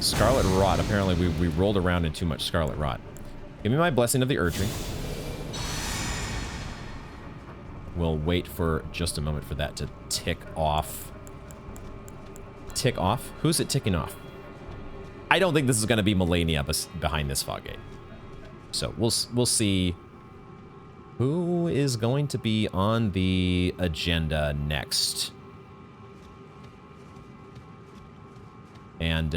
Scarlet Rot. Apparently we rolled around in too much Scarlet Rot. Give me my Blessing of the Erdtree. We'll wait for just a moment for that to tick off. Tick off? Who's it ticking off? I don't think this is going to be Melania behind this fog gate. So we'll see who is going to be on the agenda next. And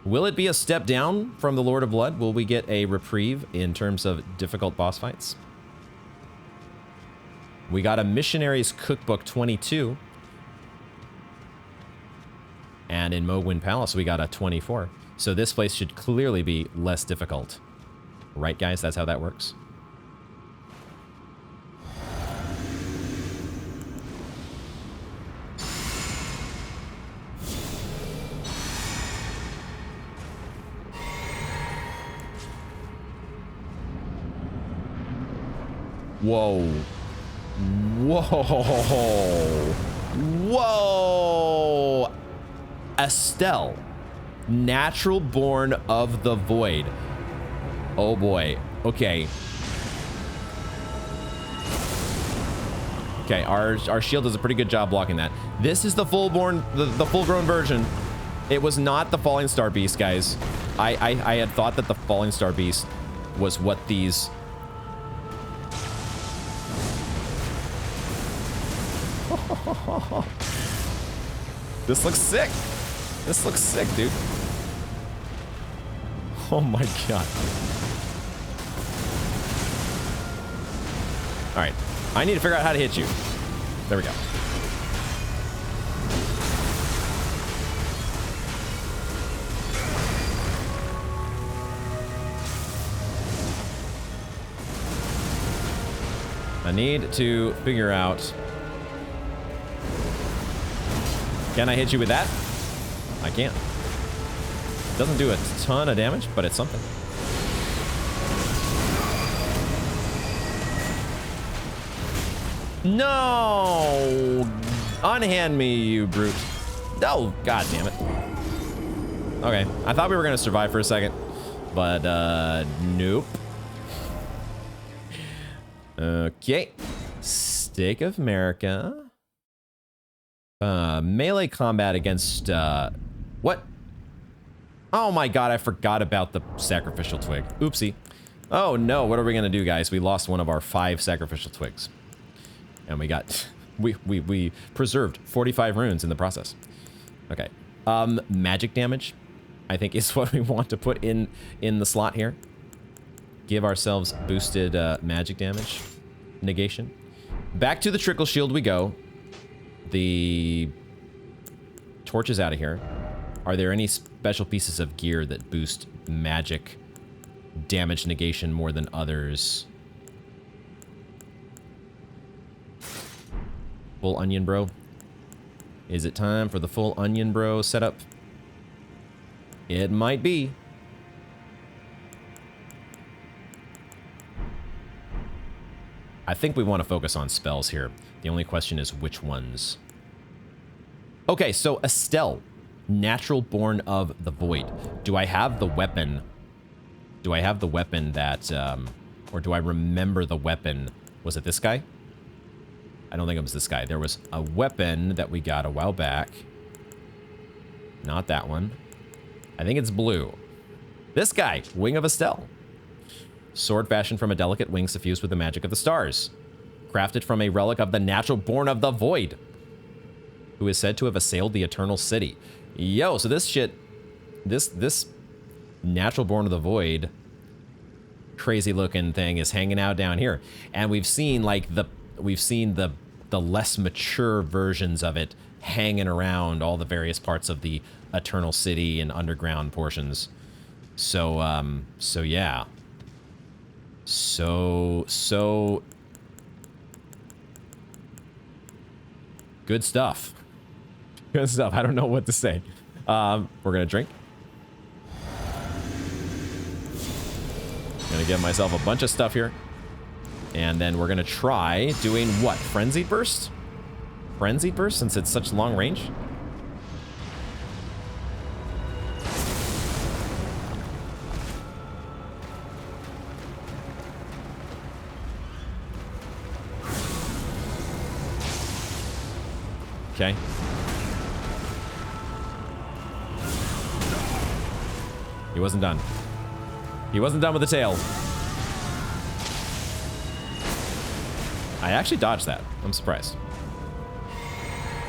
will it be a step down from the Lord of Blood? Will we get a reprieve in terms of difficult boss fights? We got a Missionary's Cookbook 22. And in Mogwin Palace, we got a 24. So this place should clearly be less difficult. Right, guys? That's how that works. Whoa. Whoa. Whoa. Astel. Naturalborn of the Void. Oh boy. Okay. Okay, our shield does a pretty good job blocking that. This is the full-born, the full-grown version. It was not the Falling Star Beast, guys. I had thought that the Falling Star Beast was what these... This looks sick. This looks sick, dude. Oh my god. All right. I need to figure out how to hit you. There we go. I need to figure out... Can I hit you with that? I can't. Doesn't do a ton of damage, but it's something. No! Unhand me, you brute. Oh, god damn it. Okay, I thought we were gonna survive for a second, but nope. Okay. Stake of America. Melee combat against, what? Oh my god, I forgot about the sacrificial twig. Oopsie. Oh no, what are we gonna do, guys? We lost one of our 5 sacrificial twigs. And we got... We preserved 45 runes in the process. Okay. Magic damage, I think, is what we want to put in the slot here. Give ourselves boosted magic damage negation. Back to the trickle shield we go. The torch is out of here. Are there any special pieces of gear that boost magic damage negation more than others? Full onion, bro. Is it time for the full onion, bro setup? It might be. I think we want to focus on spells here. The only question is which ones. Okay, so Astel, Naturalborn of the Void. Do I have the weapon? Do I have the weapon that, or do I remember the weapon? Was it this guy? I don't think it was this guy. There was a weapon that we got a while back. Not that one. I think it's blue. This guy, Wing of Astel. Sword fashioned from a delicate wing suffused with the magic of the stars. Crafted from a relic of the Naturalborn of the Void, who is said to have assailed the Eternal City. Yo, so this shit, this Naturalborn of the Void crazy looking thing is hanging out down here. And we've seen like the less mature versions of it hanging around all the various parts of the Eternal City and underground portions. So so yeah. So good stuff. Good stuff. I don't know what to say. We're gonna drink. Gonna give myself a bunch of stuff here. And then we're gonna try doing what? Frenzied Burst? Frenzied Burst, since it's such long range? Okay. He wasn't done. He wasn't done with the tail. I actually dodged that. I'm surprised.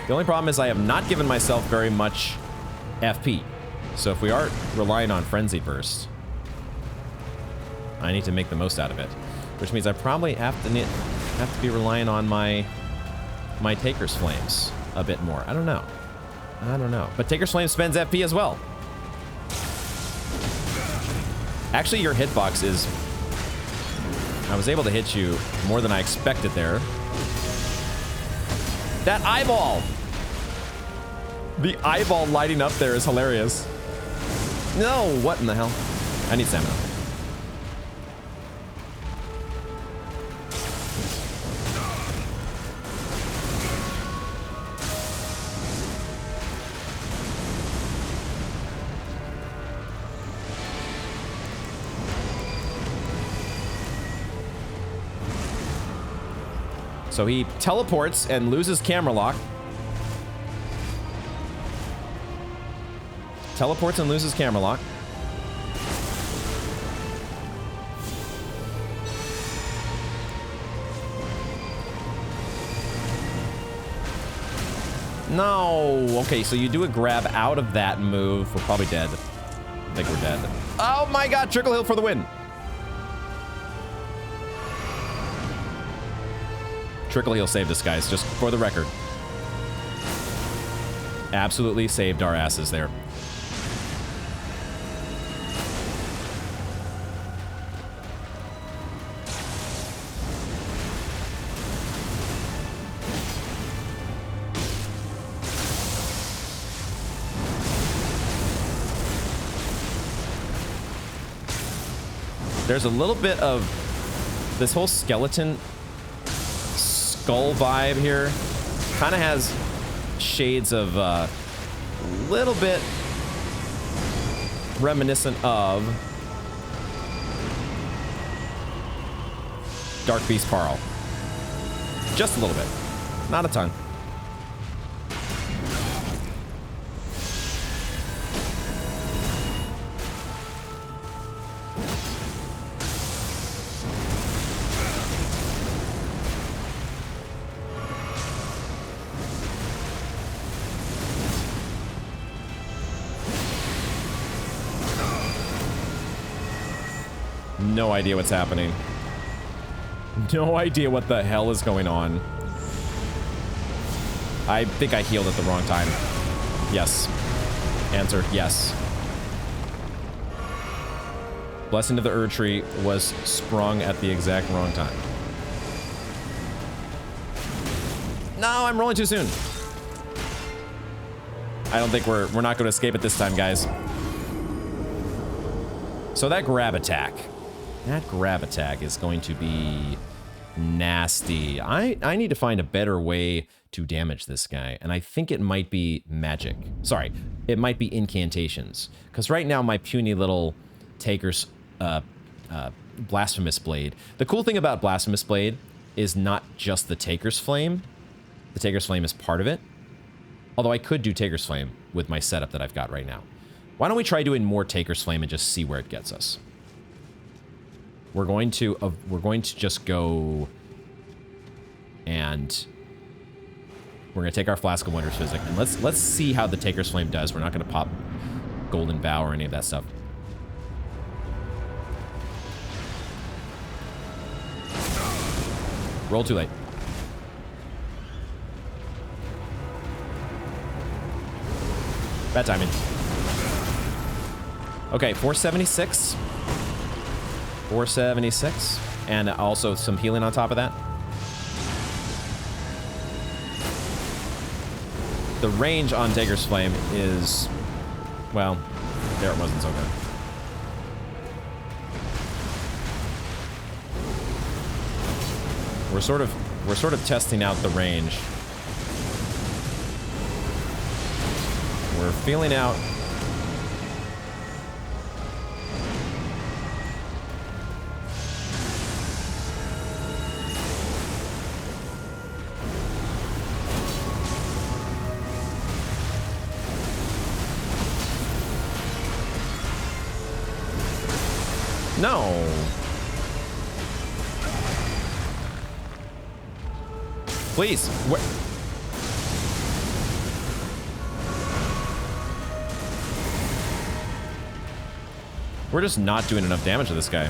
The only problem is I have not given myself very much FP. So if we are relying on Frenzied Burst, I need to make the most out of it. Which means I probably have to be relying on my Taker's Flames a bit more. I don't know. I don't know. But Taker's Flame spends FP as well. Actually, your hitbox is... I was able to hit you more than I expected there. That eyeball! The eyeball lighting up there is hilarious. No, what in the hell? I need stamina. So he teleports and loses camera lock. Teleports and loses camera lock. No. Okay, so you do a grab out of that move. We're probably dead. I think we're dead. Oh my god, Trickle Hill for the win. Trickle Heal saved us, guys, just for the record. Absolutely saved our asses there. There's a little bit of this whole skeleton skull vibe here. Kind of has shades of a little bit reminiscent of Dark Beast Parl. Just a little bit. Not a ton. No idea what's happening. No idea what the hell is going on. I think I healed at the wrong time. Yes. Answer, yes. Blessing of the Ur Tree was sprung at the exact wrong time. No, I'm rolling too soon. I don't think we're not going to escape it this time, guys. So that grab attack is going to be nasty. I need to find a better way to damage this guy, and I think it might be magic. Sorry, it might be incantations. Because right now my puny little Taker's Blasphemous Blade. The cool thing about Blasphemous Blade is not just the Taker's Flame. The Taker's Flame is part of it. Although I could do Taker's Flame with my setup that I've got right now. Why don't we try doing more Taker's Flame and just see where it gets us? We're going to just go and we're going to take our Flask of Wondrous Physic and let's see how the Taker's Flame does. We're not going to pop Golden Bough or any of that stuff. Roll too late. Bad timing. Okay, 476. 476. And also some healing on top of that. The range on Taker's Flame is, well, there it wasn't so good. We're sort of testing out the range. We're feeling out. No. Please. We're just not doing enough damage to this guy.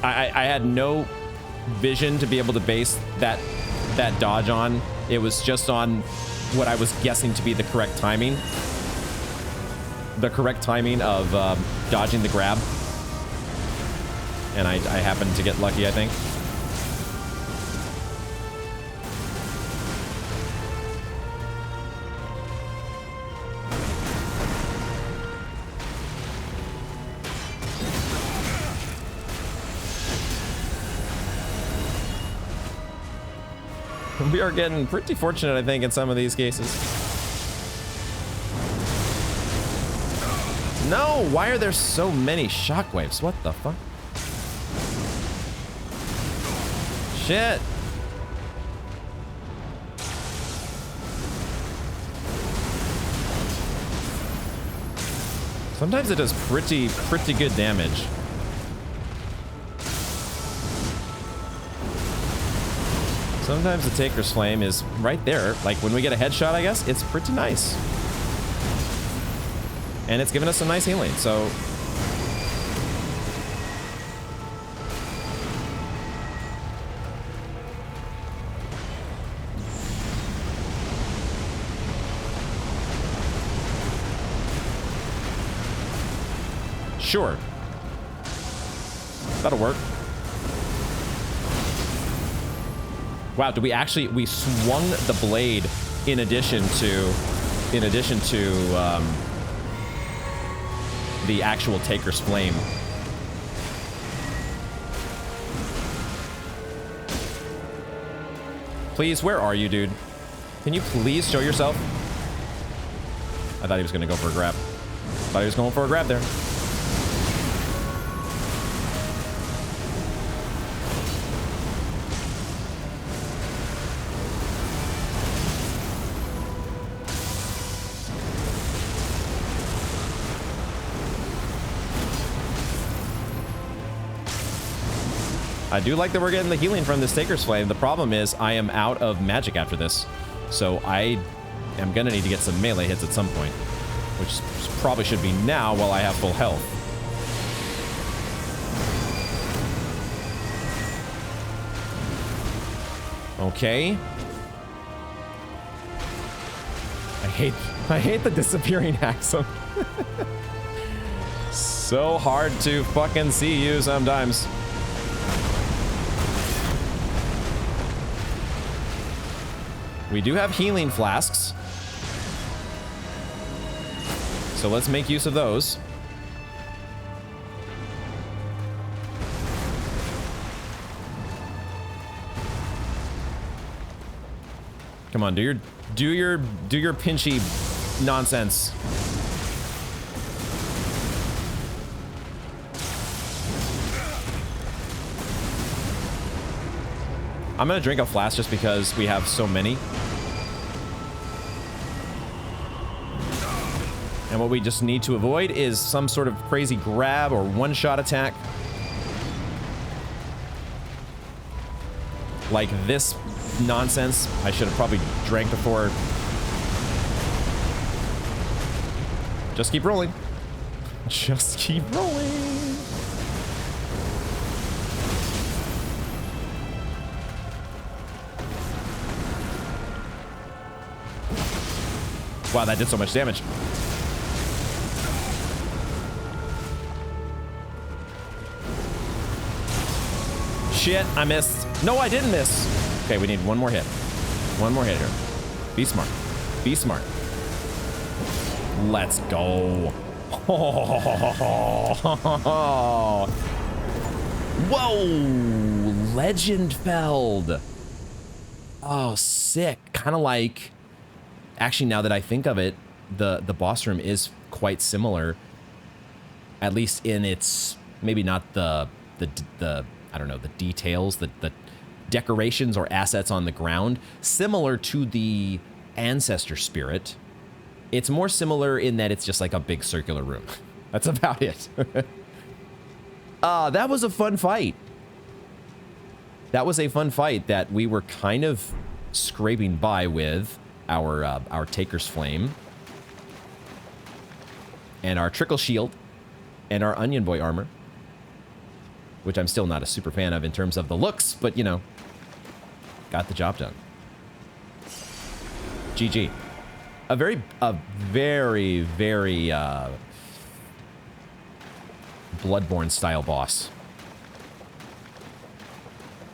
I had no vision to be able to base that dodge on. It was just on what I was guessing to be the correct timing. The correct timing of dodging the grab. And I happened to get lucky, I think. We are getting pretty fortunate, I think, in some of these cases. No! Why are there so many shockwaves? What the fuck? Shit! Sometimes it does pretty good damage. Sometimes the Taker's Flame is right there. Like when we get a headshot, I guess, it's pretty nice. And it's giving us some nice healing, so... Sure. That'll work. Wow, did we swung the blade in addition to the actual Taker's Flame. Please, where are you, dude? Can you please show yourself? I thought he was gonna go for a grab. Thought he was going for a grab there. I do like that we're getting the healing from this Taker's Flame. The problem is I am out of magic after this. So I am going to need to get some melee hits at some point. Which probably should be now while I have full health. Okay. I hate the disappearing Axum. So hard to fucking see you sometimes. We do have healing flasks. So let's make use of those. Come on, do your pinchy nonsense. I'm gonna drink a flask just because we have so many. And what we just need to avoid is some sort of crazy grab or one-shot attack. Like this nonsense. I should have probably drank before. Just keep rolling. Just keep rolling. Wow, that did so much damage. Shit, I missed. No, I didn't miss. Okay, we need one more hit. One more hit here. Be smart. Be smart. Let's go. Whoa! Legend Feld. Oh, sick. Kind of like... Actually, now that I think of it, the boss room is quite similar. At least in its... Maybe not the I don't know, the details, the decorations or assets on the ground. Similar to the Ancestor Spirit. It's more similar in that it's just like a big circular room. That's about it. That was a fun fight. That was a fun fight that we were kind of scraping by with our Taker's Flame and our Trickle Shield and our Onion Boy armor, which I'm still not a super fan of in terms of the looks, but you know, got the job done. GG. A very Bloodborne style boss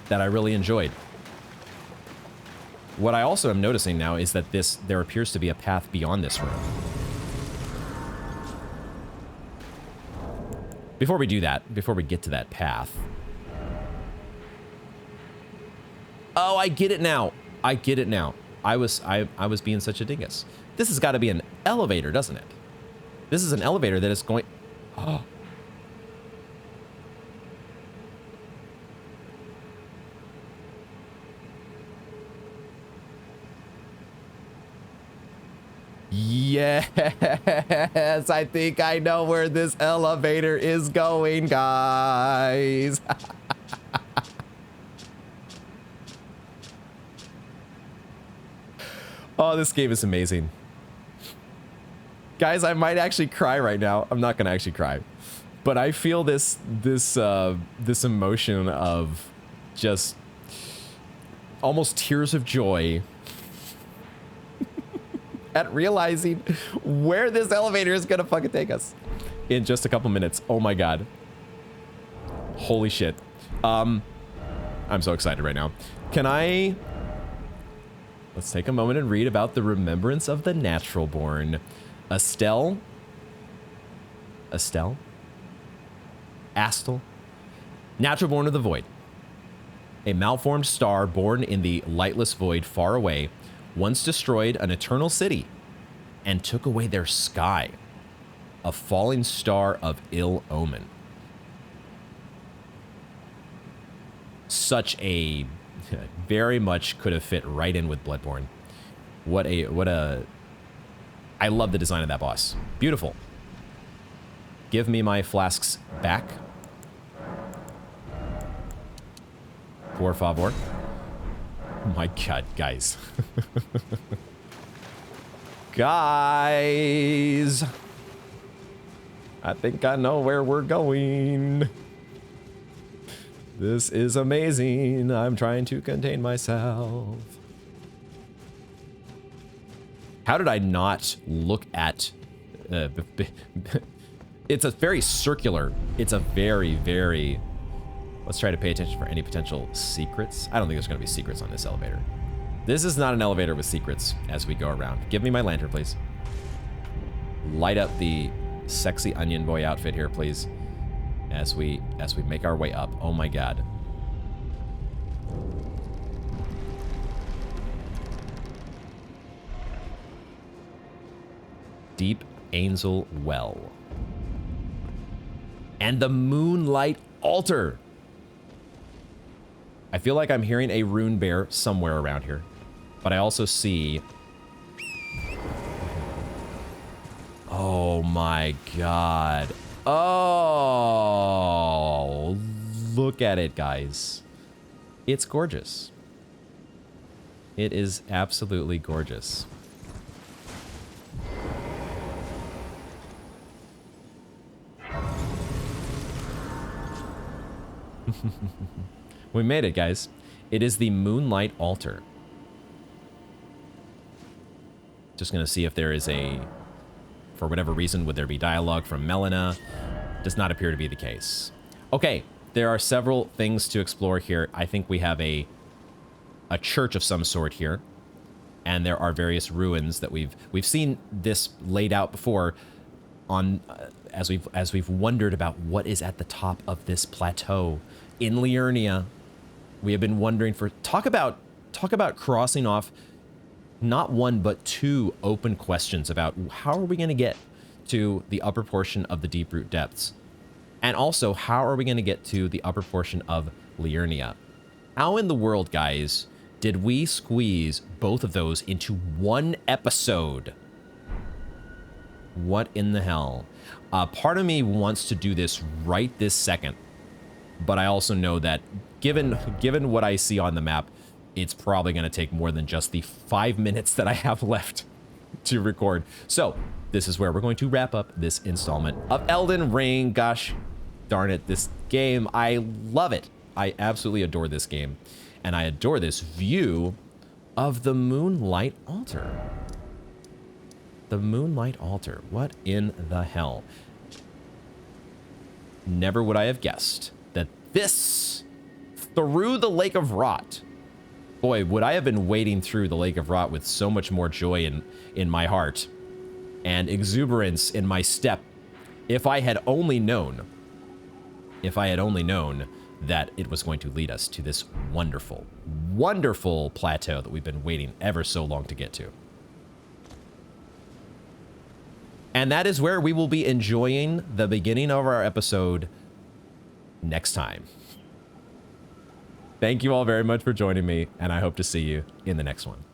that I really enjoyed. What I also am noticing now is that there appears to be a path beyond this room. Before we do that, before we get to that path. Oh, I get it now. I get it now. I was being such a dingus. This has got to be an elevator, doesn't it? This is an elevator that is going... Oh. Yes, I think I know where this elevator is going, guys. Oh, this game is amazing. Guys, I might actually cry right now. I'm not gonna actually cry. But I feel this emotion of just almost tears of joy at realizing where this elevator is gonna fucking take us in just a couple minutes. Oh my god. Holy shit. I'm so excited right now. Let's take a moment and read about the remembrance of the Naturalborn. Astel? Astel? Naturalborn of the Void. A malformed star born in the lightless void far away, once destroyed an eternal city and took away their sky. A falling star of ill omen. Such a... very much could have fit right in with Bloodborne. What a... I love the design of that boss. Beautiful. Give me my flasks back. Por favor. Oh my god, guys. Guys! I think I know where we're going. This is amazing. I'm trying to contain myself. How did I not look at... it's a very circular... It's a very, very... Let's try to pay attention for any potential secrets. I don't think there's going to be secrets on this elevator. This is not an elevator with secrets as we go around. Give me my lantern, please. Light up the sexy onion boy outfit here, please. As we make our way up. Oh my god. Deep Angel Well. And the Moonlight Altar. I feel like I'm hearing a rune bear somewhere around here. But I also see... Oh my god. Oh, look at it, guys. It's gorgeous. It is absolutely gorgeous. We made it, guys. It is the Moonlight Altar. Just gonna see if there is a... For whatever reason, would there be dialogue from Melina? Does not appear to be the case. Okay, there are several things to explore here. I think we have a church of some sort here, and there are various ruins that we've seen this laid out before on as we've wondered about what is at the top of this plateau in Liurnia. We have been wondering for talk about crossing off not one, but two open questions about how are we going to get to the upper portion of the Deeproot Depths? And also, how are we going to get to the upper portion of Liurnia? How in the world, guys, did we squeeze both of those into one episode? What in the hell? Part of me wants to do this right this second, but I also know that given what I see on the map, it's probably going to take more than just the 5 minutes that I have left to record. So this is where we're going to wrap up this installment of Elden Ring. Gosh darn it, this game, I love it. I absolutely adore this game. And I adore this view of the Moonlight Altar. The Moonlight Altar. What in the hell? Never would I have guessed that this, through the Lake of Rot, boy, would I have been wading through the Lake of Rot with so much more joy in my heart and exuberance in my step if I had only known that it was going to lead us to this wonderful, wonderful plateau that we've been waiting ever so long to get to. And that is where we will be enjoying the beginning of our episode next time. Thank you all very much for joining me, and I hope to see you in the next one.